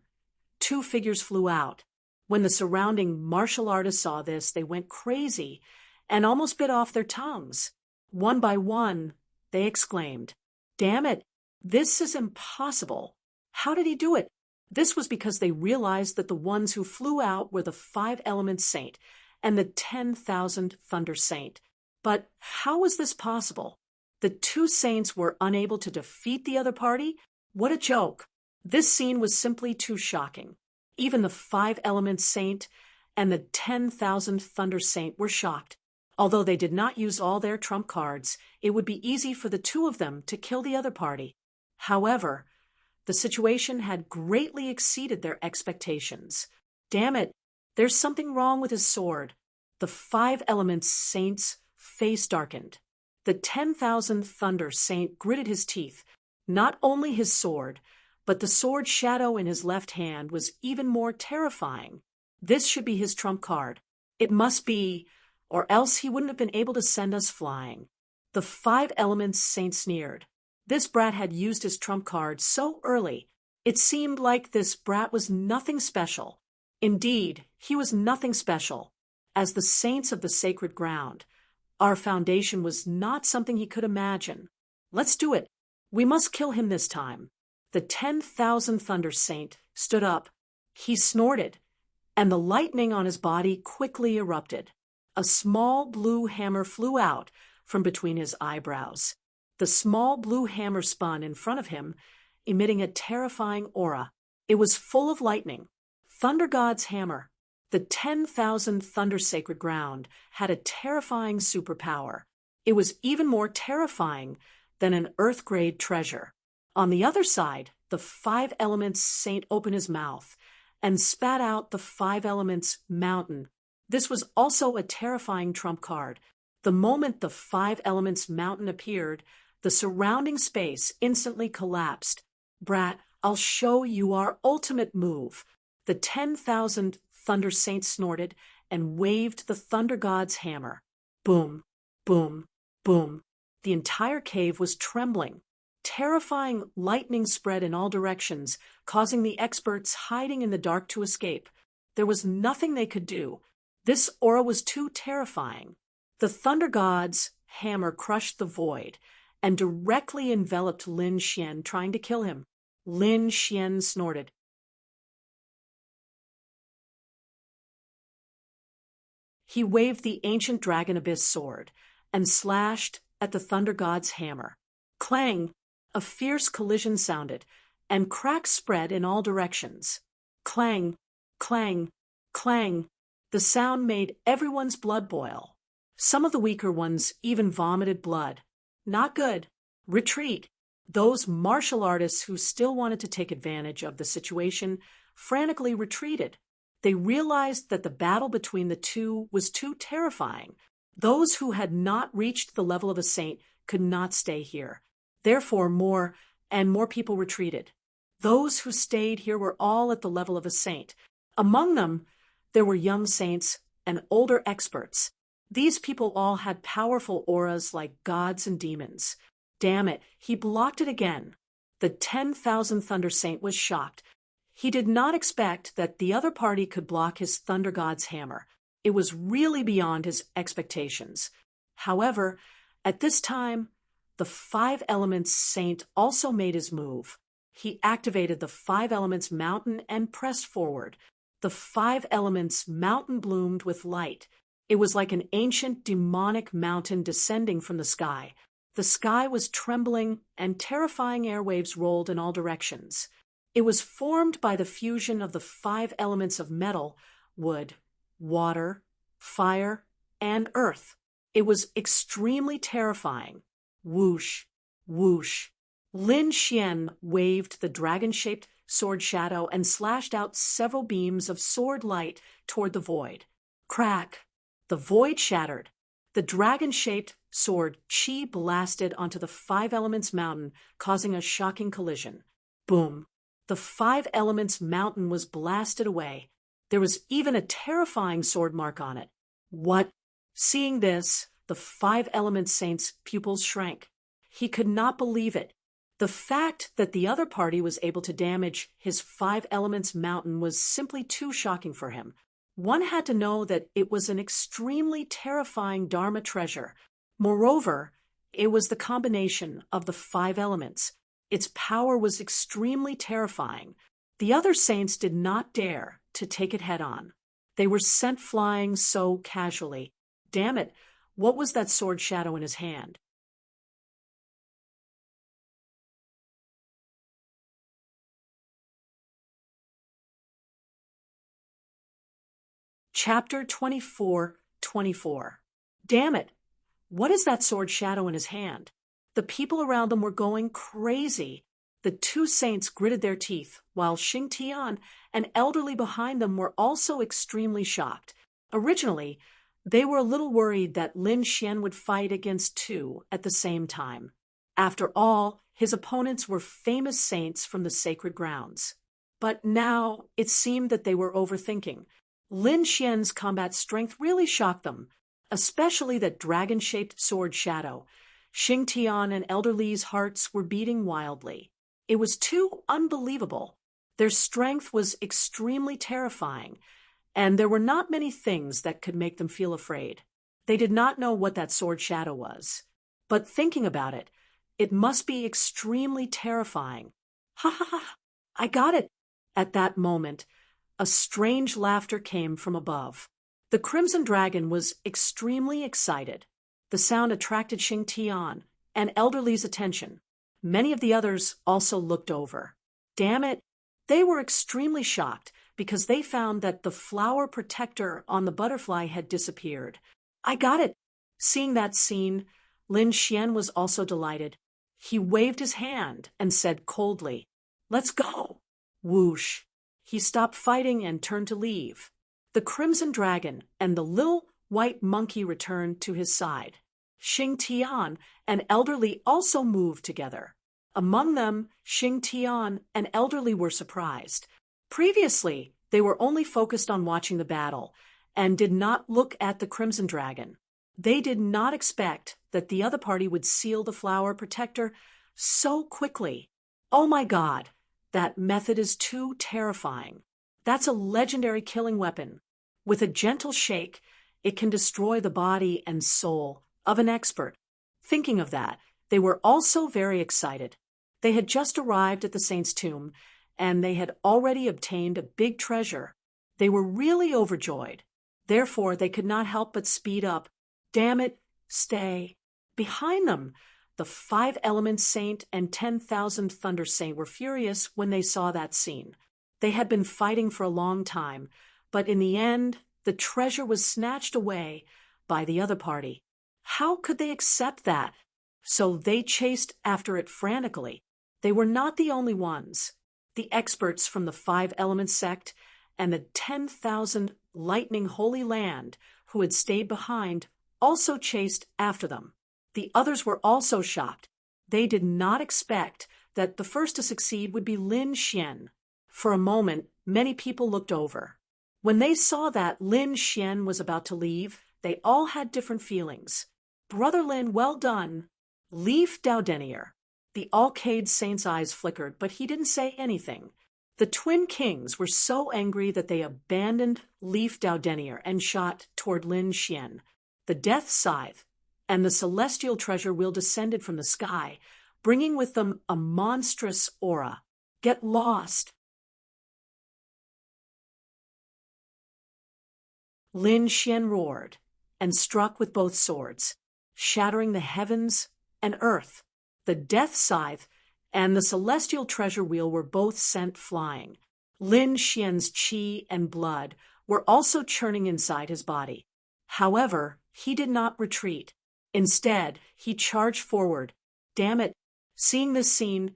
two figures flew out. When the surrounding martial artists saw this, they went crazy and almost bit off their tongues. One by one, they exclaimed, "Damn it, this is impossible. How did he do it?" This was because they realized that the ones who flew out were the 5-element saint and the 10,000 thunder saint. But how was this possible? The two saints were unable to defeat the other party? What a joke! This scene was simply too shocking. Even the 5-element saint and the 10,000 thunder saint were shocked. Although they did not use all their trump cards, it would be easy for the two of them to kill the other party. However, the situation had greatly exceeded their expectations. Damn it, there's something wrong with his sword. The 5-element saint's face darkened. The 10,000 thunder saint gritted his teeth. Not only his sword, but the sword shadow in his left hand was even more terrifying. This should be his trump card. It must be, or else he wouldn't have been able to send us flying. The 5-element saint sneered. This brat had used his trump card so early, it seemed like this brat was nothing special. Indeed, he was nothing special. As the saints of the sacred ground, our foundation was not something he could imagine. Let's do it. We must kill him this time. The 10,000 thunder saint stood up. He snorted, and the lightning on his body quickly erupted. A small blue hammer flew out from between his eyebrows. The small blue hammer spun in front of him, emitting a terrifying aura. It was full of lightning. Thunder God's hammer. The 10,000 thunder sacred ground had a terrifying superpower. It was even more terrifying than an earth-grade treasure. On the other side, the 5-element saint opened his mouth and spat out the 5-elements mountain. This was also a terrifying trump card. The moment the 5-elements mountain appeared, the surrounding space instantly collapsed. Brat, I'll show you our ultimate move. The 10,000 thunder saints snorted and waved the thunder god's hammer. Boom, boom, boom. The entire cave was trembling. Terrifying lightning spread in all directions, causing the experts hiding in the dark to escape. There was nothing they could do. This aura was too terrifying. The thunder god's hammer crushed the void and directly enveloped Lin Xian, trying to kill him. Lin Xian snorted. He waved the ancient dragon abyss sword and slashed at the thunder god's hammer. Clang! A fierce collision sounded, and cracks spread in all directions. Clang! Clang! Clang! The sound made everyone's blood boil. Some of the weaker ones even vomited blood. Not good. Retreat. Those martial artists who still wanted to take advantage of the situation frantically retreated. They realized that the battle between the two was too terrifying. Those who had not reached the level of a saint could not stay here. Therefore, more and more people retreated. Those who stayed here were all at the level of a saint. Among them, there were young saints and older experts. These people all had powerful auras like gods and demons. Damn it, he blocked it again. The 10,000 thunder saint was shocked. He did not expect that the other party could block his thunder god's hammer. It was really beyond his expectations. However, at this time, the five elements saint also made his move. He activated the five elements mountain and pressed forward. The five elements mountain bloomed with light. It was like an ancient demonic mountain descending from the sky. The sky was trembling and terrifying airwaves rolled in all directions. It was formed by the fusion of the five elements of metal, wood, water, fire, and earth. It was extremely terrifying. Whoosh, whoosh. Lin Xian waved the dragon-shaped sword shadow and slashed out several beams of sword light toward the void. Crack! The void shattered. The dragon-shaped sword chi blasted onto the five elements mountain, causing a shocking collision. Boom! The five elements mountain was blasted away. There was even a terrifying sword mark on it. What? Seeing this, the five elements saint's pupils shrank. He could not believe it. The fact that the other party was able to damage his five elements mountain was simply too shocking for him. One had to know that it was an extremely terrifying Dharma treasure. Moreover, it was the combination of the five elements. Its power was extremely terrifying. The other saints did not dare to take it head-on. They were sent flying so casually. Damn it, what was that sword shadow in his hand? Chapter 24:24. Damn it! What is that sword shadow in his hand? The people around them were going crazy. The two saints gritted their teeth, while Xing Tian, an elderly behind them, were also extremely shocked. Originally, they were a little worried that Lin Xian would fight against two at the same time. After all, his opponents were famous saints from the sacred grounds. But now it seemed that they were overthinking. Lin Xian's combat strength really shocked them, especially that dragon-shaped sword shadow. Xing Tian and Elder Li's hearts were beating wildly. It was too unbelievable. Their strength was extremely terrifying, and there were not many things that could make them feel afraid. They did not know what that sword shadow was. But thinking about it, it must be extremely terrifying. Ha ha ha! I got it! At that moment, a strange laughter came from above. The Crimson Dragon was extremely excited. The sound attracted Xing Tian and Elder Li's attention. Many of the others also looked over. Damn it! They were extremely shocked because they found that the flower protector on the butterfly had disappeared. I got it! Seeing that scene, Lin Xian was also delighted. He waved his hand and said coldly, "Let's go!" Whoosh! He stopped fighting and turned to leave. The Crimson Dragon and the little white monkey returned to his side. Xing Tian and Elder Li also moved together. Among them, Xing Tian and Elder Li were surprised. Previously, they were only focused on watching the battle and did not look at the Crimson Dragon. They did not expect that the other party would seal the flower protector so quickly. Oh my God, that method is too terrifying. That's a legendary killing weapon. With a gentle shake, it can destroy the body and soul of an expert. Thinking of that, they were also very excited. They had just arrived at the saint's tomb, and they had already obtained a big treasure. They were really overjoyed. Therefore, they could not help but speed up. Damn it, stay. Behind them, the five element saint and 10,000 thunder saint were furious when they saw that scene. They had been fighting for a long time, but in the end, the treasure was snatched away by the other party. How could they accept that? So they chased after it frantically. They were not the only ones. The experts from the Five Elements sect and the 10,000 Lightning Holy Land who had stayed behind also chased after them. The others were also shocked. They did not expect that the first to succeed would be Lin Xian. For a moment, many people looked over. When they saw that Lin Xian was about to leave, they all had different feelings. Brother Lin, well done. Leaf Dowdenier. The Alcade Saint's eyes flickered, but he didn't say anything. The twin kings were so angry that they abandoned Leaf Daudenier and shot toward Lin Xian. The death scythe and the celestial treasure wheel descended from the sky, bringing with them a monstrous aura. Get lost! Lin Xian roared and struck with both swords, shattering the heavens and earth. The death scythe and the celestial treasure wheel were both sent flying. Lin Xian's qi and blood were also churning inside his body. However, he did not retreat. Instead, he charged forward. Damn it! Seeing this scene,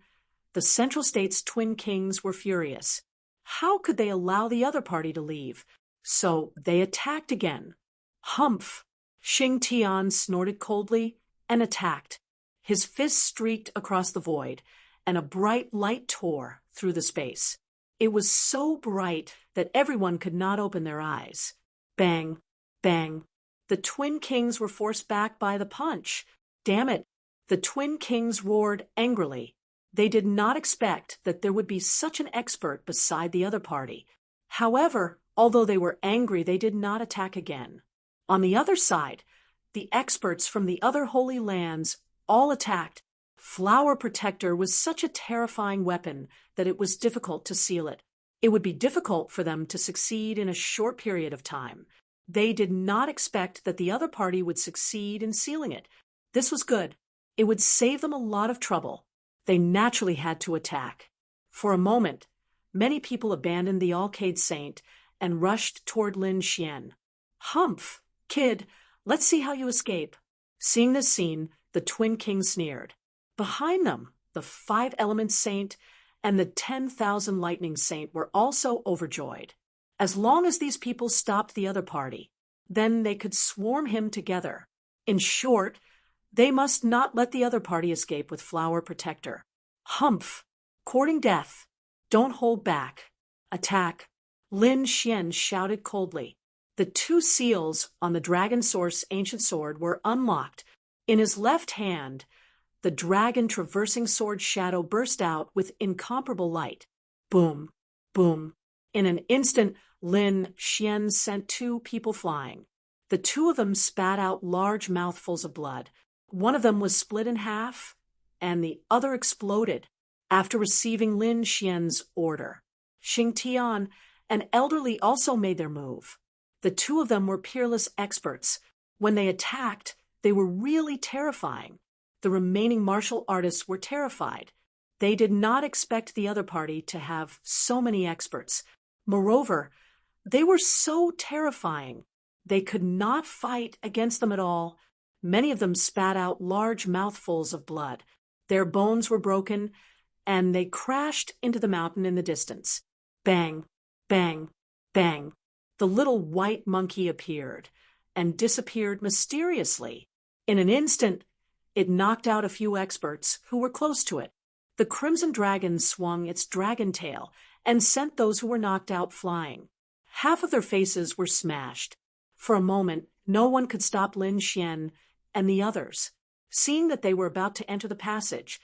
the Central State's twin kings were furious. How could they allow the other party to leave? So they attacked again. Humph! Xing Tian snorted coldly and attacked. His fist streaked across the void, and a bright light tore through the space. It was so bright that everyone could not open their eyes. Bang! Bang! The twin kings were forced back by the punch. Damn it! The twin kings roared angrily. They did not expect that there would be such an expert beside the other party. However, although they were angry, they did not attack again. On the other side, the experts from the other holy lands all attacked. Flower Protector was such a terrifying weapon that it was difficult to seal it. It would be difficult for them to succeed in a short period of time. They did not expect that the other party would succeed in sealing it. This was good. It would save them a lot of trouble. They naturally had to attack. For a moment, many people abandoned the Alcade Saint and rushed toward Lin Xian. Humph! Kid, let's see how you escape. Seeing this scene, the twin kings sneered. Behind them, the 5 Elements Saint and the 10,000 Lightning Saint were also overjoyed. As long as these people stopped the other party, then they could swarm him together. In short, they must not let the other party escape with Flower Protector. Humph! Courting death. Don't hold back. Attack. Lin Xian shouted coldly. The 2 seals on the Dragon Source Ancient Sword were unlocked. In his left hand, the dragon traversing sword shadow burst out with incomparable light. Boom! Boom! In an instant, Lin Xian sent 2 people flying. The 2 of them spat out large mouthfuls of blood. One of them was split in half, and the other exploded after receiving Lin Xian's order. Xing Tian, an elderly, also made their move. The 2 of them were peerless experts. When they attacked, they were really terrifying. The remaining martial artists were terrified. They did not expect the other party to have so many experts. Moreover, they were so terrifying. They could not fight against them at all. Many of them spat out large mouthfuls of blood. Their bones were broken, and they crashed into the mountain in the distance. Bang! Bang! Bang! The little white monkey appeared and disappeared mysteriously. In an instant, it knocked out a few experts who were close to it. The Crimson Dragon swung its dragon tail and sent those who were knocked out flying. Half of their faces were smashed. For a moment, no one could stop Lin Xian and the others. Seeing that they were about to enter the passage,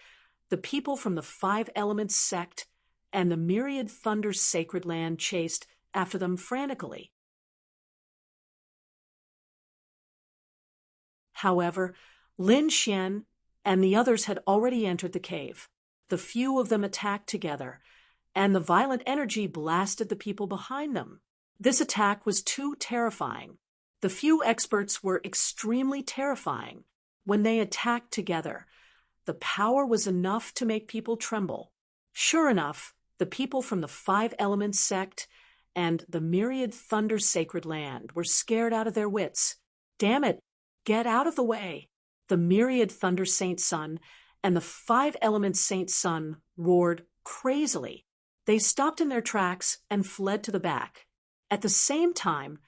the people from the 5 Elements sect and the Myriad Thunder's sacred land chased after them frantically. However, Lin Xian and the others had already entered the cave. The few of them attacked together, and the violent energy blasted the people behind them. This attack was too terrifying. The few experts were extremely terrifying. When they attacked together, the power was enough to make people tremble. Sure enough, the people from the 5 Elements sect and the Myriad Thunder Sacred Land were scared out of their wits. Damn it! Get out of the way! The Myriad Thunder Saint Sun and the 5 Elements Saint Sun roared crazily. They stopped in their tracks and fled to the back. At the same time,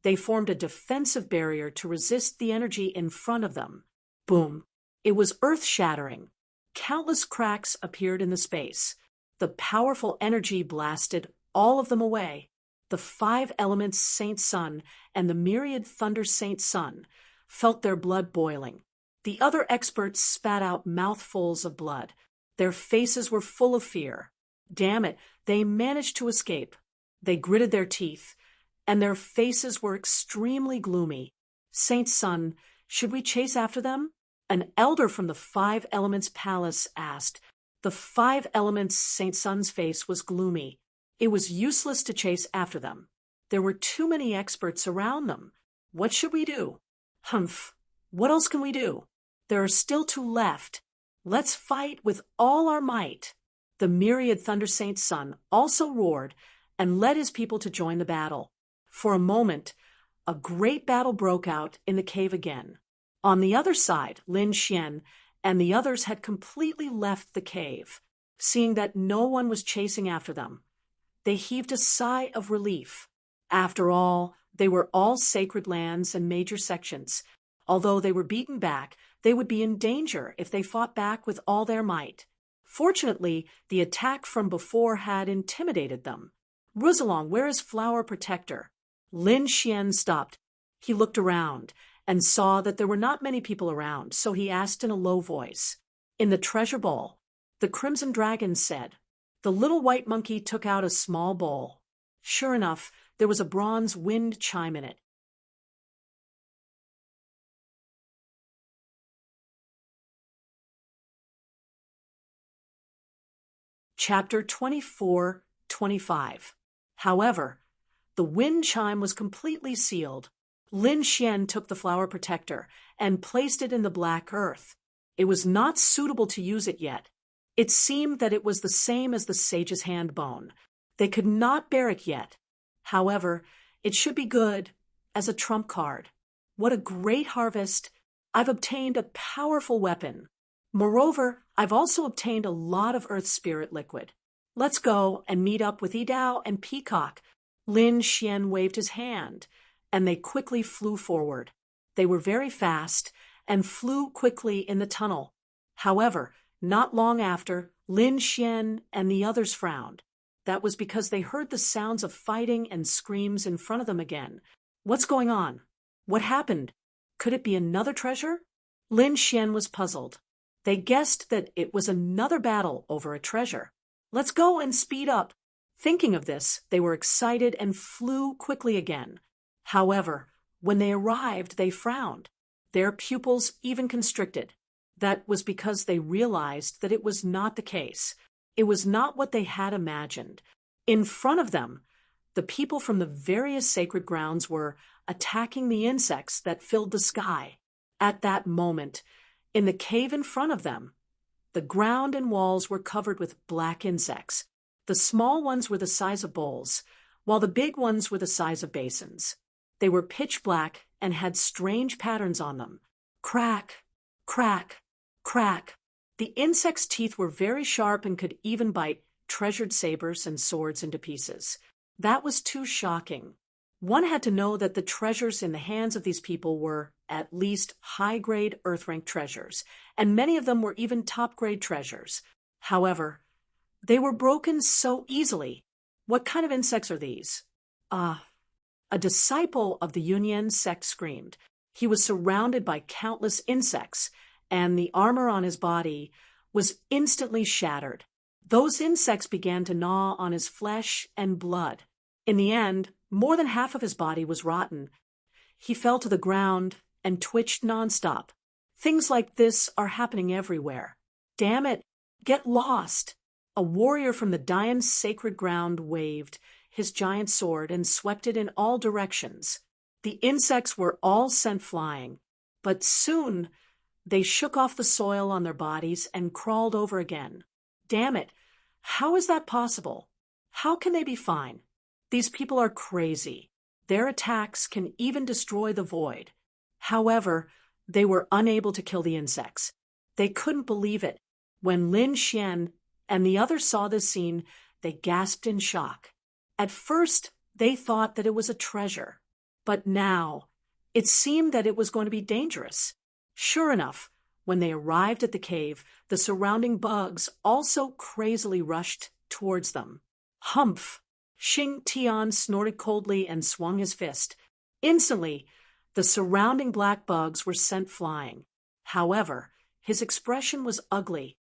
they formed a defensive barrier to resist the energy in front of them. Boom! It was earth-shattering. Countless cracks appeared in the space. The powerful energy blasted all of them away. The 5 Elements Saint Sun and the Myriad Thunder Saint Sun felt their blood boiling. The other experts spat out mouthfuls of blood. Their faces were full of fear. Damn it, they managed to escape. They gritted their teeth, and their faces were extremely gloomy. Saint Sun, should we chase after them? An elder from the Five Elements Palace asked. The Five Elements Saint Sun's face was gloomy. It was useless to chase after them. There were too many experts around them. What should we do? Humph. What else can we do? There are still two left. Let's fight with all our might. The myriad Thunder Saint Sun also roared and led his people to join the battle. For a moment, a great battle broke out in the cave again. On the other side, Lin Xian and the others had completely left the cave. Seeing that no one was chasing after them, they heaved a sigh of relief. After all, they were all sacred lands and major sections. Although they were beaten back, they would be in danger if they fought back with all their might. Fortunately, the attack from before had intimidated them. Roussillon, where is Flower Protector? Lin Xian stopped. He looked around and saw that there were not many people around, so he asked in a low voice. In the treasure bowl, the Crimson Dragon said. The little white monkey took out a small bowl. Sure enough, there was a bronze wind chime in it. Chapter 24-25. However, the wind chime was completely sealed. Lin Xian took the flower protector and placed it in the black earth. It was not suitable to use it yet. It seemed that it was the same as the sage's hand bone. They could not bear it yet. However, it should be good as a trump card. What a great harvest! I've obtained a powerful weapon. Moreover, I've also obtained a lot of earth spirit liquid. Let's go and meet up with Yidao and Peacock. Lin Xian waved his hand, and they quickly flew forward. They were very fast and flew quickly in the tunnel. However, not long after, Lin Xian and the others frowned. That was because they heard the sounds of fighting and screams in front of them again. What's going on? What happened? Could it be another treasure? Lin Xian was puzzled. They guessed that it was another battle over a treasure. Let's go and speed up. Thinking of this, they were excited and flew quickly again. However, when they arrived, they frowned. Their pupils even constricted. That was because they realized that it was not the case. It was not what they had imagined. In front of them, the people from the various sacred grounds were attacking the insects that filled the sky. At that moment, in the cave in front of them, the ground and walls were covered with black insects. The small ones were the size of bowls, while the big ones were the size of basins. They were pitch black and had strange patterns on them. Crack, crack, crack. The insects' teeth were very sharp and could even bite treasured sabers and swords into pieces. That was too shocking. One had to know that the treasures in the hands of these people were at least high-grade Earth-rank treasures, and many of them were even top-grade treasures. However, they were broken so easily. What kind of insects are these? A disciple of the Yunyan sect screamed. He was surrounded by countless insects, and the armor on his body was instantly shattered. Those insects began to gnaw on his flesh and blood. In the end, more than half of his body was rotten. He fell to the ground and twitched nonstop. Things like this are happening everywhere. Damn it, get lost. A warrior from the Dayan sacred ground waved his giant sword and swept it in all directions. The insects were all sent flying, but soon they shook off the soil on their bodies and crawled over again. Damn it, how is that possible? How can they be fine? These people are crazy. Their attacks can even destroy the void. However, they were unable to kill the insects. They couldn't believe it. When Lin Xian and the others saw this scene, they gasped in shock. At first, they thought that it was a treasure. But now, it seemed that it was going to be dangerous. Sure enough, when they arrived at the cave, the surrounding bugs also crazily rushed towards them. Humph! Xing Tian snorted coldly and swung his fist. Instantly, the surrounding black bugs were sent flying. However, his expression was ugly.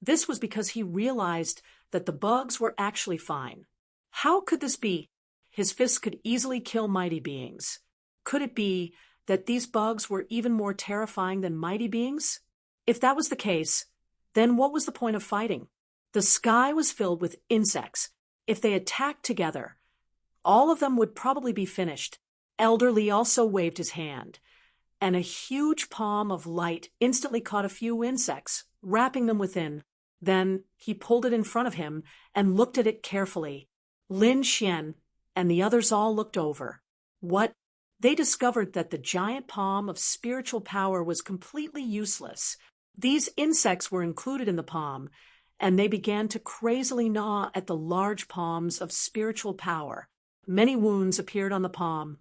This was because he realized that the bugs were actually fine. How could this be? His fists could easily kill mighty beings. Could it be that these bugs were even more terrifying than mighty beings? If that was the case, then what was the point of fighting? The sky was filled with insects. If they attacked together, all of them would probably be finished. Elder Lee also waved his hand, and a huge palm of light instantly caught a few insects, wrapping them within. Then he pulled it in front of him and looked at it carefully. Lin Xian and the others all looked over. What? They discovered that the giant palm of spiritual power was completely useless. These insects were included in the palm, and they began to crazily gnaw at the large palms of spiritual power. Many wounds appeared on the palm,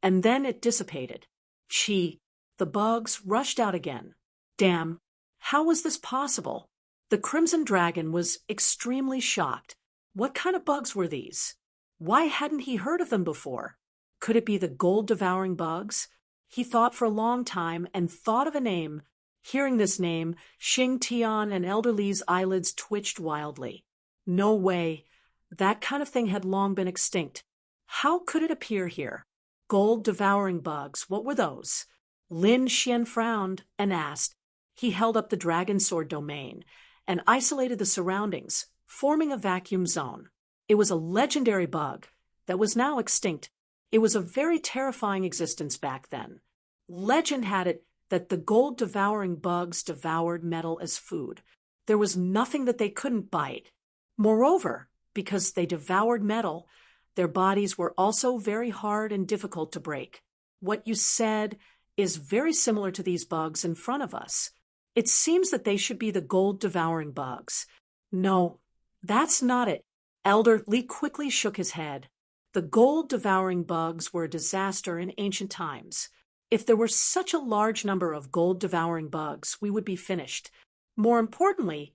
and then it dissipated. Chi, the bugs rushed out again. Damn, how was this possible? The Crimson Dragon was extremely shocked. What kind of bugs were these? Why hadn't he heard of them before? Could it be the gold-devouring bugs? He thought for a long time and thought of a name. Hearing this name, Xing Tian and Elder Lee's eyelids twitched wildly. No way. That kind of thing had long been extinct. How could it appear here? Gold-devouring bugs, what were those? Lin Xian frowned and asked. He held up the dragon sword domain and isolated the surroundings, forming a vacuum zone. It was a legendary bug that was now extinct. It was a very terrifying existence back then. Legend had it that the gold-devouring bugs devoured metal as food. There was nothing that they couldn't bite. Moreover, because they devoured metal, their bodies were also very hard and difficult to break. What you said is very similar to these bugs in front of us. It seems that they should be the gold-devouring bugs. No, that's not it. Elder Lee quickly shook his head. The gold-devouring bugs were a disaster in ancient times. If there were such a large number of gold-devouring bugs, we would be finished. More importantly,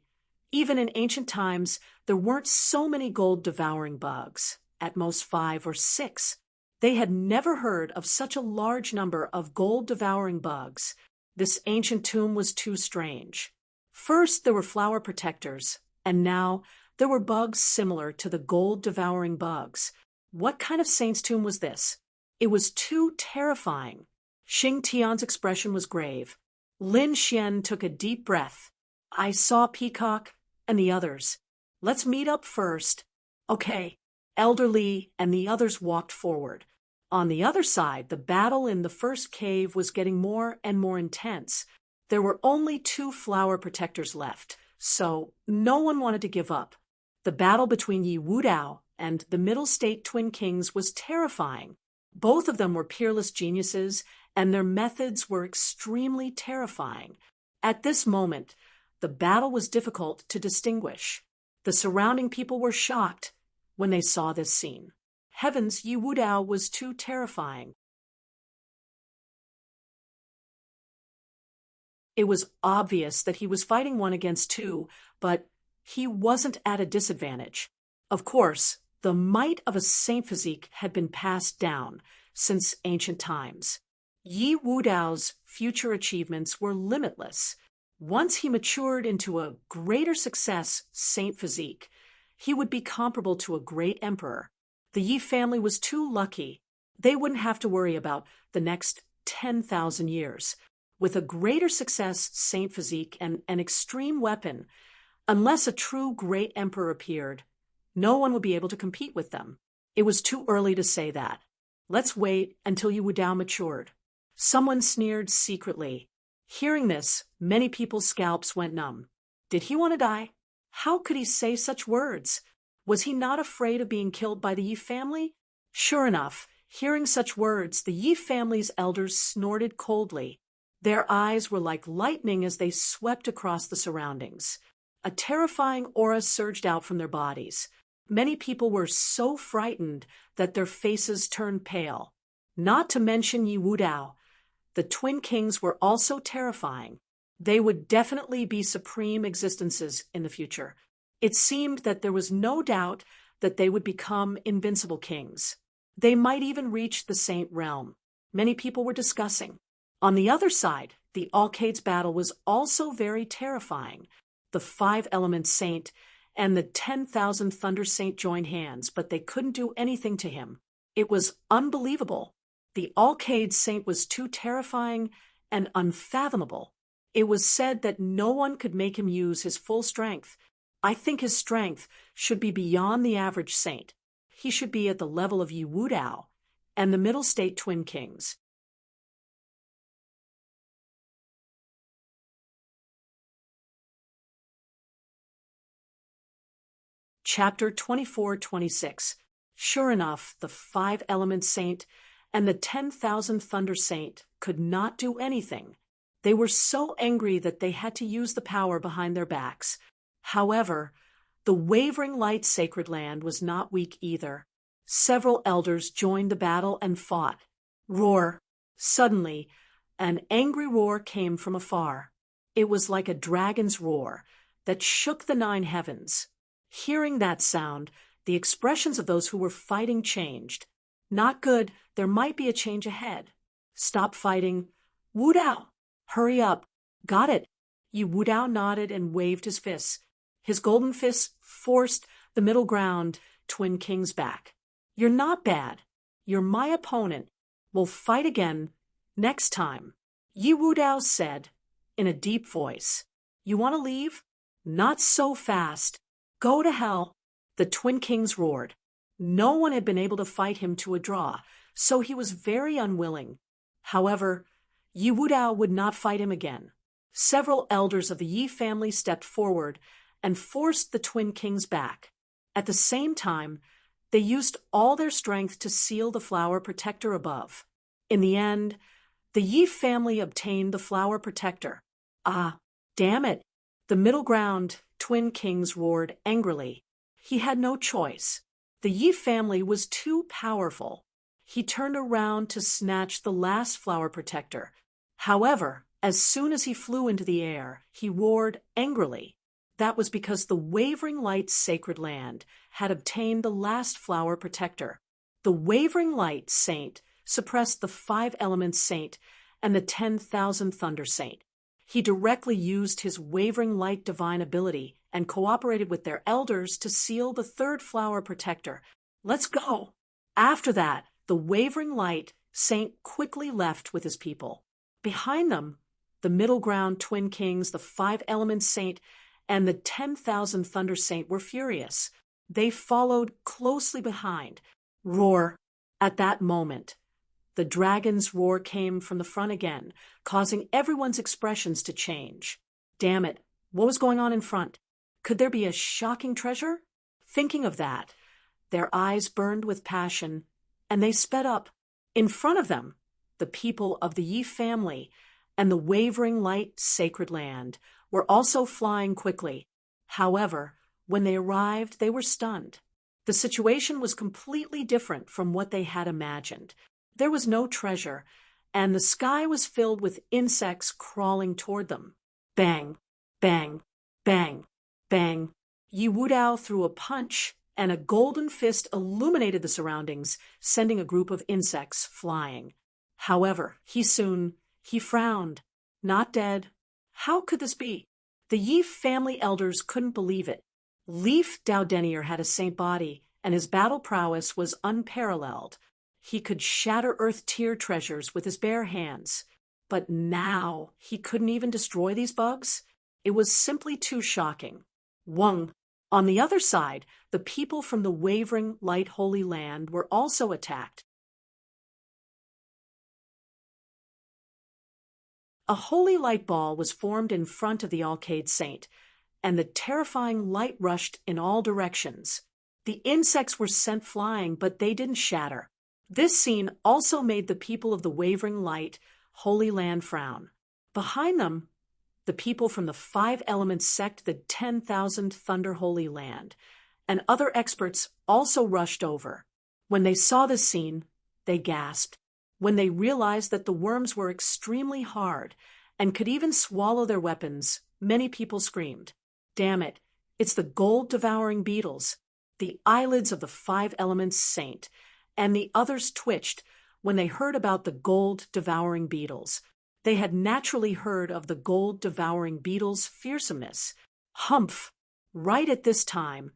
even in ancient times, there weren't so many gold-devouring bugs, at most 5 or 6. They had never heard of such a large number of gold-devouring bugs. This ancient tomb was too strange. First, there were flower protectors, and now there were bugs similar to the gold-devouring bugs. What kind of saint's tomb was this? It was too terrifying. Xing Tian's expression was grave. Lin Xian took a deep breath. I saw Peacock and the others. Let's meet up first. Okay. Elder Lee and the others walked forward. On the other side, the battle in the first cave was getting more and more intense. There were only 2 flower protectors left, so no one wanted to give up. The battle between Yi Wudao and the Middle State Twin Kings was terrifying. Both of them were peerless geniuses, and their methods were extremely terrifying. At this moment, the battle was difficult to distinguish. The surrounding people were shocked when they saw this scene. Heavens, Yi Wudao was too terrifying. It was obvious that he was fighting 1 against 2, but he wasn't at a disadvantage. Of course, the might of a saint physique had been passed down since ancient times. Yi Wudao's future achievements were limitless. Once he matured into a greater success saint physique, he would be comparable to a great emperor. The Yi family was too lucky. They wouldn't have to worry about the next 10,000 years. With a greater success saint physique and an extreme weapon, unless a true great emperor appeared, no one would be able to compete with them. It was too early to say that. Let's wait until Yi Wudao matured. Someone sneered secretly. Hearing this, many people's scalps went numb. Did he want to die? How could he say such words? Was he not afraid of being killed by the Yi family? Sure enough, hearing such words, the Yi family's elders snorted coldly. Their eyes were like lightning as they swept across the surroundings. A terrifying aura surged out from their bodies. Many people were so frightened that their faces turned pale. Not to mention Yi Wudao. The Twin Kings were also terrifying. They would definitely be supreme existences in the future. It seemed that there was no doubt that they would become invincible kings. They might even reach the saint realm. Many people were discussing. On the other side, the Alcades battle was also very terrifying. the five-element saint, and the 10,000 thunder saint joined hands, but they couldn't do anything to him. It was unbelievable. The Alcade saint was too terrifying and unfathomable. It was said that no one could make him use his full strength. I think his strength should be beyond the average saint. He should be at the level of Yi Wudao and the Middle State Twin Kings. Chapter 24-26. Sure enough, the five-element saint and the 10,000 thunder saint could not do anything. They were so angry that they had to use the power behind their backs. However, the wavering light sacred land was not weak either. Several elders joined the battle and fought. Roar! Suddenly, an angry roar came from afar. It was like a dragon's roar that shook the nine heavens. Hearing that sound, the expressions of those who were fighting changed. Not good, there might be a change ahead. Stop fighting. Wudao! Hurry up. Got it. Yi Wudao nodded and waved his fists. His golden fists forced the middle ground Twin Kings back. You're not bad. You're my opponent. We'll fight again next time. Yi Wudao said in a deep voice. You want to leave? Not so fast. Go to hell. The Twin Kings roared. No one had been able to fight him to a draw, so he was very unwilling. However, Yi Wudao would not fight him again. Several elders of the Yi family stepped forward and forced the Twin Kings back. At the same time, they used all their strength to seal the flower protector above. In the end, the Yi family obtained the flower protector. Ah, damn it! The middle ground Twin Kings roared angrily. He had no choice. The Yi family was too powerful. He turned around to snatch the last flower protector. However, as soon as he flew into the air, he roared angrily. That was because the wavering light sacred land had obtained the last flower protector. The wavering light saint suppressed the five-element saint and the 10,000 thunder saint. He directly used his wavering light divine ability and cooperated with their elders to seal the third flower protector. Let's go! After that, the wavering light saint quickly left with his people. Behind them, the middle ground Twin Kings, the five-element saint, and the 10,000 thunder saint were furious. They followed closely behind. Roar! At that moment, the dragon's roar came from the front again, causing everyone's expressions to change. Damn it, what was going on in front? Could there be a shocking treasure? Thinking of that, their eyes burned with passion, and they sped up. In front of them, the people of the Yi family and the wavering light sacred land were also flying quickly. However, when they arrived, they were stunned. The situation was completely different from what they had imagined. There was no treasure, and the sky was filled with insects crawling toward them. Bang, bang, bang, bang. Yi Wudao threw a punch, and a golden fist illuminated the surroundings, sending a group of insects flying. However, he frowned. Not dead. How could this be? The Yi family elders couldn't believe it. Leaf Dowdenier had a saint body, and his battle prowess was unparalleled. He could shatter earth tier treasures with his bare hands. But now he couldn't even destroy these bugs? It was simply too shocking. Wung. On the other side, the people from the wavering light holy land were also attacked. A holy light ball was formed in front of the Alcade saint, and the terrifying light rushed in all directions. The insects were sent flying, but they didn't shatter. This scene also made the people of the wavering light holy land frown. Behind them, the people from the five-element sect, the 10,000 thunder holy land, and other experts also rushed over. When they saw this scene, they gasped. When they realized that the worms were extremely hard and could even swallow their weapons, many people screamed. Damn it, it's the gold-devouring beetles. The eyelids of the five-element saint and the others twitched when they heard about the gold-devouring beetles. They had naturally heard of the gold-devouring beetles' fearsomeness. Humph! Right at this time,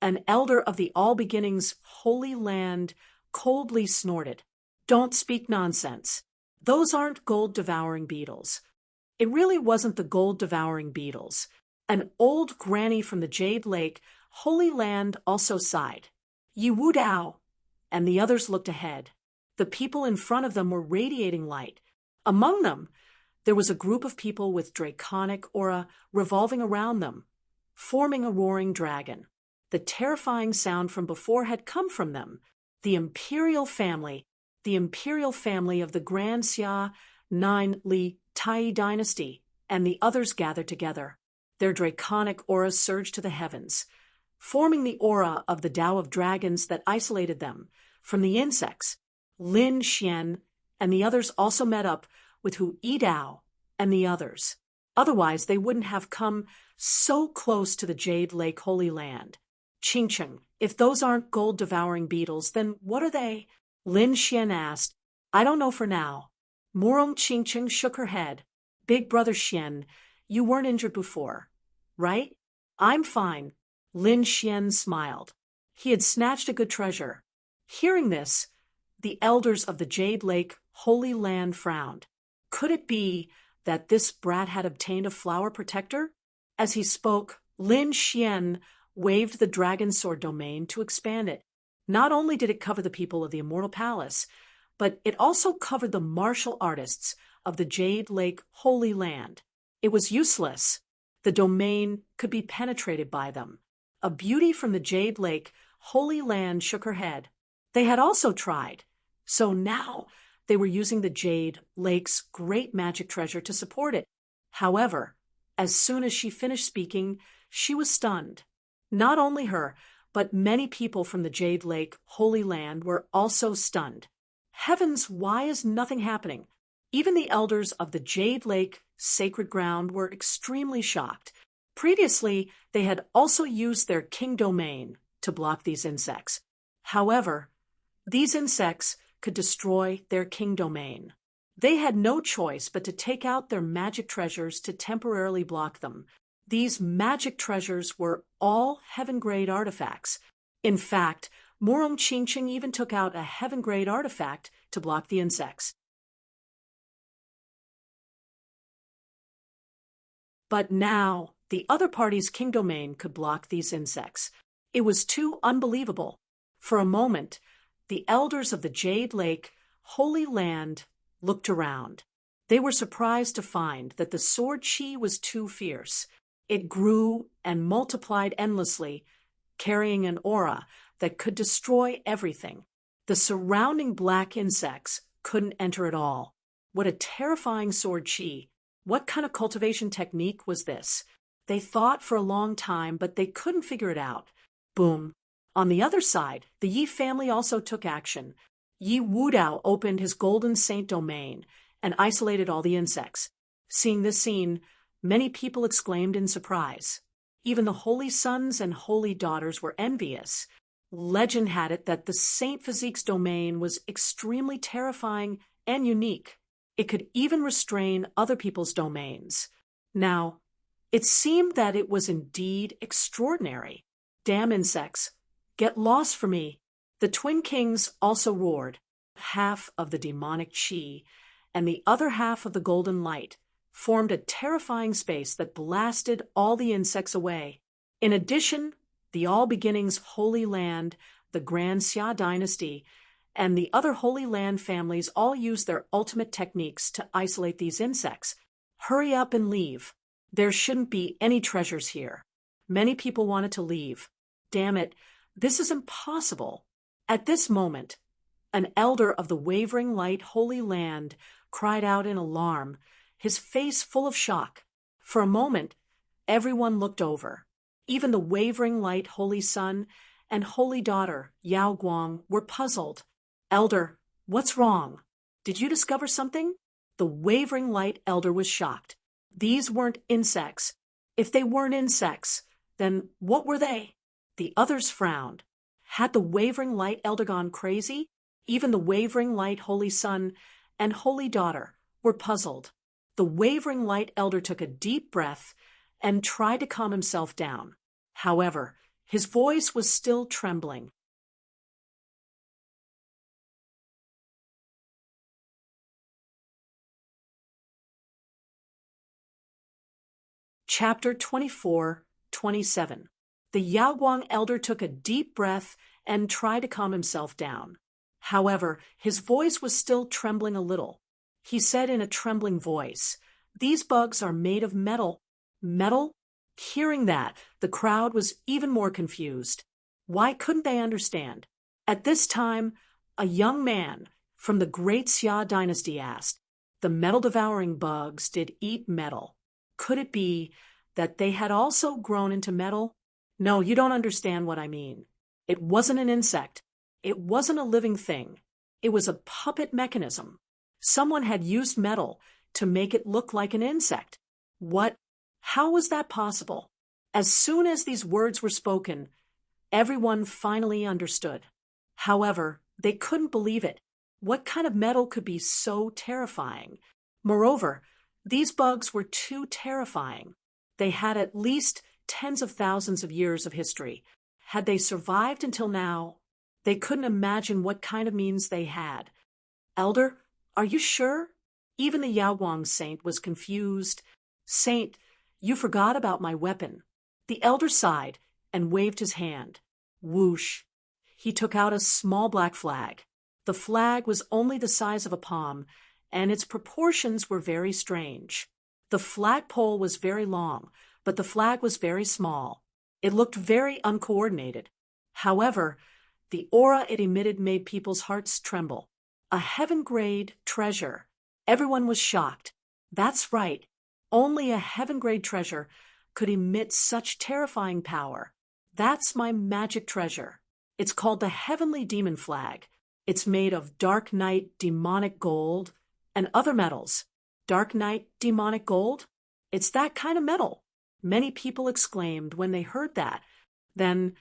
an elder of the All Beginnings Holy Land coldly snorted. Don't speak nonsense. Those aren't gold-devouring beetles. It really wasn't the gold-devouring beetles. An old granny from the Jade Lake Holy Land also sighed. Yi Wu Dao! And the others looked ahead. The people in front of them were radiating light. Among them, there was a group of people with draconic aura revolving around them, forming a roaring dragon. The terrifying sound from before had come from them. The imperial family of the Grand Xia Nine Li Tai dynasty, and the others gathered together. Their draconic auras surged to the heavens, forming the aura of the Tao of Dragons that isolated them from the insects. Lin Xian and the others also met up with Hu Yidao and the others. Otherwise, they wouldn't have come so close to the Jade Lake Holy Land. Qingqing, if those aren't gold-devouring beetles, then what are they? Lin Xian asked. I don't know for now. Murong Qingqing shook her head. Big brother Xian, you weren't injured before, right? I'm fine. Lin Xian smiled. He had snatched a good treasure. Hearing this, the elders of the Jade Lake Holy Land frowned. Could it be that this brat had obtained a flower protector? As he spoke, Lin Xian waved the dragon sword domain to expand it. Not only did it cover the people of the Immortal Palace, but it also covered the martial artists of the Jade Lake Holy Land. It was useless. The domain could be penetrated by them. A beauty from the Jade Lake Holy Land shook her head. They had also tried. So now they were using the Jade Lake's great magic treasure to support it. However, as soon as she finished speaking, she was stunned. Not only her, but many people from the Jade Lake Holy Land were also stunned. Heavens, why is nothing happening? Even the elders of the Jade Lake Sacred Ground were extremely shocked. Previously, they had also used their king domain to block these insects. However, these insects could destroy their king domain. They had no choice but to take out their magic treasures to temporarily block them. These magic treasures were all heaven-grade artifacts. In fact, Murong Qingqing even took out a heaven-grade artifact to block the insects. But now, the other party's king domain could block these insects. It was too unbelievable. For a moment, the elders of the Jade Lake Holy Land looked around. They were surprised to find that the sword chi was too fierce. It grew and multiplied endlessly, carrying an aura that could destroy everything. The surrounding black insects couldn't enter at all. What a terrifying sword chi! What kind of cultivation technique was this? They thought for a long time, but they couldn't figure it out. Boom. On the other side, the Yi family also took action. Yi Wudao opened his Golden Saint domain and isolated all the insects. Seeing this scene, many people exclaimed in surprise. Even the holy sons and holy daughters were envious. Legend had it that the Saint Physique's domain was extremely terrifying and unique. It could even restrain other people's domains. Now, it seemed that it was indeed extraordinary. Damn insects! Get lost from me! The twin kings also roared. Half of the demonic chi and the other half of the golden light formed a terrifying space that blasted all the insects away. In addition, the All Beginnings Holy Land, the Grand Xia dynasty, and the other Holy Land families all used their ultimate techniques to isolate these insects. Hurry up and leave. There shouldn't be any treasures here. Many people wanted to leave. Damn it, this is impossible. At this moment, an elder of the Wavering Light Holy Land cried out in alarm, his face full of shock. For a moment, everyone looked over. Even the Wavering Light Holy Son and Holy Daughter, Yao Guang, were puzzled. Elder, what's wrong? Did you discover something? The Wavering Light Elder was shocked. These weren't insects. If they weren't insects, then what were they? The others frowned. Had the Wavering Light Elder gone crazy? Even the Wavering Light Holy Son and Holy Daughter were puzzled. The Wavering Light Elder took a deep breath and tried to calm himself down. However, his voice was still trembling. Chapter 24:27. The Yaoguang elder took a deep breath and tried to calm himself down. However, his voice was still trembling a little. He said in a trembling voice, "These bugs are made of metal." Metal? Hearing that, the crowd was even more confused. Why couldn't they understand? At this time, a young man from the Great Xia dynasty asked, "The metal-devouring bugs did eat metal. Could it be that they had also grown into metal?" "No, you don't understand what I mean. It wasn't an insect. It wasn't a living thing. It was a puppet mechanism. Someone had used metal to make it look like an insect." "What? How was that possible?" As soon as these words were spoken, everyone finally understood. However, they couldn't believe it. What kind of metal could be so terrifying? Moreover, these bugs were too terrifying. They had at least tens of thousands of years of history. Had they survived until now, they couldn't imagine what kind of means they had. "Elder, are you sure?" Even the Yaoguang saint was confused. "Saint, you forgot about my weapon." The elder sighed and waved his hand. Whoosh! He took out a small black flag. The flag was only the size of a palm, and its proportions were very strange. The flagpole was very long, but the flag was very small. It looked very uncoordinated. However, the aura it emitted made people's hearts tremble. A heaven-grade treasure. Everyone was shocked. That's right. Only a heaven-grade treasure could emit such terrifying power. That's my magic treasure. It's called the Heavenly Demon Flag. It's made of dark night demonic gold and other metals. Dark night demonic gold? It's that kind of metal. Many people exclaimed when they heard that. Then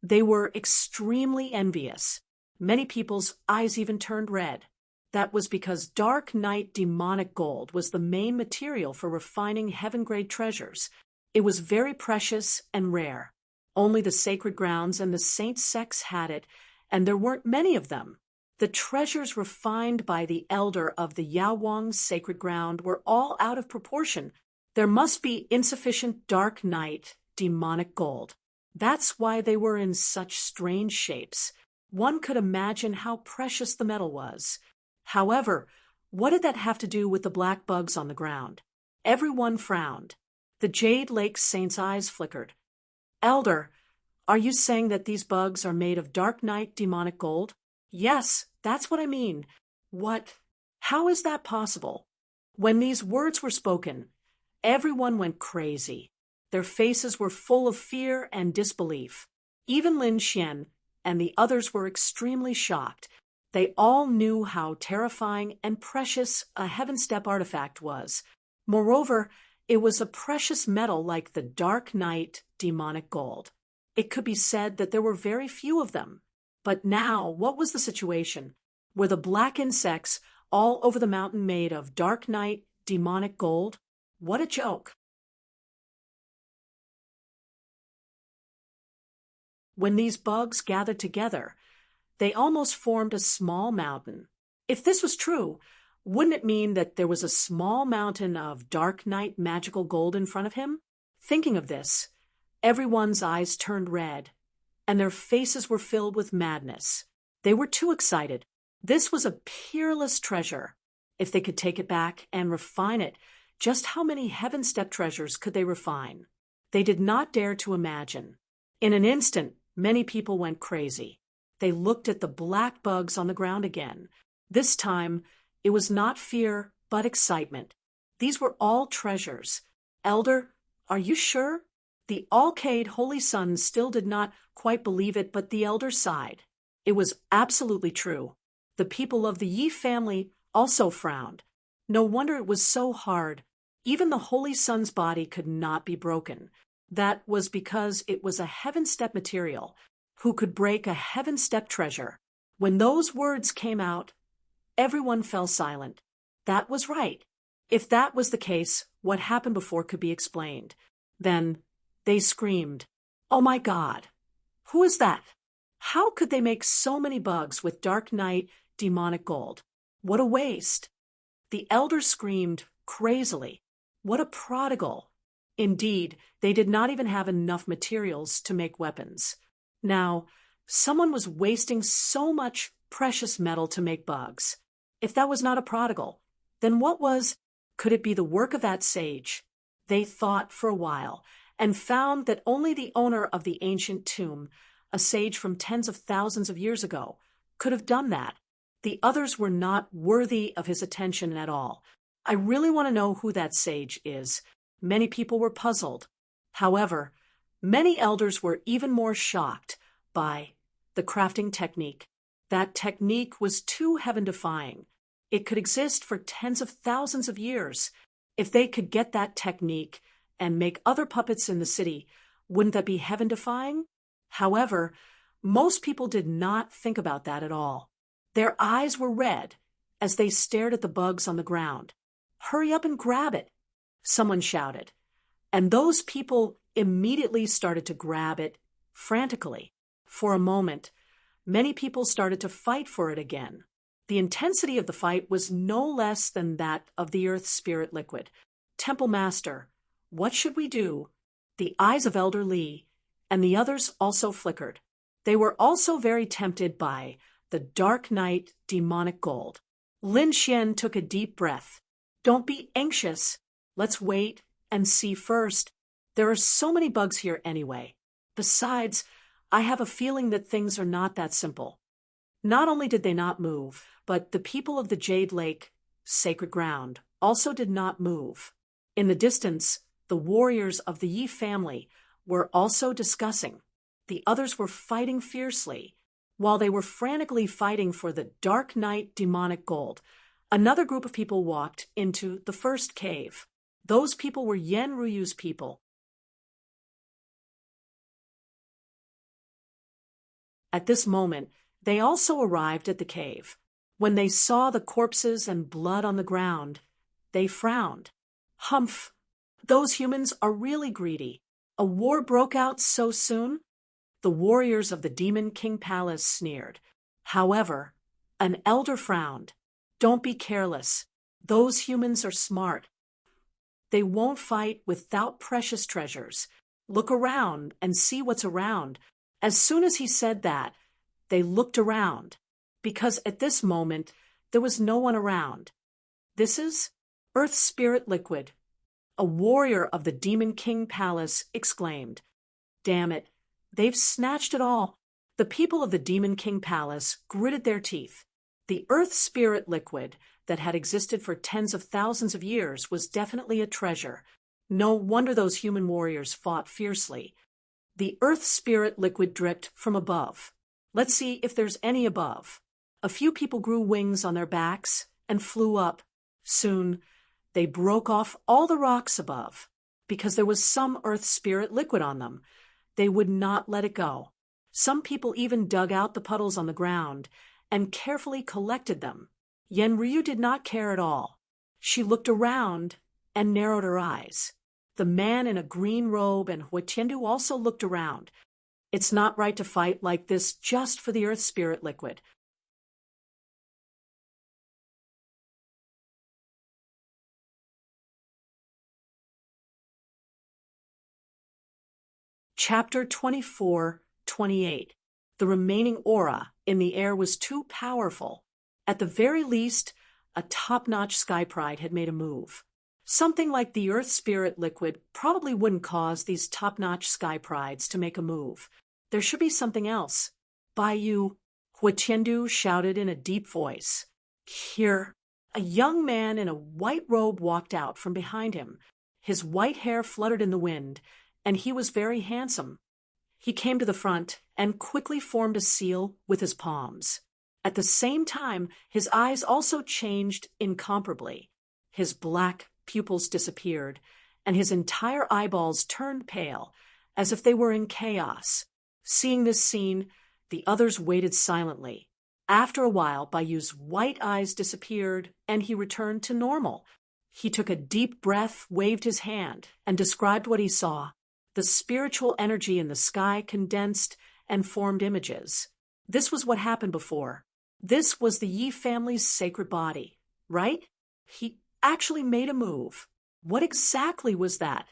they were extremely envious. Many people's eyes even turned red. That was because dark night demonic gold was the main material for refining heaven-grade treasures. It was very precious and rare. Only the sacred grounds and the saint sects had it, and there weren't many of them. The treasures refined by the elder of the Yaoguang sacred ground were all out of proportion. There must be insufficient dark night demonic gold. That's why they were in such strange shapes. One could imagine how precious the metal was. However, what did that have to do with the black bugs on the ground? Everyone frowned. The Jade Lake Saint's eyes flickered. "Elder, are you saying that these bugs are made of dark night demonic gold?" "Yes, that's what I mean." "What? How is that possible?" When these words were spoken, everyone went crazy. Their faces were full of fear and disbelief. Even Lin Xian and the others were extremely shocked. They all knew how terrifying and precious a Heaven Step artifact was. Moreover, it was a precious metal like the dark night demonic gold. It could be said that there were very few of them. But now, what was the situation? Were the black insects all over the mountain made of dark night demonic gold? What a joke! When these bugs gathered together, they almost formed a small mountain. If this was true, wouldn't it mean that there was a small mountain of dark night magical gold in front of him? Thinking of this, everyone's eyes turned red, and their faces were filled with madness. They were too excited. This was a peerless treasure. If they could take it back and refine it, just how many Heaven Step treasures could they refine? They did not dare to imagine. In an instant, many people went crazy. They looked at the black bugs on the ground again. This time, it was not fear, but excitement. These were all treasures. "Elder, are you sure?" The Alcade Holy Son still did not quite believe it, but the elder sighed. It was absolutely true. The people of the Yi family also frowned. No wonder it was so hard. Even the Holy Son's body could not be broken. That was because it was a Heaven Step material. Who could break a Heaven Step treasure? When those words came out, everyone fell silent. That was right. If that was the case, what happened before could be explained. Then they screamed, "Oh my God! Who is that? How could they make so many bugs with dark night demonic gold? What a waste!" The elders screamed crazily, "What a prodigal!" Indeed, they did not even have enough materials to make weapons. Now, someone was wasting so much precious metal to make bugs. If that was not a prodigal, then what was? Could it be the work of that sage? They thought for a while and found that only the owner of the ancient tomb, a sage from tens of thousands of years ago, could have done that. The others were not worthy of his attention at all. I really want to know who that sage is. Many people were puzzled. However, many elders were even more shocked by the crafting technique. That technique was too heaven-defying. It could exist for tens of thousands of years. If they could get that technique and make other puppets in the city, wouldn't that be heaven-defying? However, most people did not think about that at all. Their eyes were red as they stared at the bugs on the ground. "Hurry up and grab it," someone shouted. And those people immediately started to grab it frantically. For a moment, many people started to fight for it again. The intensity of the fight was no less than that of the Earth Spirit liquid. "Temple Master, what should we do?" The eyes of Elder Lee and the others also flickered. They were also very tempted by the dark night demonic gold. Lin Xian took a deep breath. "Don't be anxious. Let's wait and see first. There are so many bugs here anyway. Besides, I have a feeling that things are not that simple." Not only did they not move, but the people of the Jade Lake, sacred ground, also did not move. In the distance, the warriors of the Yi family were also discussing. The others were fighting fiercely. While they were frantically fighting for the dark night demonic gold, another group of people walked into the first cave. Those people were Yen Ruyu's people. At this moment, they also arrived at the cave. When they saw the corpses and blood on the ground, they frowned. "Humph! Those humans are really greedy. A war broke out so soon?" The warriors of the Demon King Palace sneered. However, an elder frowned. "Don't be careless. Those humans are smart. They won't fight without precious treasures. Look around and see what's around." As soon as he said that, they looked around, because at this moment there was no one around. "This is Earth Spirit Liquid," a warrior of the Demon King Palace exclaimed. "Damn it, they've snatched it all." The people of the Demon King Palace gritted their teeth. The Earth Spirit Liquid that had existed for tens of thousands of years was definitely a treasure. No wonder those human warriors fought fiercely. The Earth Spirit Liquid dripped from above. Let's see if there's any above. A few people grew wings on their backs and flew up. Soon, they broke off all the rocks above. Because there was some Earth Spirit Liquid on them, they would not let it go. Some people even dug out the puddles on the ground and carefully collected them. Yen Ryu did not care at all. She looked around and narrowed her eyes. The man in a green robe and Huatiendu also looked around. It's not right to fight like this just for the Earth Spirit Liquid. Chapter 24-28. The remaining aura in the air was too powerful. At the very least, a top-notch Sky Pride had made a move. Something like the Earth Spirit Liquid probably wouldn't cause these top-notch Sky Prides to make a move. There should be something else. "Baiyu," Huatiendu shouted in a deep voice. Here, a young man in a white robe walked out from behind him. His white hair fluttered in the wind, and he was very handsome. He came to the front and quickly formed a seal with his palms. At the same time, his eyes also changed incomparably. His black pupils disappeared, and his entire eyeballs turned pale, as if they were in chaos. Seeing this scene, the others waited silently. After a while, Bayu's white eyes disappeared, and he returned to normal. He took a deep breath, waved his hand, and described what he saw. The spiritual energy in the sky condensed and formed images. This was what happened before. This was the Yi family's sacred body, right? He actually made a move. What exactly was that?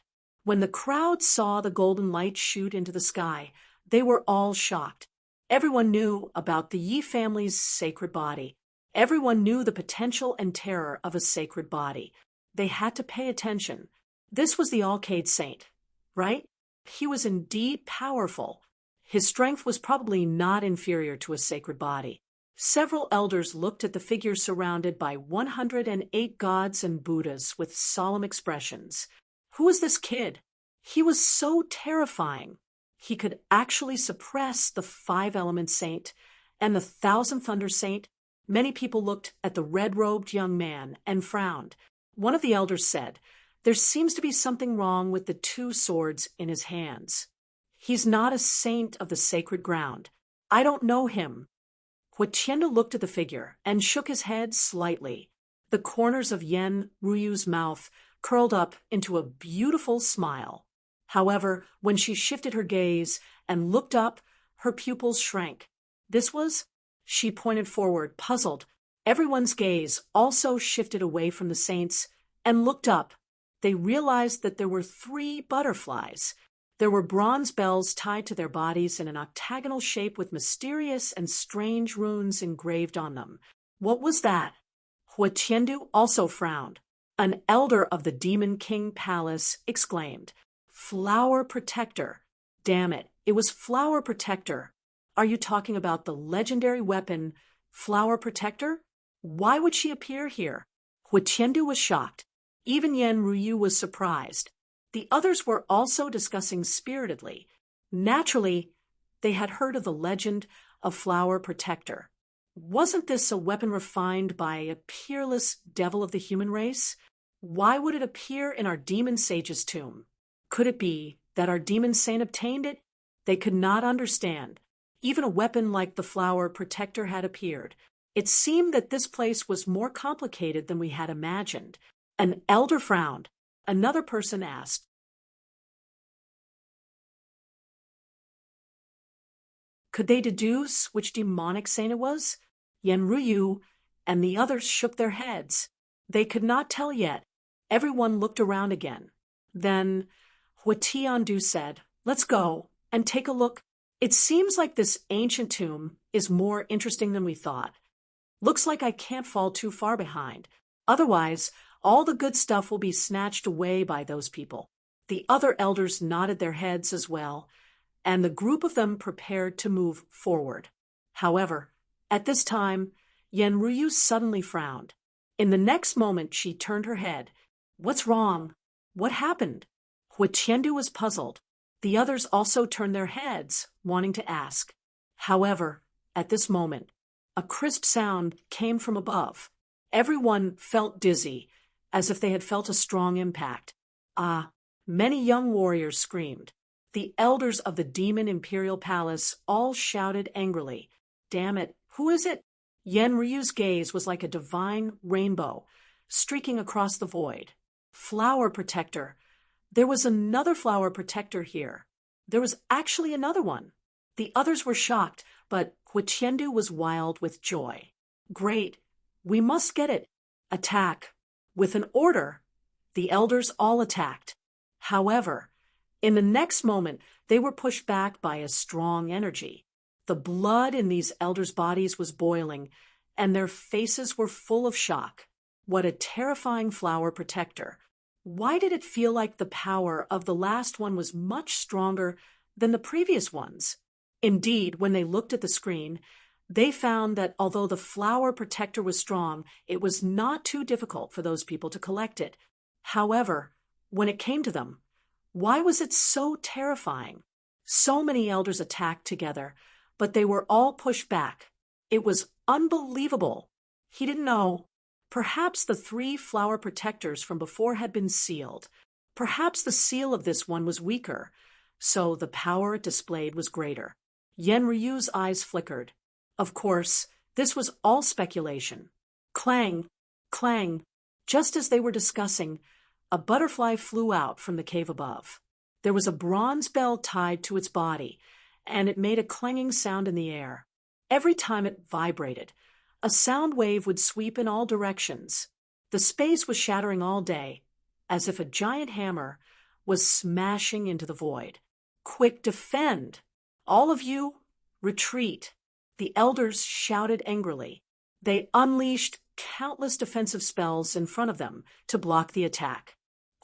When the crowd saw the golden light shoot into the sky, they were all shocked. Everyone knew about the Yi family's sacred body. Everyone knew the potential and terror of a sacred body. They had to pay attention. This was the Alcade Saint, right? He was indeed powerful. His strength was probably not inferior to a sacred body. Several elders looked at the figure surrounded by 108 gods and Buddhas with solemn expressions. Who was this kid? He was so terrifying. He could actually suppress the five-element saint and the thousand thunder saint. Many people looked at the red-robed young man and frowned. One of the elders said, "There seems to be something wrong with the two swords in his hands. He's not a saint of the sacred ground. I don't know him." Huitienda looked at the figure and shook his head slightly. The corners of Yen Ruyu's mouth curled up into a beautiful smile. However, when she shifted her gaze and looked up, her pupils shrank. She pointed forward, puzzled. Everyone's gaze also shifted away from the saints and looked up. They realized that there were 3 butterflies. There were bronze bells tied to their bodies in an octagonal shape with mysterious and strange runes engraved on them. What was that? Huitiendu also frowned. An elder of the Demon King Palace exclaimed, "Flower Protector." Damn it, it was Flower Protector. Are you talking about the legendary weapon, Flower Protector? Why would she appear here? Huitiendu was shocked. Even Yen Ryu was surprised. The others were also discussing spiritedly. Naturally, they had heard of the legend of Flower Protector. Wasn't this a weapon refined by a peerless devil of the human race? Why would it appear in our demon sage's tomb? Could it be that our demon saint obtained it? They could not understand. Even a weapon like the Flower Protector had appeared. It seemed that this place was more complicated than we had imagined. An elder frowned. Another person asked, "Could they deduce which demonic saint it was?" Yen Ryu and the others shook their heads. They could not tell yet. Everyone looked around again. Then Huitiendu said, "Let's go and take a look. It seems like this ancient tomb is more interesting than we thought. Looks like I can't fall too far behind. Otherwise, all the good stuff will be snatched away by those people." The other elders nodded their heads as well, and the group of them prepared to move forward. However, at this time, Yen Ryu suddenly frowned. In the next moment, she turned her head. "What's wrong? What happened?" Huitiendu was puzzled. The others also turned their heads, wanting to ask. However, at this moment, a crisp sound came from above. Everyone felt dizzy, as if they had felt a strong impact. Ah, many young warriors screamed. The elders of the Demon Imperial Palace all shouted angrily, "Damn it, who is it?" Yen Ryu's gaze was like a divine rainbow, streaking across the void. Flower Protector. There was another Flower Protector here. There was actually another one. The others were shocked, but Huitiendu was wild with joy. "Great. We must get it. Attack." With an order, the elders all attacked. However, in the next moment, they were pushed back by a strong energy. The blood in these elders' bodies was boiling, and their faces were full of shock. What a terrifying Flower Protector. Why did it feel like the power of the last one was much stronger than the previous ones? Indeed, when they looked at the screen, they found that although the Flower Protector was strong, it was not too difficult for those people to collect it. However, when it came to them, why was it so terrifying? So many elders attacked together, but they were all pushed back. It was unbelievable. He didn't know. Perhaps the 3 Flower Protectors from before had been sealed. Perhaps the seal of this one was weaker, so the power it displayed was greater. Yen Ryu's eyes flickered. Of course, this was all speculation. Clang, clang. Just as they were discussing, a butterfly flew out from the cave above. There was a bronze bell tied to its body, and it made a clanging sound in the air. Every time it vibrated, a sound wave would sweep in all directions. The space was shattering all day, as if a giant hammer was smashing into the void. "Quick, defend! All of you, retreat!" The elders shouted angrily. They unleashed countless defensive spells in front of them to block the attack.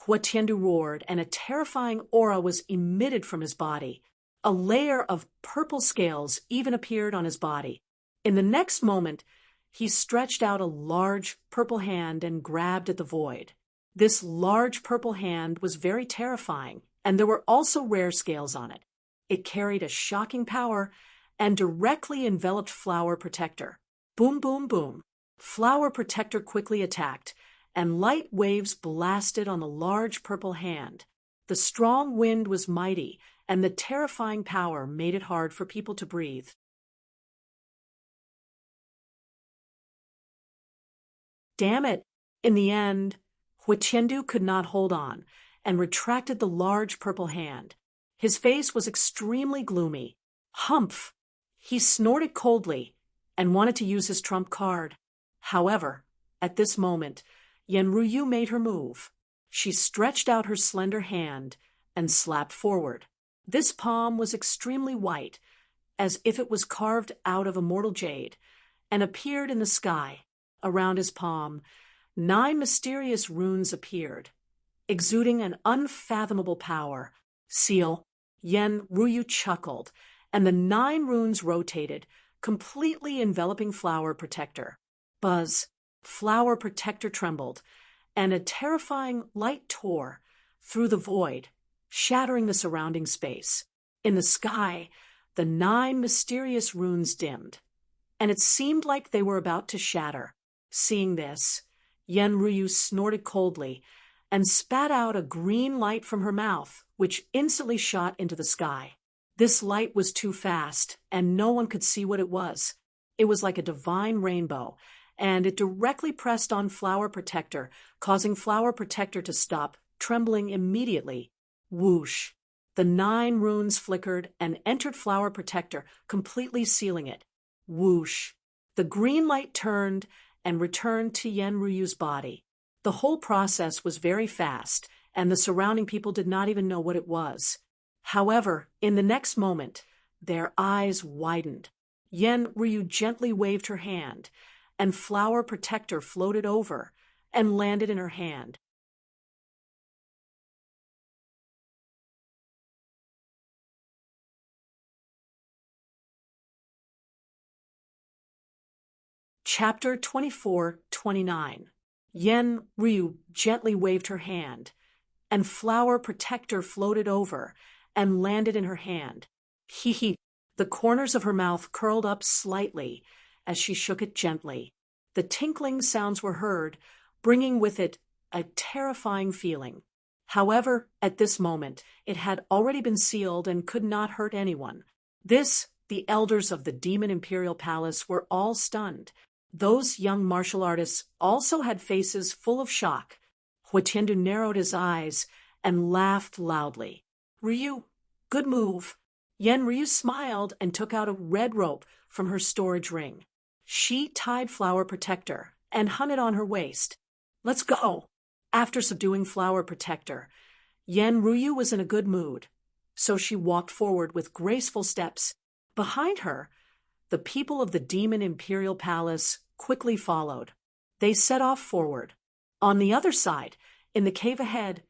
Huatiendu roared, and a terrifying aura was emitted from his body. A layer of purple scales even appeared on his body. In the next moment, he stretched out a large purple hand and grabbed at the void. This large purple hand was very terrifying, and there were also rare scales on it. It carried a shocking power and directly enveloped Flower Protector. Boom, boom, boom. Flower Protector quickly attacked, and light waves blasted on the large purple hand. The strong wind was mighty, and the terrifying power made it hard for people to breathe. Damn it! In the end, Huitiendu could not hold on, and retracted the large purple hand. His face was extremely gloomy. Humph! He snorted coldly, and wanted to use his trump card. However, at this moment, Yenryu made her move. She stretched out her slender hand and slapped forward. This palm was extremely white, as if it was carved out of immortal jade, and appeared in the sky. Around his palm, 9 mysterious runes appeared, exuding an unfathomable power. Seal. Yenryu chuckled, and the 9 runes rotated, completely enveloping Flower Protector. Buzz. Flower Protector trembled, and a terrifying light tore through the void, shattering the surrounding space. In the sky, the 9 mysterious runes dimmed, and it seemed like they were about to shatter. Seeing this, Yenryu snorted coldly and spat out a green light from her mouth, which instantly shot into the sky. This light was too fast, and no one could see what it was. It was like a divine rainbow, and it directly pressed on Flower Protector, causing Flower Protector to stop, trembling immediately. Whoosh! The 9 runes flickered and entered Flower Protector, completely sealing it. Whoosh! The green light turned and returned to Yenryu's body. The whole process was very fast, and the surrounding people did not even know what it was. However, in the next moment, their eyes widened. Yenryu gently waved her hand, and Flower Protector floated over and landed in her hand. Chapter 24-29. Yenryu gently waved her hand, and Flower Protector floated over and landed in her hand. Hee. The corners of her mouth curled up slightly as she shook it gently. The tinkling sounds were heard, bringing with it a terrifying feeling. However, at this moment, it had already been sealed and could not hurt anyone. The elders of the Demon Imperial Palace were all stunned. Those young martial artists also had faces full of shock. Huitiendu narrowed his eyes and laughed loudly. "Ryu, good move." Yenryu smiled and took out a red rope from her storage ring. She tied Flower Protector and hung it on her waist. "Let's go." After subduing Flower Protector, Yenryu was in a good mood, so she walked forward with graceful steps. Behind her, the people of the Demon Imperial Palace quickly followed. They set off forward. On the other side, in the cave ahead,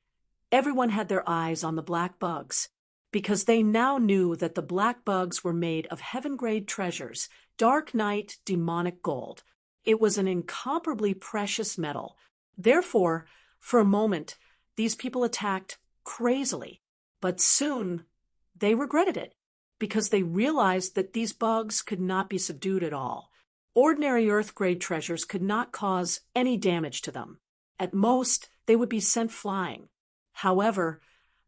everyone had their eyes on the black bugs, because they now knew that the black bugs were made of heaven-grade treasures, dark night demonic gold. It was an incomparably precious metal. Therefore, for a moment, these people attacked crazily, but soon they regretted it, because they realized that these bugs could not be subdued at all. Ordinary Earth-grade treasures could not cause any damage to them. At most, they would be sent flying. However,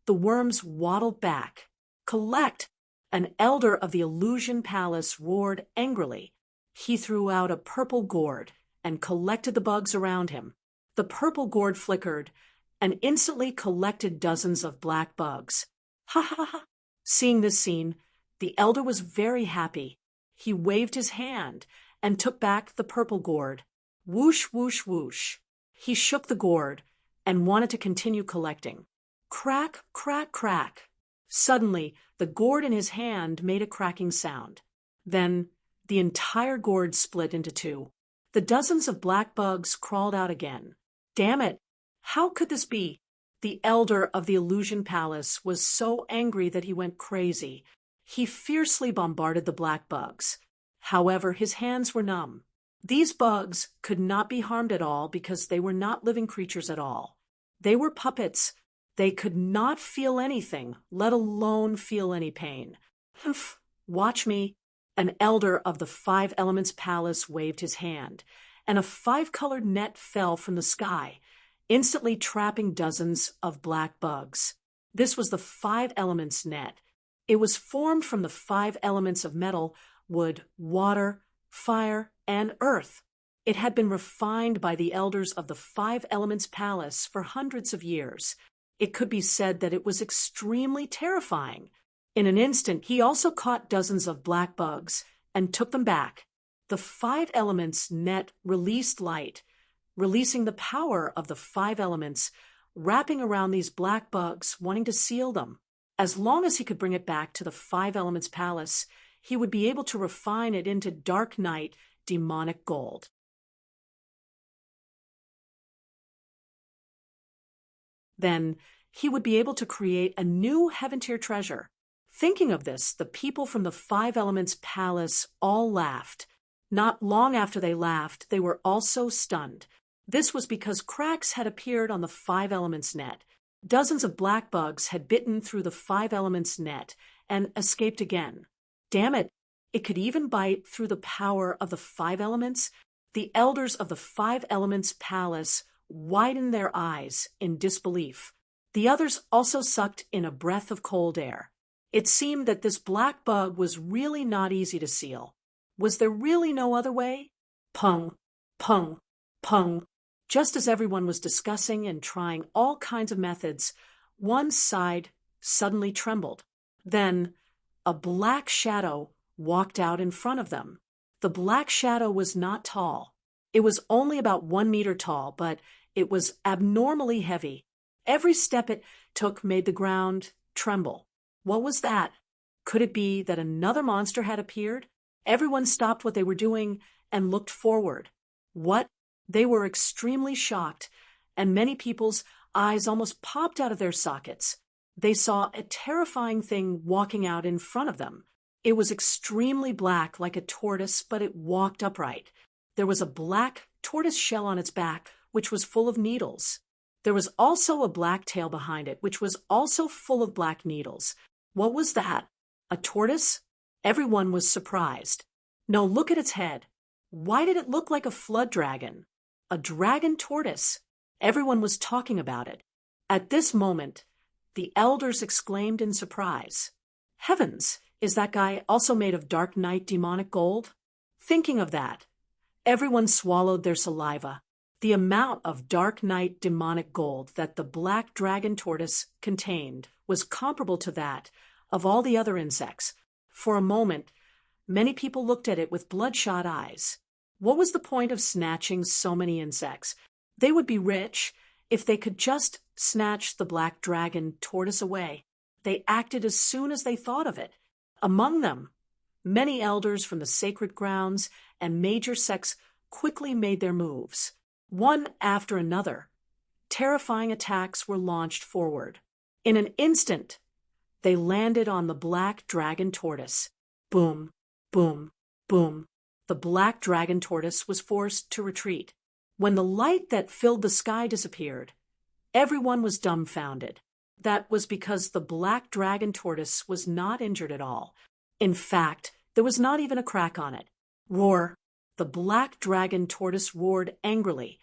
the worms waddled back. "Collect!" An elder of the Illusion Palace roared angrily. He threw out a purple gourd and collected the bugs around him. The purple gourd flickered and instantly collected dozens of black bugs. Ha ha ha! Seeing this scene, the elder was very happy. He waved his hand and took back the purple gourd. Whoosh, whoosh, whoosh. He shook the gourd and wanted to continue collecting. Crack, crack, crack. Suddenly, the gourd in his hand made a cracking sound. Then, the entire gourd split into two. The dozens of black bugs crawled out again. Damn it! How could this be? The elder of the illusion palace was so angry that he went crazy. He fiercely bombarded the black bugs. However, his hands were numb. These bugs could not be harmed at all because they were not living creatures at all. They were puppets. They could not feel anything, let alone feel any pain. Humph! Watch me. An elder of the 5 Elements Palace waved his hand, and a 5-colored net fell from the sky, instantly trapping dozens of black bugs. This was the 5 Elements net. It was formed from the 5 elements of metal, wood, water, fire, and earth. It had been refined by the elders of the 5 Elements Palace for hundreds of years. It could be said that it was extremely terrifying. In an instant, he also caught dozens of black bugs and took them back. The 5 Elements net released light, releasing the power of the 5 elements, wrapping around these black bugs, wanting to seal them. As long as he could bring it back to the 5 Elements Palace, he would be able to refine it into dark night, demonic gold. Then he would be able to create a new heaven-tier treasure. Thinking of this, the people from the 5 Elements Palace all laughed. Not long after they laughed, they were also stunned. This was because cracks had appeared on the 5 Elements net. Dozens of black bugs had bitten through the 5 Elements net and escaped again. Damn it! It could even bite through the power of the 5 elements. The elders of the 5 Elements Palace widened their eyes in disbelief. The others also sucked in a breath of cold air. It seemed that this black bug was really not easy to seal. Was there really no other way? Pung, pung, pung. Just as everyone was discussing and trying all kinds of methods, one side suddenly trembled. Then, a black shadow walked out in front of them. The black shadow was not tall. It was only about 1 meter tall, but it was abnormally heavy. Every step it took made the ground tremble. What was that? Could it be that another monster had appeared? Everyone stopped what they were doing and looked forward. What? They were extremely shocked, and many people's eyes almost popped out of their sockets. They saw a terrifying thing walking out in front of them. It was extremely black like a tortoise, but it walked upright. There was a black tortoise shell on its back, which was full of needles. There was also a black tail behind it, which was also full of black needles. What was that? A tortoise? Everyone was surprised. No, look at its head. Why did it look like a flood dragon? A dragon tortoise. Everyone was talking about it. At this moment, the elders exclaimed in surprise. Heavens, is that guy also made of dark night demonic gold? Thinking of that, everyone swallowed their saliva. The amount of dark night demonic gold that the black dragon tortoise contained was comparable to that of all the other insects. For a moment, many people looked at it with bloodshot eyes. What was the point of snatching so many insects? They would be rich if they could just snatch the black dragon tortoise away. They acted as soon as they thought of it. Among them, many elders from the sacred grounds and major sects quickly made their moves. One after another, terrifying attacks were launched forward. In an instant, they landed on the black dragon tortoise. Boom, boom, boom. The black dragon tortoise was forced to retreat. When the light that filled the sky disappeared, everyone was dumbfounded. That was because the black dragon tortoise was not injured at all. In fact, there was not even a crack on it. Roar! The black dragon tortoise roared angrily,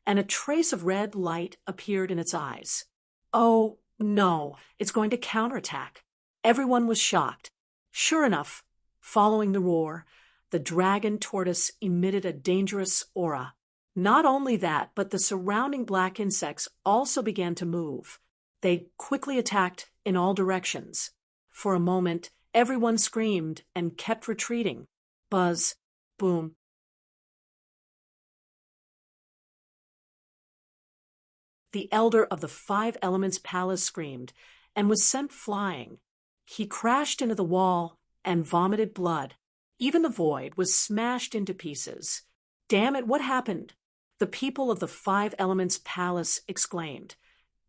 and a trace of red light appeared in its eyes. Oh, no, it's going to counterattack. Everyone was shocked. Sure enough, following the roar, the dragon tortoise emitted a dangerous aura. Not only that, but the surrounding black insects also began to move. They quickly attacked in all directions. For a moment, everyone screamed and kept retreating. Buzz, boom. The elder of the Five Elements Palace screamed and was sent flying. He crashed into the wall and vomited blood. Even the void was smashed into pieces. Damn it, what happened? The people of the Five Elements Palace exclaimed,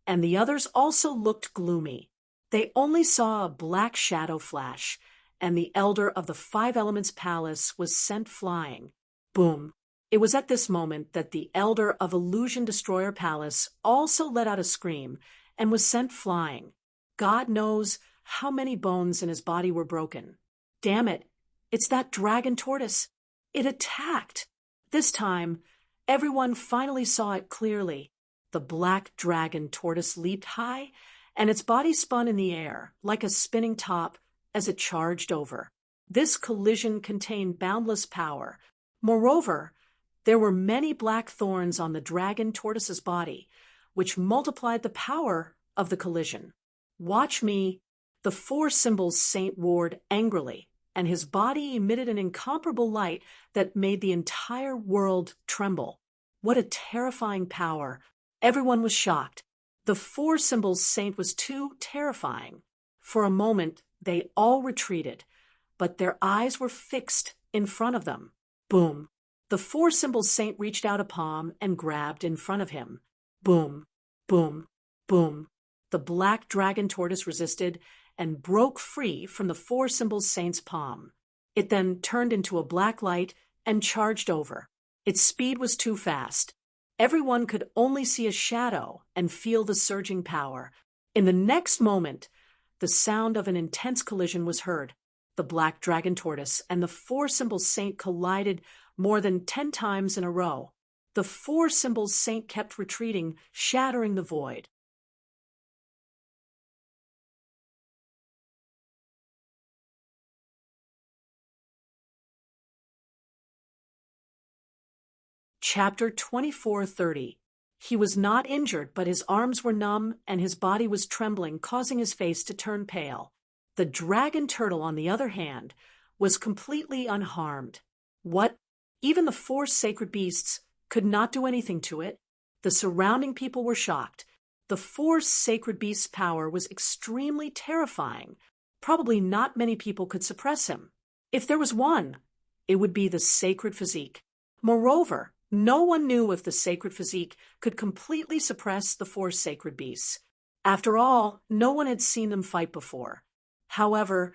and the others also looked gloomy. They only saw a black shadow flash, and the elder of the Five Elements Palace was sent flying. Boom. It was at this moment that the elder of Illusion Destroyer Palace also let out a scream and was sent flying. God knows how many bones in his body were broken. Damn it, it's that dragon tortoise. It attacked. This time, everyone finally saw it clearly. The black dragon tortoise leaped high, and its body spun in the air like a spinning top as it charged over. This collision contained boundless power. Moreover, there were many black thorns on the dragon tortoise's body, which multiplied the power of the collision. Watch me. The Four Symbols Saint roared angrily, and his body emitted an incomparable light that made the entire world tremble. What a terrifying power! Everyone was shocked. The Four Symbols Saint was too terrifying. For a moment, they all retreated, but their eyes were fixed in front of them. Boom! The Four Symbols Saint reached out a palm and grabbed in front of him. Boom! Boom! Boom! The black dragon tortoise resisted and broke free from the Four Symbols Saint's palm. It then turned into a black light and charged over. Its speed was too fast. Everyone could only see a shadow and feel the surging power. In the next moment, the sound of an intense collision was heard. The black dragon tortoise and the Four Symbols Saint collided more than 10 times in a row. The Four Symbols Saint kept retreating, shattering the void. Chapter 24:30. He was not injured, but his arms were numb and his body was trembling, causing his face to turn pale. The dragon turtle, on the other hand, was completely unharmed. What? Even the four sacred beasts could not do anything to it. The surrounding people were shocked. The four sacred beasts' power was extremely terrifying. Probably not many people could suppress him. If there was one, it would be the sacred physique. Moreover, no one knew if the sacred physique could completely suppress the four sacred beasts. After all, no one had seen them fight before. However,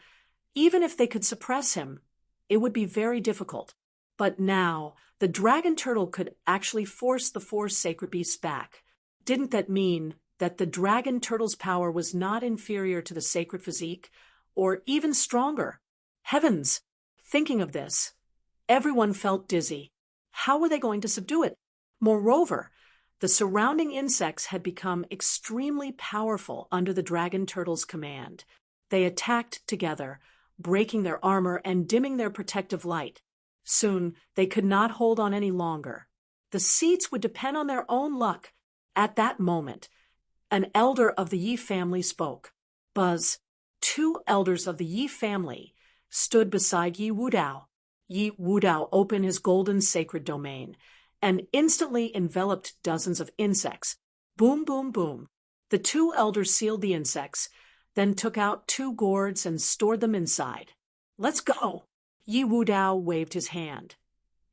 even if they could suppress him, it would be very difficult. But now, the dragon turtle could actually force the four sacred beasts back. Didn't that mean that the dragon turtle's power was not inferior to the sacred physique, or even stronger? Heavens! Thinking of this, everyone felt dizzy. How were they going to subdue it? Moreover, the surrounding insects had become extremely powerful under the dragon turtle's command. They attacked together, breaking their armor and dimming their protective light. Soon, they could not hold on any longer. The seats would depend on their own luck. At that moment, an elder of the Yi family spoke. Buzz, 2 elders of the Yi family stood beside Yi Wudao. Yi Wudao opened his golden sacred domain and instantly enveloped dozens of insects. Boom, boom, boom. The 2 elders sealed the insects, then took out 2 gourds and stored them inside. Let's go! Yi Wudao waved his hand,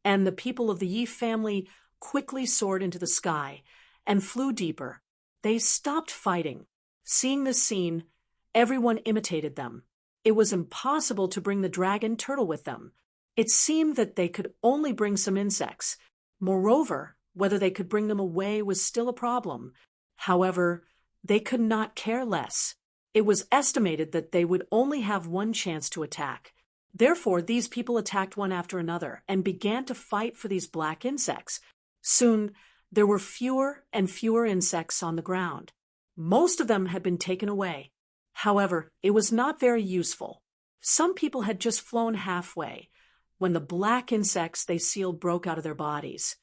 and the people of the Yi family quickly soared into the sky and flew deeper. They stopped fighting. Seeing this scene, everyone imitated them. It was impossible to bring the dragon turtle with them. It seemed that they could only bring some insects. Moreover, whether they could bring them away was still a problem. However, they could not care less. It was estimated that they would only have one chance to attack. Therefore, these people attacked one after another and began to fight for these black insects. Soon, there were fewer and fewer insects on the ground. Most of them had been taken away. However, it was not very useful. Some people had just flown halfway when the black insects they sealed broke out of their bodies.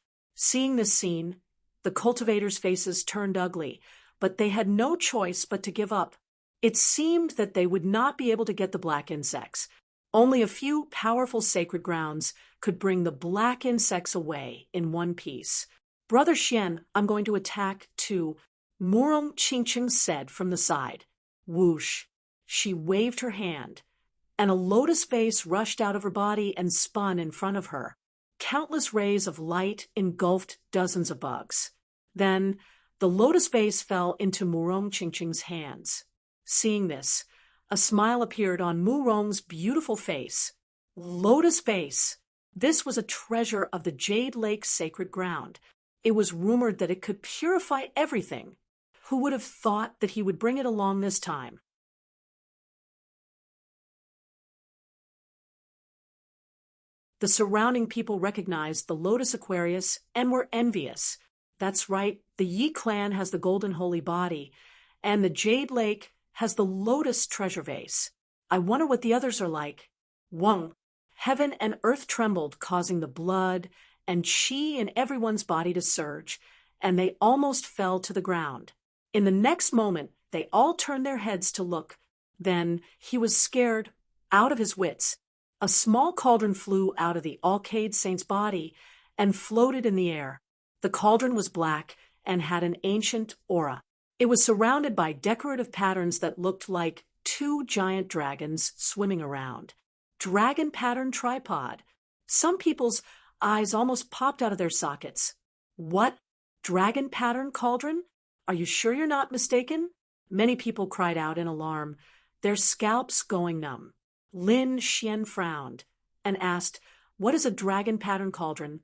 Seeing this scene, the cultivators' faces turned ugly, but they had no choice but to give up. It seemed that they would not be able to get the black insects. Only a few powerful sacred grounds could bring the black insects away in one piece. Brother Xian, I'm going to attack too, Murong Qingqing said from the side. Whoosh! She waved her hand, and a lotus vase rushed out of her body and spun in front of her. Countless rays of light engulfed dozens of bugs. Then, the lotus vase fell into Murong Qingqing's hands. Seeing this, a smile appeared on Murong's beautiful face. Lotus vase! This was a treasure of the Jade Lake sacred ground. It was rumored that it could purify everything. Who would have thought that he would bring it along this time? The surrounding people recognized the Lotus Aquarius and were envious. That's right, the Yi clan has the golden holy body, and the Jade Lake has the Lotus treasure vase. I wonder what the others are like. Wong. Heaven and earth trembled, causing the blood and chi in everyone's body to surge, and they almost fell to the ground. In the next moment, they all turned their heads to look. Then he was scared out of his wits. A small cauldron flew out of the Alcade Saint's body and floated in the air. The cauldron was black and had an ancient aura. It was surrounded by decorative patterns that looked like two giant dragons swimming around. Dragon pattern tripod. Some people's eyes almost popped out of their sockets. What? Dragon pattern cauldron? Are you sure you're not mistaken? Many people cried out in alarm, their scalps going numb. Lin Xian frowned and asked, what is a dragon pattern cauldron?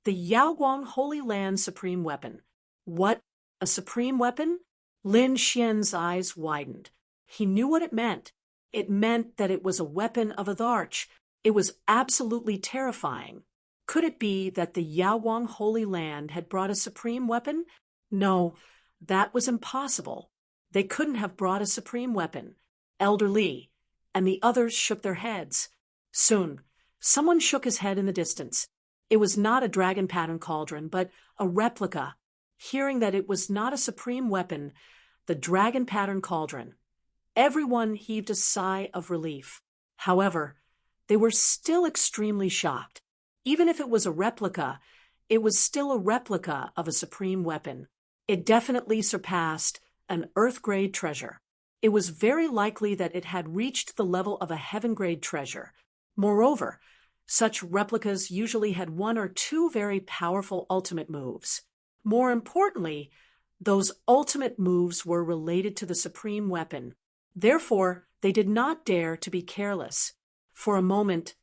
The Yaoguang Holy Land supreme weapon. What? A supreme weapon? Lin Xian's eyes widened. He knew what it meant. It meant that it was a weapon of Atharch. It was absolutely terrifying. Could it be that the Yaoguang Holy Land had brought a supreme weapon? No, that was impossible. They couldn't have brought a supreme weapon. Elder Li and the others shook their heads. Soon, someone shook his head in the distance. It was not a dragon pattern cauldron, but a replica. Hearing that it was not a supreme weapon, the dragon pattern cauldron, everyone heaved a sigh of relief. However, they were still extremely shocked. Even if it was a replica, it was still a replica of a supreme weapon. It definitely surpassed an Earth-grade treasure. It was very likely that it had reached the level of a heaven-grade treasure. Moreover, such replicas usually had one or two very powerful ultimate moves. More importantly, those ultimate moves were related to the supreme weapon. Therefore, they did not dare to be careless. For a moment,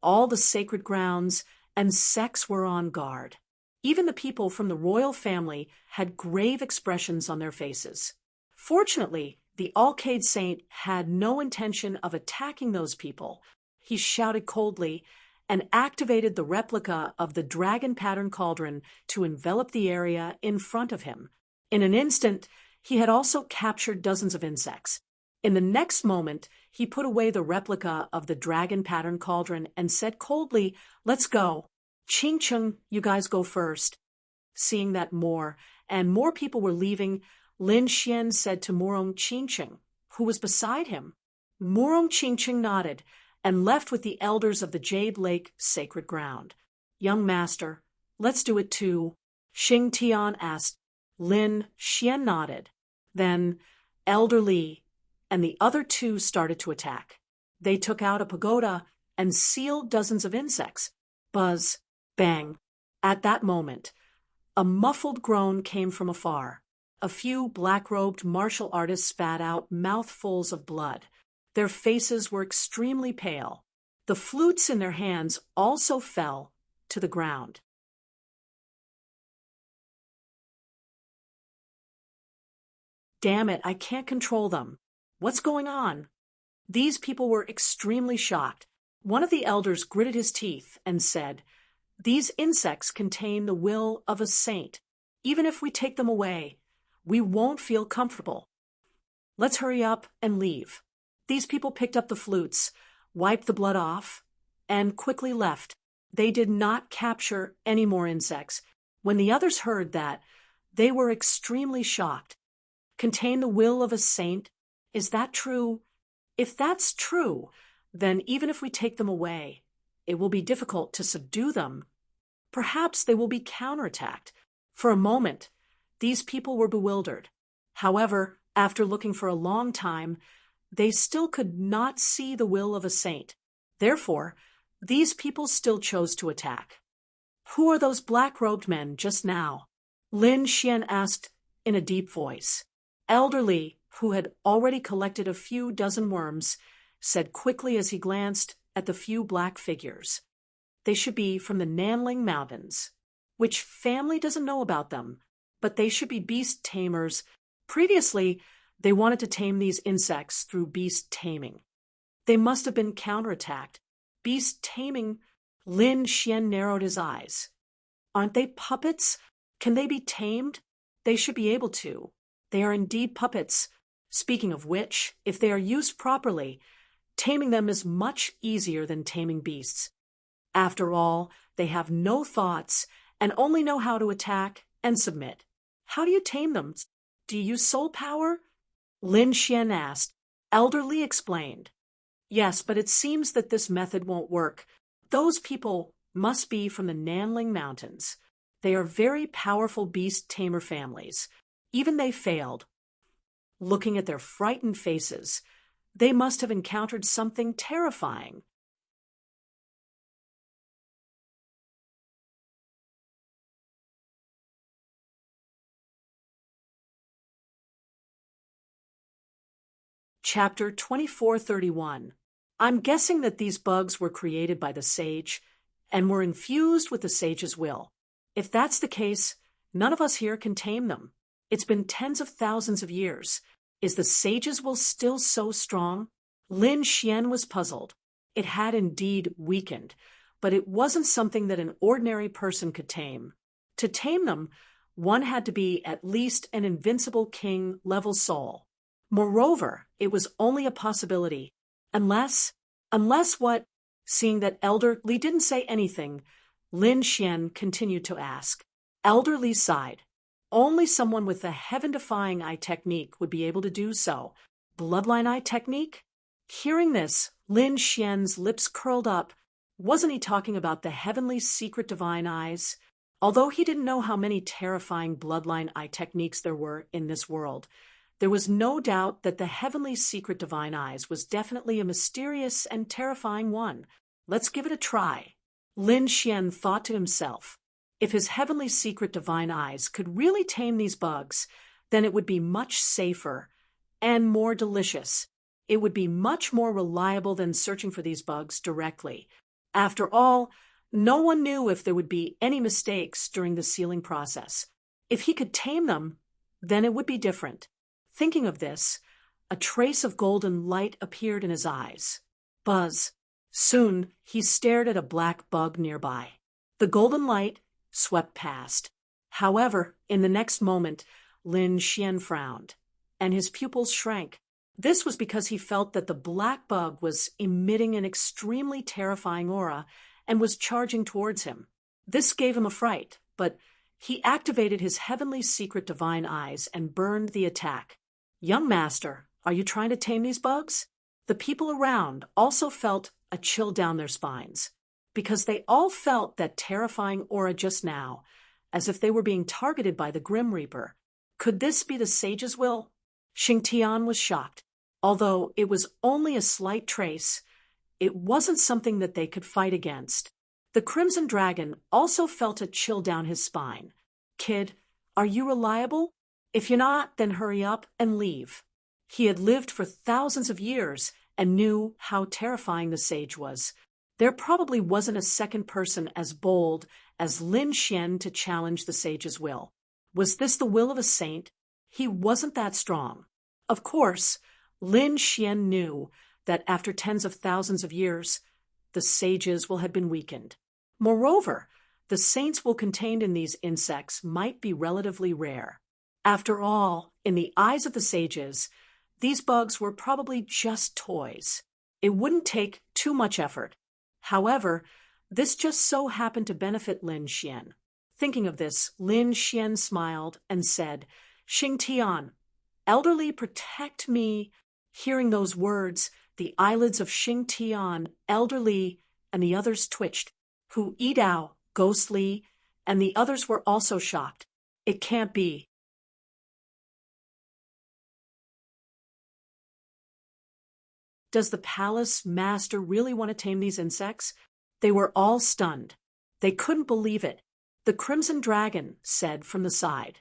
all the sacred grounds and sects were on guard. Even the people from the royal family had grave expressions on their faces. Fortunately, the Alcade Saint had no intention of attacking those people. He shouted coldly and activated the replica of the dragon pattern cauldron to envelop the area in front of him. In an instant, he had also captured dozens of insects. In the next moment, he put away the replica of the dragon pattern cauldron and said coldly, "Let's go. Qingqing, you guys go first." Seeing that more and more people were leaving, Lin Xian said to Murong Qingqing, who was beside him. Murong Qingqing nodded and left with the elders of the Jade Lake sacred ground. "Young master, let's do it too," Xing Tian asked. Lin Xian nodded. Then Elder Li and the other two started to attack. They took out a pagoda and sealed dozens of insects. Buzz, bang. At that moment, a muffled groan came from afar. A few black-robed martial artists spat out mouthfuls of blood. Their faces were extremely pale. The flutes in their hands also fell to the ground. Damn it, I can't control them. What's going on? These people were extremely shocked. One of the elders gritted his teeth and said, "These insects contain the will of a saint. Even if we take them away, we won't feel comfortable. Let's hurry up and leave." These people picked up the flutes, wiped the blood off, and quickly left. They did not capture any more insects. When the others heard that, they were extremely shocked. Contain the will of a saint? Is that true? If that's true, then even if we take them away, it will be difficult to subdue them. Perhaps they will be counterattacked. For a moment, these people were bewildered. However, after looking for a long time, they still could not see the will of a saint. Therefore, these people still chose to attack. Who are those black-robed men just now? Lin Xian asked in a deep voice. Elderly, who had already collected a few dozen worms, said quickly as he glanced at the few black figures. They should be from the Nanling Mountains. Which family doesn't know about them? But they should be beast tamers. Previously, they wanted to tame these insects through beast taming. They must have been counterattacked. Beast taming. Lin Xian narrowed his eyes. Aren't they puppets? Can they be tamed? They should be able to. They are indeed puppets. Speaking of which, if they are used properly, taming them is much easier than taming beasts. After all, they have no thoughts and only know how to attack and submit. How do you tame them? Do you use soul power? Lin Xian asked. Elderly explained. Yes, but it seems that this method won't work. Those people must be from the Nanling Mountains. They are very powerful beast tamer families. Even they failed. Looking at their frightened faces, they must have encountered something terrifying. Chapter 2431. I'm guessing that these bugs were created by the sage and were infused with the sage's will. If that's the case, none of us here can tame them. It's been tens of thousands of years. Is the sage's will still so strong? Lin Xian was puzzled. It had indeed weakened, but it wasn't something that an ordinary person could tame. To tame them, one had to be at least an invincible king-level soul. Moreover, it was only a possibility. Unless what? Seeing that Elderly didn't say anything, Lin Xian continued to ask. Elderly sighed. Only someone with the heaven-defying eye technique would be able to do so. Bloodline eye technique? Hearing this, Lin Xian's lips curled up. Wasn't he talking about the heavenly secret divine eyes? Although he didn't know how many terrifying bloodline eye techniques there were in this world, there was no doubt that the heavenly secret divine eyes was definitely a mysterious and terrifying one. Let's give it a try. Lin Xian thought to himself. If his heavenly secret divine eyes could really tame these bugs, then it would be much safer and more delicious. It would be much more reliable than searching for these bugs directly. After all, no one knew if there would be any mistakes during the sealing process. If he could tame them, then it would be different. Thinking of this, a trace of golden light appeared in his eyes. Buzz. Soon, he stared at a black bug nearby. The golden light swept past. However, in the next moment, Lin Xian frowned, and his pupils shrank. This was because he felt that the black bug was emitting an extremely terrifying aura and was charging towards him. This gave him a fright, but he activated his heavenly secret divine eyes and burned the attack. Young master, are you trying to tame these bugs? The people around also felt a chill down their spines, because they all felt that terrifying aura just now, as if they were being targeted by the Grim Reaper. Could this be the sage's will? Xingtian was shocked. Although it was only a slight trace, it wasn't something that they could fight against. The Crimson Dragon also felt a chill down his spine. Kid, are you reliable? If you're not, then hurry up and leave. He had lived for thousands of years and knew how terrifying the sage was. There probably wasn't a second person as bold as Lin Xian to challenge the sage's will. Was this the will of a saint? He wasn't that strong. Of course, Lin Xian knew that after tens of thousands of years, the sage's will had been weakened. Moreover, the saint's will contained in these insects might be relatively rare. After all, in the eyes of the sages, these bugs were probably just toys. It wouldn't take too much effort. However, this just so happened to benefit Lin Xian. Thinking of this, Lin Xian smiled and said, Xing Tian, elderly, protect me. Hearing those words, the eyelids of Xing Tian, elderly, and the others twitched. Hu Yidao, ghostly, and the others were also shocked. It can't be. Does the palace master really want to tame these insects? They were all stunned. They couldn't believe it. The Crimson Dragon said from the side,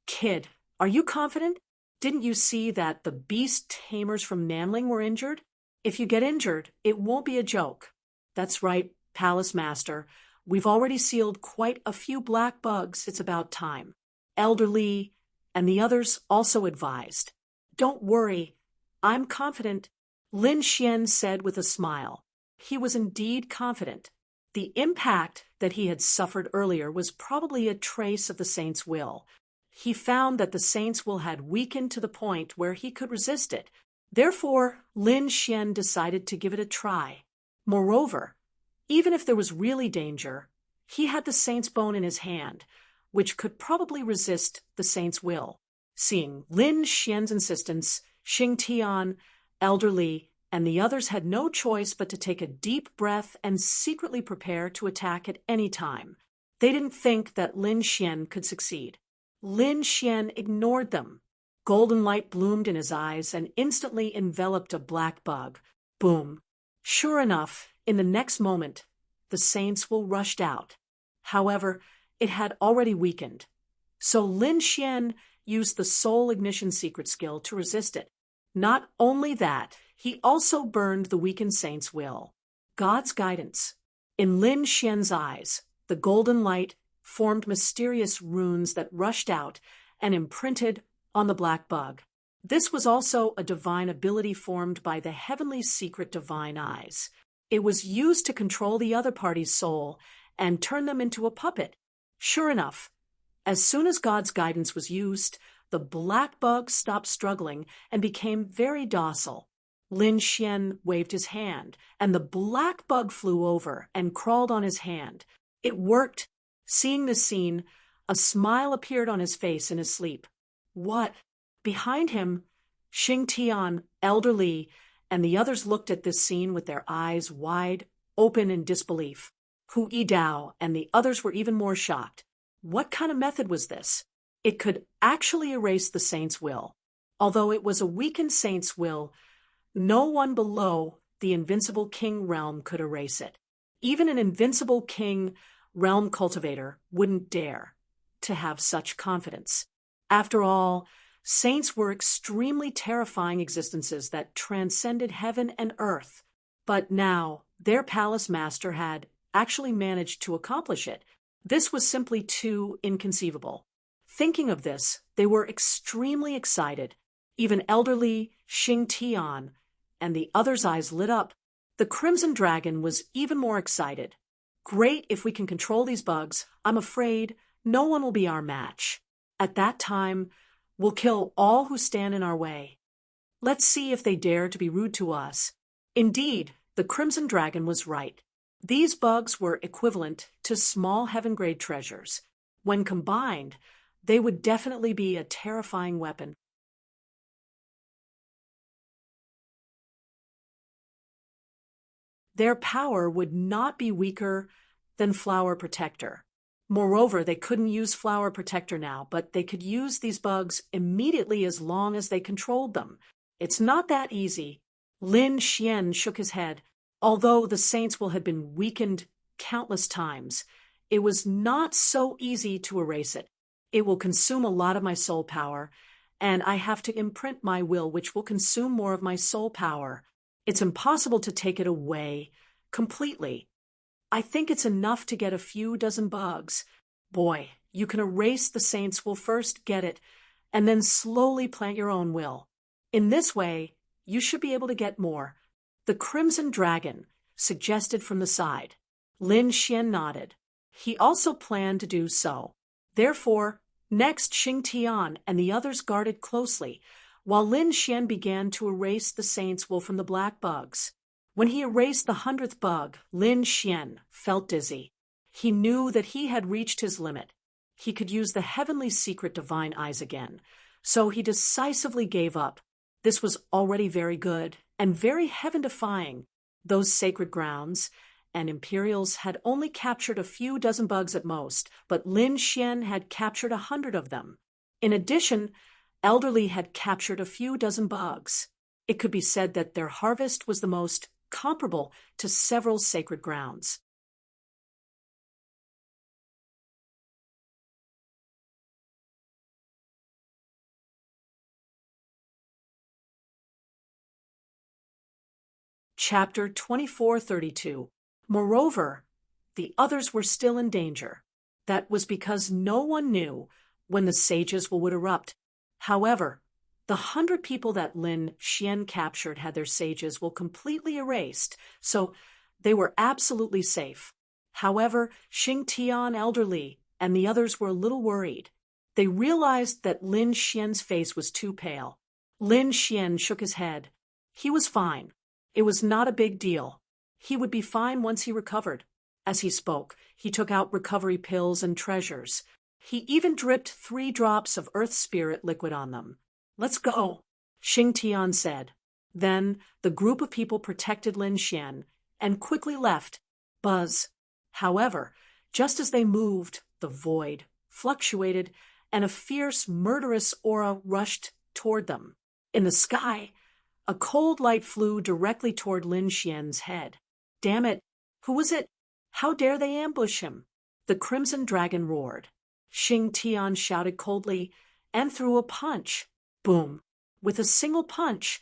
Kid, are you confident? Didn't you see that the beast tamers from Nanling were injured? If you get injured, it won't be a joke. That's right, Palace Master. We've already sealed quite a few black bugs. It's about time. Elderly and the others also advised. Don't worry. I'm confident. Lin Xian said with a smile. He was indeed confident. The impact that he had suffered earlier was probably a trace of the saint's will. He found that the saint's will had weakened to the point where he could resist it. Therefore, Lin Xian decided to give it a try. Moreover, even if there was really danger, he had the saint's bone in his hand, which could probably resist the saint's will. Seeing Lin Xian's insistence, Xing Tian, elderly, and the others had no choice but to take a deep breath and secretly prepare to attack at any time. They didn't think that Lin Xian could succeed. Lin Xian ignored them. Golden light bloomed in his eyes and instantly enveloped a black bug. Boom. Sure enough, in the next moment, the saint's will rushed out. However, it had already weakened. So Lin Xian used the soul ignition secret skill to resist it. Not only that, he also burned the weakened saint's will. God's guidance. In Lin Xian's eyes, the golden light formed mysterious runes that rushed out and imprinted on the black bug. This was also a divine ability formed by the heavenly secret divine eyes. It was used to control the other party's soul and turn them into a puppet. Sure enough, as soon as God's guidance was used, the black bug stopped struggling and became very docile. Lin Xian waved his hand, and the black bug flew over and crawled on his hand. It worked. Seeing this scene, a smile appeared on his face in his sleep. What? Behind him, Xing Tian, elderly, and the others looked at this scene with their eyes wide open in disbelief. Hu Yidao and the others were even more shocked. What kind of method was this? It could actually erase the saint's will. Although it was a weakened saint's will, no one below the invincible king realm could erase it. Even an invincible king realm cultivator wouldn't dare to have such confidence. After all, saints were extremely terrifying existences that transcended heaven and earth. But now, their palace master had actually managed to accomplish it. This was simply too inconceivable. Thinking of this, they were extremely excited. Even elderly Xing Tian and the others' eyes lit up. The Crimson Dragon was even more excited. Great, if we can control these bugs, I'm afraid no one will be our match. At that time, we'll kill all who stand in our way. Let's see if they dare to be rude to us. Indeed, the Crimson Dragon was right. These bugs were equivalent to small heaven-grade treasures. When combined, they would definitely be a terrifying weapon. Their power would not be weaker than Flower Protector. Moreover, they couldn't use Flower Protector now, but they could use these bugs immediately as long as they controlled them. It's not that easy. Lin Xian shook his head. Although the saint's will had been weakened countless times, it was not so easy to erase it. It will consume a lot of my soul power, and I have to imprint my will, which will consume more of my soul power. It's impossible to take it away completely. I think it's enough to get a few dozen bugs. Boy, you can erase the saint's will first, get it, and then slowly plant your own will. In this way, you should be able to get more. The Crimson Dragon suggested from the side. Lin Xian nodded. He also planned to do so. Therefore, next Xing Tian and the others guarded closely, while Lin Xian began to erase the saint's will from the black bugs. When he erased the 100th bug, Lin Xian felt dizzy. He knew that he had reached his limit. he could use the heavenly secret divine eyes again, so he decisively gave up. This was already very good and very heaven-defying. Those sacred grounds and Imperials had only captured a few dozen bugs at most, but Lin Xian had captured 100 of them. In addition, Elderly had captured a few dozen bugs. It could be said that their harvest was the most comparable to several sacred grounds. Chapter 2432. Moreover, the others were still in danger. That was because no one knew when the sages would erupt. However, the 100 people that Lin Xian captured had their sages completely erased, so they were absolutely safe. However, Xing Tian, Elderly, and the others were a little worried. They realized that Lin Xian's face was too pale. Lin Xian shook his head. He was fine. It was not a big deal. He would be fine once he recovered. As he spoke, he took out recovery pills and treasures. He even dripped 3 drops of Earth Spirit liquid on them. "Let's go," Xing Tian said. Then the group of people protected Lin Xian and quickly left. Buzz. However, just as they moved, the void fluctuated and a fierce, murderous aura rushed toward them. In the sky, a cold light flew directly toward Lin Xian's head. Damn it! Who was it? How dare they ambush him? The Crimson Dragon roared. Xing Tian shouted coldly and threw a punch. Boom! With a single punch,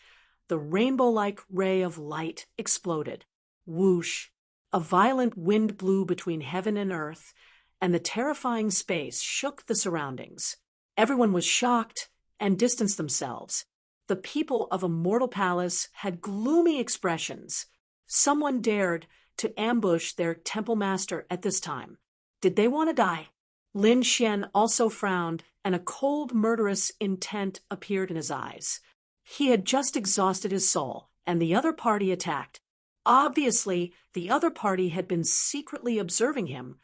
the rainbow-like ray of light exploded. Whoosh! A violent wind blew between heaven and earth, and the terrifying space shook the surroundings. Everyone was shocked and distanced themselves. The people of Immortal Palace had gloomy expressions. Someone dared to ambush their temple master at this time. Did they want to die? Lin Xian also frowned, and a cold, murderous intent appeared in his eyes. He had just exhausted his soul, and the other party attacked. Obviously, the other party had been secretly observing him,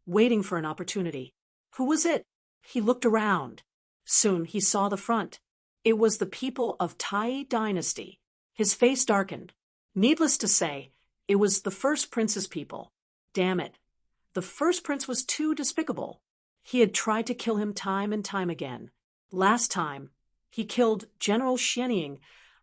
waiting for an opportunity. Who was it? He looked around. Soon he saw the front. It was the people of Tai Dynasty. His face darkened. Needless to say, it was the first prince's people. Damn it. The first prince was too despicable. He had tried to kill him time and time again. Last time, he killed General Xianying,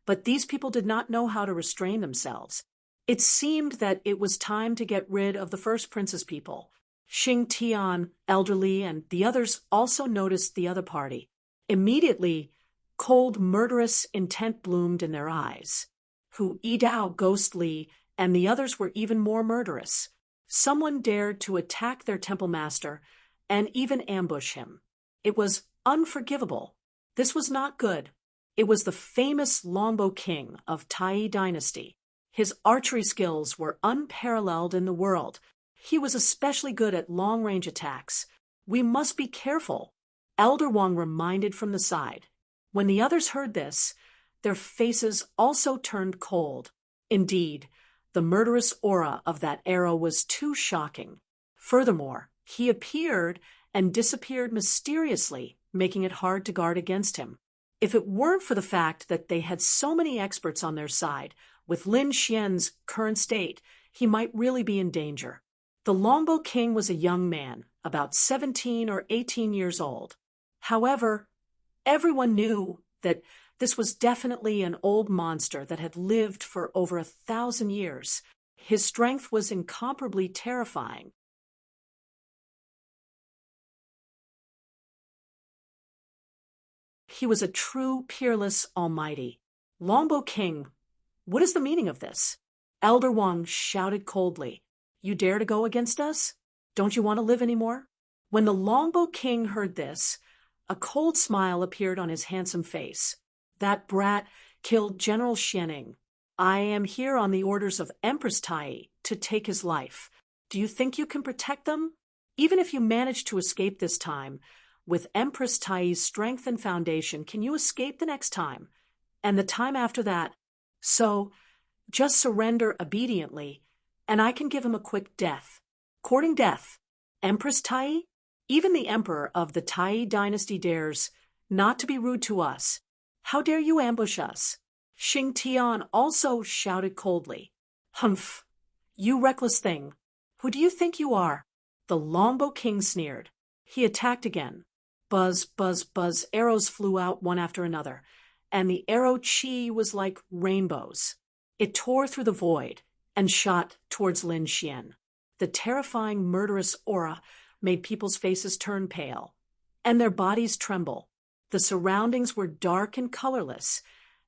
but these people did not know how to restrain themselves. It seemed that it was time to get rid of the first prince's people. Xing Tian, Elderly, and the others also noticed the other party. Immediately, cold, murderous intent bloomed in their eyes. Hu Yidao, Ghostly, and the others were even more murderous. Someone dared to attack their temple master and even ambush him. It was unforgivable. This was not good. It was the famous Longbow King of Tai Dynasty. His archery skills were unparalleled in the world. He was especially good at long-range attacks. We must be careful, Elder Wang reminded from the side. When the others heard this, their faces also turned cold. Indeed, the murderous aura of that arrow was too shocking. Furthermore, he appeared and disappeared mysteriously, making it hard to guard against him. If it weren't for the fact that they had so many experts on their side, with Lin Xian's current state, he might really be in danger. The Longbow King was a young man, about 17 or 18 years old. However, everyone knew that this was definitely an old monster that had lived for over 1,000 years. His strength was incomparably terrifying. He was a true, peerless almighty. Longbow King, what is the meaning of this? Elder Wang shouted coldly. You dare to go against us? Don't you want to live anymore? When the Longbow King heard this, a cold smile appeared on his handsome face. That brat killed General Xianying. I am here on the orders of Empress Tai to take his life. Do you think you can protect them? Even if you manage to escape this time, with Empress Tai's strength and foundation, can you escape the next time? And the time after that? So, just surrender obediently, and I can give him a quick death. Courting death. Empress Tai? Even the emperor of the Tai dynasty dares not to be rude to us. How dare you ambush us? Xing Tian also shouted coldly. Humph! You reckless thing! Who do you think you are? The Longbow King sneered. He attacked again. Buzz, buzz, buzz, arrows flew out one after another, and the arrow chi was like rainbows. It tore through the void and shot towards Lin Xian. The terrifying, murderous aura made people's faces turn pale, and their bodies tremble. The surroundings were dark and colorless,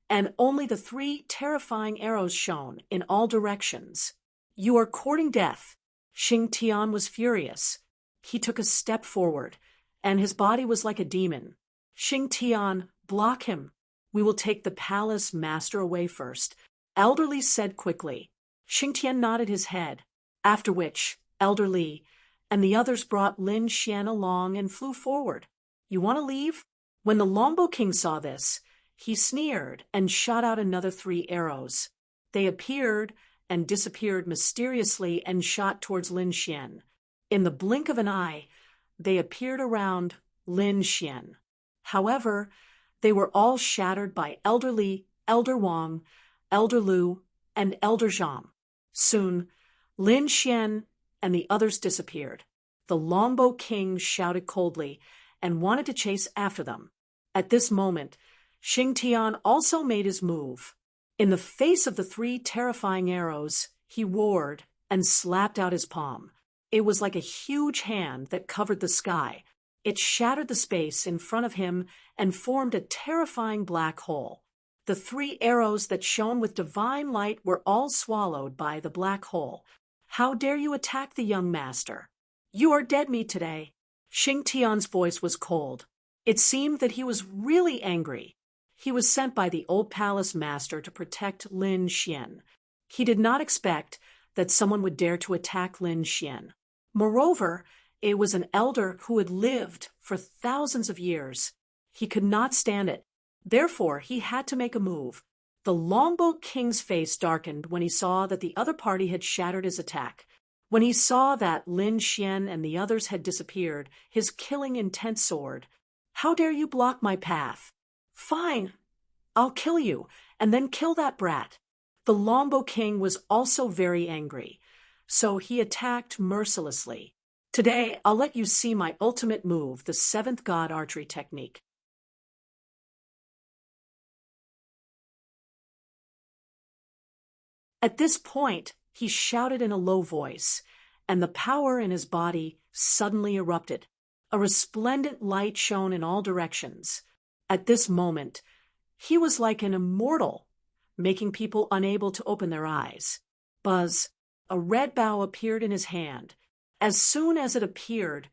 and only the 3 terrifying arrows shone in all directions. You are courting death. Xing Tian was furious. He took a step forward, and his body was like a demon. Xing Tian, block him. We will take the palace master away first, Elder Li said quickly. Xing Tian nodded his head, after which Elder Li and the others brought Lin Xian along and flew forward. You want to leave? When the Longbow King saw this, he sneered and shot out another 3 arrows. They appeared and disappeared mysteriously and shot towards Lin Xian. In the blink of an eye, they appeared around Lin Xian. However, they were all shattered by Elder Li, Elder Wang, Elder Lu, and Elder Zhang. Soon, Lin Xian and the others disappeared. The Longbow King shouted coldly and wanted to chase after them. At this moment, Xing Tian also made his move. In the face of the 3 terrifying arrows, he roared and slapped out his palm. It was like a huge hand that covered the sky. It shattered the space in front of him and formed a terrifying black hole. The 3 arrows that shone with divine light were all swallowed by the black hole. How dare you attack the young master? You are dead meat today. Xing Tian's voice was cold. It seemed that he was really angry. He was sent by the old palace master to protect Lin Xian. He did not expect that someone would dare to attack Lin Xian. Moreover, it was an elder who had lived for thousands of years. He could not stand it. Therefore, he had to make a move. The Longbow King's face darkened when he saw that the other party had shattered his attack. When he saw that Lin Xian and the others had disappeared, his killing intent soared. How dare you block my path? Fine, I'll kill you, and then kill that brat. The Longbow King was also very angry, so he attacked mercilessly. Today, I'll let you see my ultimate move, the 7th God archery technique. At this point, he shouted in a low voice, and the power in his body suddenly erupted. A resplendent light shone in all directions. At this moment, he was like an immortal, making people unable to open their eyes. Buzz, a red bow appeared in his hand. As soon as it appeared,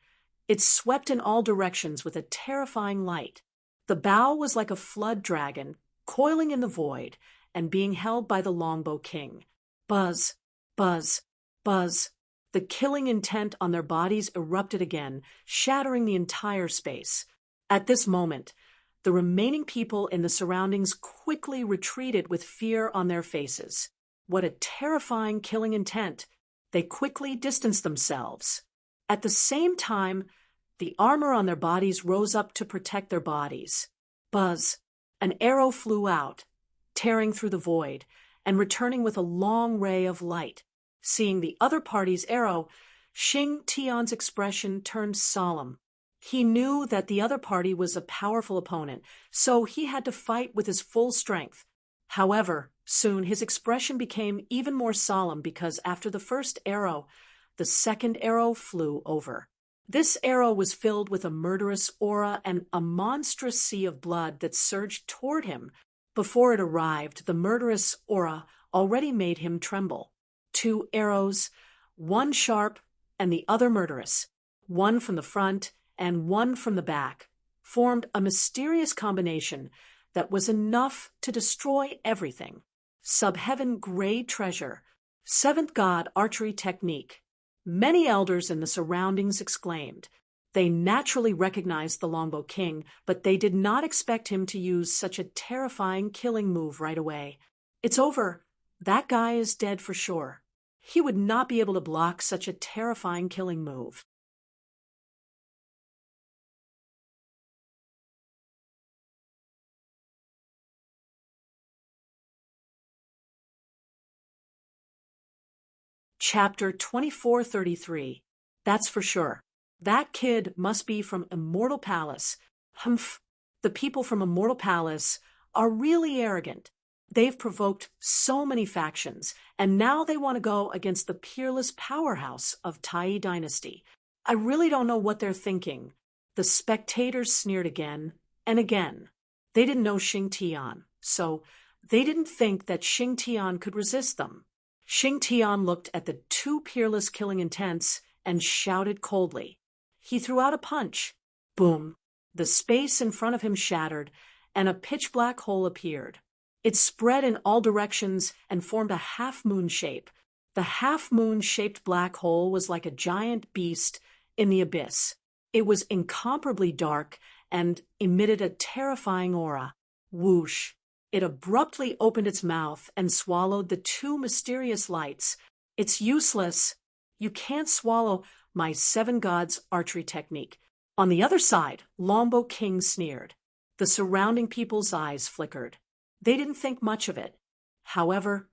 it swept in all directions with a terrifying light. The bow was like a flood dragon, coiling in the void and being held by the Longbow King. Buzz, buzz, buzz. The killing intent on their bodies erupted again, shattering the entire space. At this moment, the remaining people in the surroundings quickly retreated with fear on their faces. What a terrifying killing intent! They quickly distanced themselves. At the same time, the armor on their bodies rose up to protect their bodies. Buzz, an arrow flew out, tearing through the void, and returning with a long ray of light. Seeing the other party's arrow, Xing Tian's expression turned solemn. He knew that the other party was a powerful opponent, so he had to fight with his full strength. However, soon his expression became even more solemn because after the first arrow, the second arrow flew over. This arrow was filled with a murderous aura and a monstrous sea of blood that surged toward him. Before it arrived, the murderous aura already made him tremble. 2 arrows, one sharp and the other murderous, one from the front and one from the back, formed a mysterious combination that was enough to destroy everything. Subheaven grade treasure, 7th God archery technique. Many elders in the surroundings exclaimed. They naturally recognized the Longbow King, but they did not expect him to use such a terrifying killing move right away. It's over. That guy is dead for sure. He would not be able to block such a terrifying killing move. Chapter 2433. That's for sure. That kid must be from Immortal Palace. Humph. The people from Immortal Palace are really arrogant. They've provoked so many factions, and now they want to go against the peerless powerhouse of Tai Dynasty. I really don't know what they're thinking. The spectators sneered again and again. They didn't know Xing Tian, so they didn't think that Xing Tian could resist them. Xing Tian looked at the two peerless killing intents and shouted coldly. He threw out a punch. Boom. The space in front of him shattered, and a pitch-black hole appeared. It spread in all directions and formed a half-moon shape. The half-moon-shaped black hole was like a giant beast in the abyss. It was incomparably dark and emitted a terrifying aura. Whoosh! It abruptly opened its mouth and swallowed the two mysterious lights. It's useless. You can't swallow my seven gods archery technique. On the other side, Longbow King sneered. The surrounding people's eyes flickered. They didn't think much of it. However,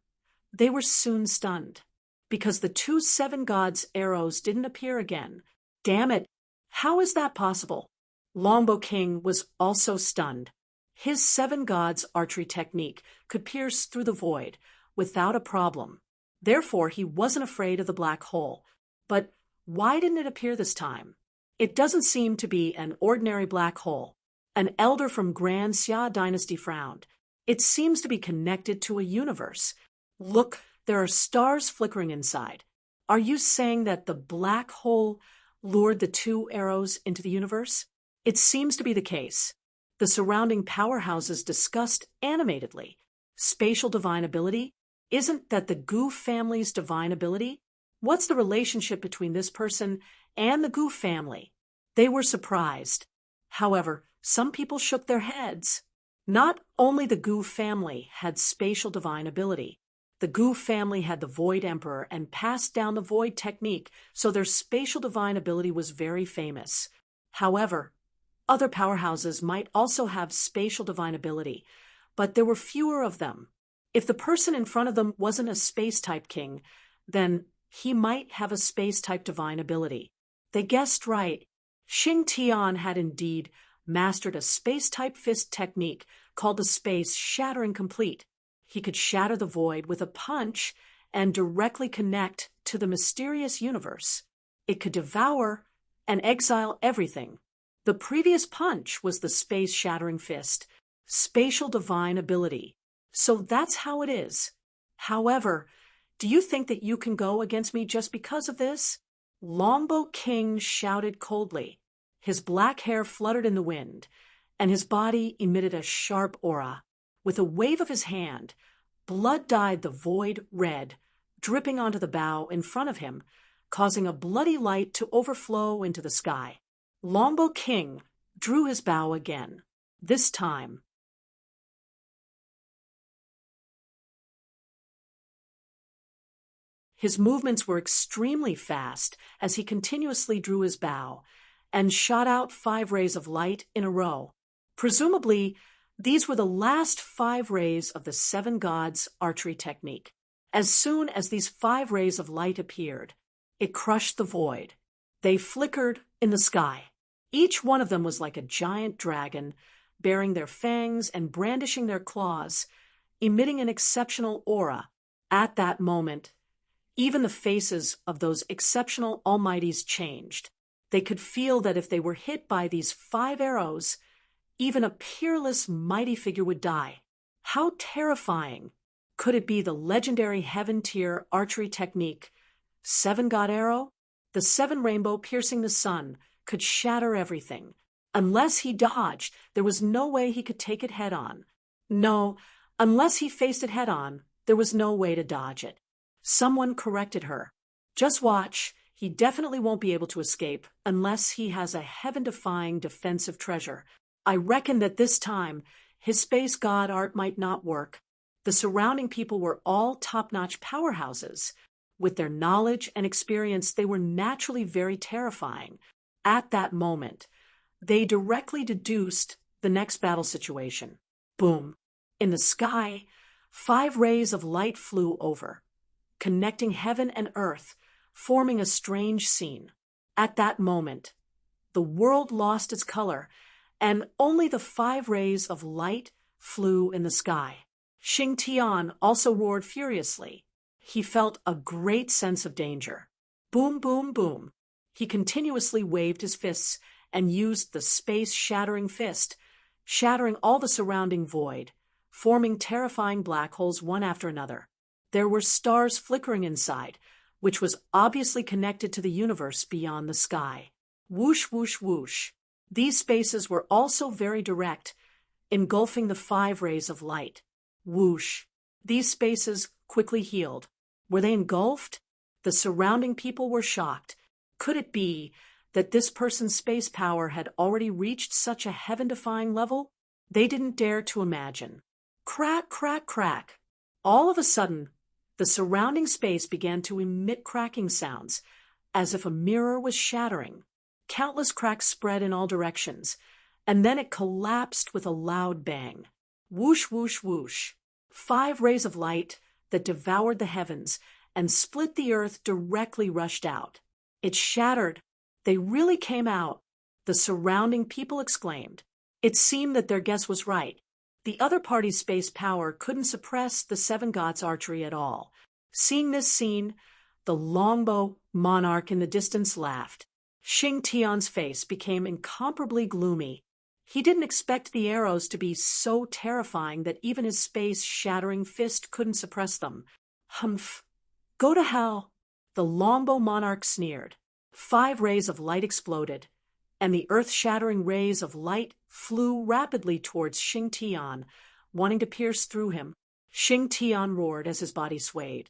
they were soon stunned, because the two seven gods' arrows didn't appear again. Damn it! How is that possible? Longbow King was also stunned. His seven gods archery technique could pierce through the void without a problem. Therefore, he wasn't afraid of the black hole. But why didn't it appear this time? It doesn't seem to be an ordinary black hole. An elder from Grand Xia Dynasty frowned. It seems to be connected to a universe. Look, there are stars flickering inside. Are you saying that the black hole lured the two arrows into the universe? It seems to be the case. The surrounding powerhouses discussed animatedly. Spatial divine ability? Isn't that the Gu family's divine ability? What's the relationship between this person and the Gu family? They were surprised. However, some people shook their heads. Not only the Gu family had spatial divine ability. The Gu family had the Void Emperor and passed down the Void technique, so their spatial divine ability was very famous. However, other powerhouses might also have spatial divine ability, but there were fewer of them. If the person in front of them wasn't a space-type king, then he might have a space-type divine ability. They guessed right. Xing Tian had indeed mastered a space-type fist technique called the Space Shattering Complete. He could shatter the void with a punch and directly connect to the mysterious universe. It could devour and exile everything. The previous punch was the Space Shattering Fist, spatial divine ability. So that's how it is. However, do you think that you can go against me just because of this? Longbow King shouted coldly. His black hair fluttered in the wind, and his body emitted a sharp aura. With a wave of his hand, blood dyed the void red, dripping onto the bough in front of him, causing a bloody light to overflow into the sky. Longbow King drew his bow again. This time, his movements were extremely fast as he continuously drew his bow and shot out 5 rays of light in a row. Presumably, these were the last 5 rays of the seven gods archery technique. As soon as these 5 rays of light appeared, it crushed the void. They flickered in the sky. Each one of them was like a giant dragon, bearing their fangs and brandishing their claws, emitting an exceptional aura. At that moment, even the faces of those exceptional almighties changed. They could feel that if they were hit by these 5 arrows, even a peerless, mighty figure would die. How terrifying! Could it be the legendary heaven-tier archery technique, Seven God Arrow? The 7 rainbow piercing the sun could shatter everything. Unless he dodged, there was no way he could take it head-on. No, unless he faced it head-on, there was no way to dodge it. Someone corrected her. Just watch. He definitely won't be able to escape unless he has a heaven-defying defensive treasure. I reckon that this time, his space god art might not work. The surrounding people were all top-notch powerhouses. With their knowledge and experience, they were naturally very terrifying. At that moment, they directly deduced the next battle situation. Boom. In the sky, 5 rays of light flew over. connecting heaven and earth, forming a strange scene. At that moment, the world lost its color, and only the 5 rays of light flew in the sky. Xing Tian also roared furiously. He felt a great sense of danger. Boom, boom, boom. He continuously waved his fists and used the space-shattering fist, shattering all the surrounding void, forming terrifying black holes one after another. There were stars flickering inside, which was obviously connected to the universe beyond the sky. Whoosh, whoosh, whoosh. These spaces were also very direct, engulfing the 5 rays of light. Whoosh. These spaces quickly healed. Were they engulfed? The surrounding people were shocked. Could it be that this person's space power had already reached such a heaven-defying level? They didn't dare to imagine. Crack, crack, crack. All of a sudden, the surrounding space began to emit cracking sounds, as if a mirror was shattering. Countless cracks spread in all directions, and then it collapsed with a loud bang. Whoosh, whoosh, whoosh. 5 rays of light that devoured the heavens and split the earth directly rushed out. It shattered. They really came out, the surrounding people exclaimed. It seemed that their guess was right. The other party's space power couldn't suppress the 7 gods' archery at all. Seeing this scene, the longbow monarch in the distance laughed. Xing Tian's face became incomparably gloomy. He didn't expect the arrows to be so terrifying that even his space-shattering fist couldn't suppress them. Humph. Go to hell. The longbow monarch sneered. 5 rays of light exploded, and the earth-shattering rays of light flew rapidly towards Xing Tian, wanting to pierce through him. Xing Tian roared as his body swayed.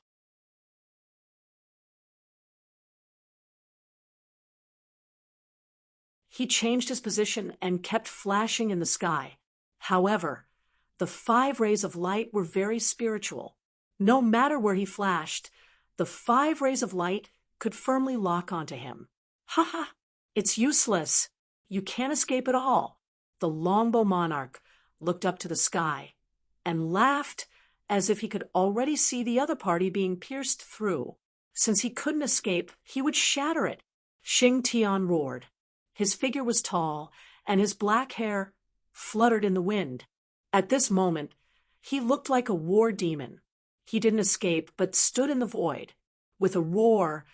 He changed his position and kept flashing in the sky. However, the 5 rays of light were very spiritual. No matter where he flashed, the 5 rays of light could firmly lock onto him. Ha ha! It's useless. You can't escape at all. The longbow monarch looked up to the sky and laughed as if he could already see the other party being pierced through. Since he couldn't escape, he would shatter it. Xing Tian roared. His figure was tall, and his black hair fluttered in the wind. At this moment, he looked like a war demon. He didn't escape, but stood in the void. With a roar,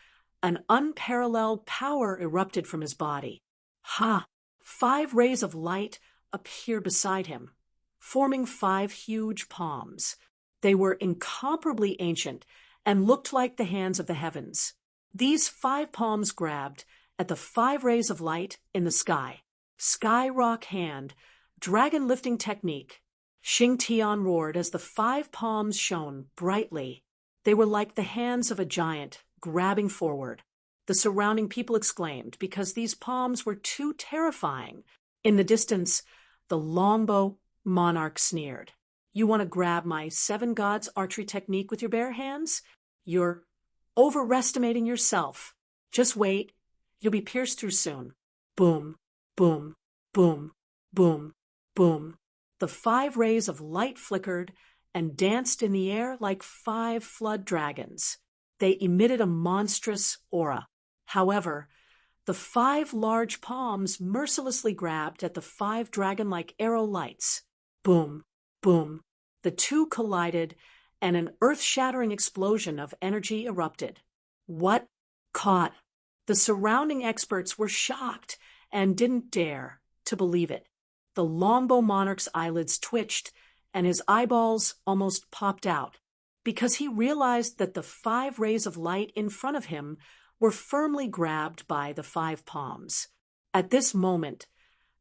an unparalleled power erupted from his body. Ha! 5 rays of light appeared beside him, forming 5 huge palms. They were incomparably ancient and looked like the hands of the heavens. These 5 palms grabbed at the 5 rays of light in the sky. Sky rock hand, dragon lifting technique. Xing Tian roared as the 5 palms shone brightly. They were like the hands of a giant, grabbing forward. The surrounding people exclaimed because these palms were too terrifying. In the distance, the longbow monarch sneered. You want to grab my 7 gods archery technique with your bare hands? You're overestimating yourself. Just wait. You'll be pierced through soon. Boom, boom, boom, boom, boom. The 5 rays of light flickered and danced in the air like 5 flood dragons. They emitted a monstrous aura. However, the 5 large palms mercilessly grabbed at the 5 dragon-like arrow lights. Boom, boom. The 2 collided, and an earth-shattering explosion of energy erupted. What? Caught. The surrounding experts were shocked and didn't dare to believe it. The longbow monarch's eyelids twitched, and his eyeballs almost popped out, because he realized that the 5 rays of light in front of him were firmly grabbed by the 5 palms. At this moment,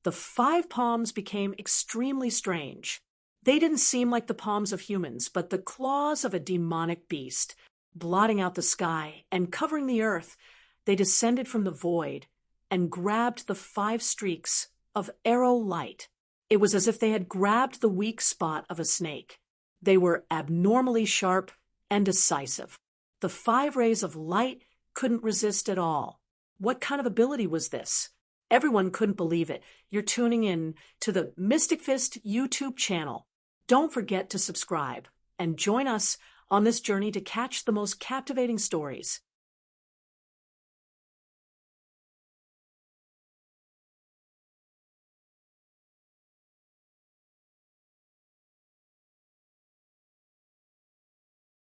the 5 palms became extremely strange. They didn't seem like the palms of humans, but the claws of a demonic beast. Blotting out the sky and covering the earth, they descended from the void and grabbed the 5 streaks of arrow light. It was as if they had grabbed the weak spot of a snake. They were abnormally sharp and decisive. The 5 rays of light couldn't resist at all. What kind of ability was this? Everyone couldn't believe it. You're tuning in to the Mystic Fist YouTube channel. Don't forget to subscribe and join us on this journey to catch the most captivating stories.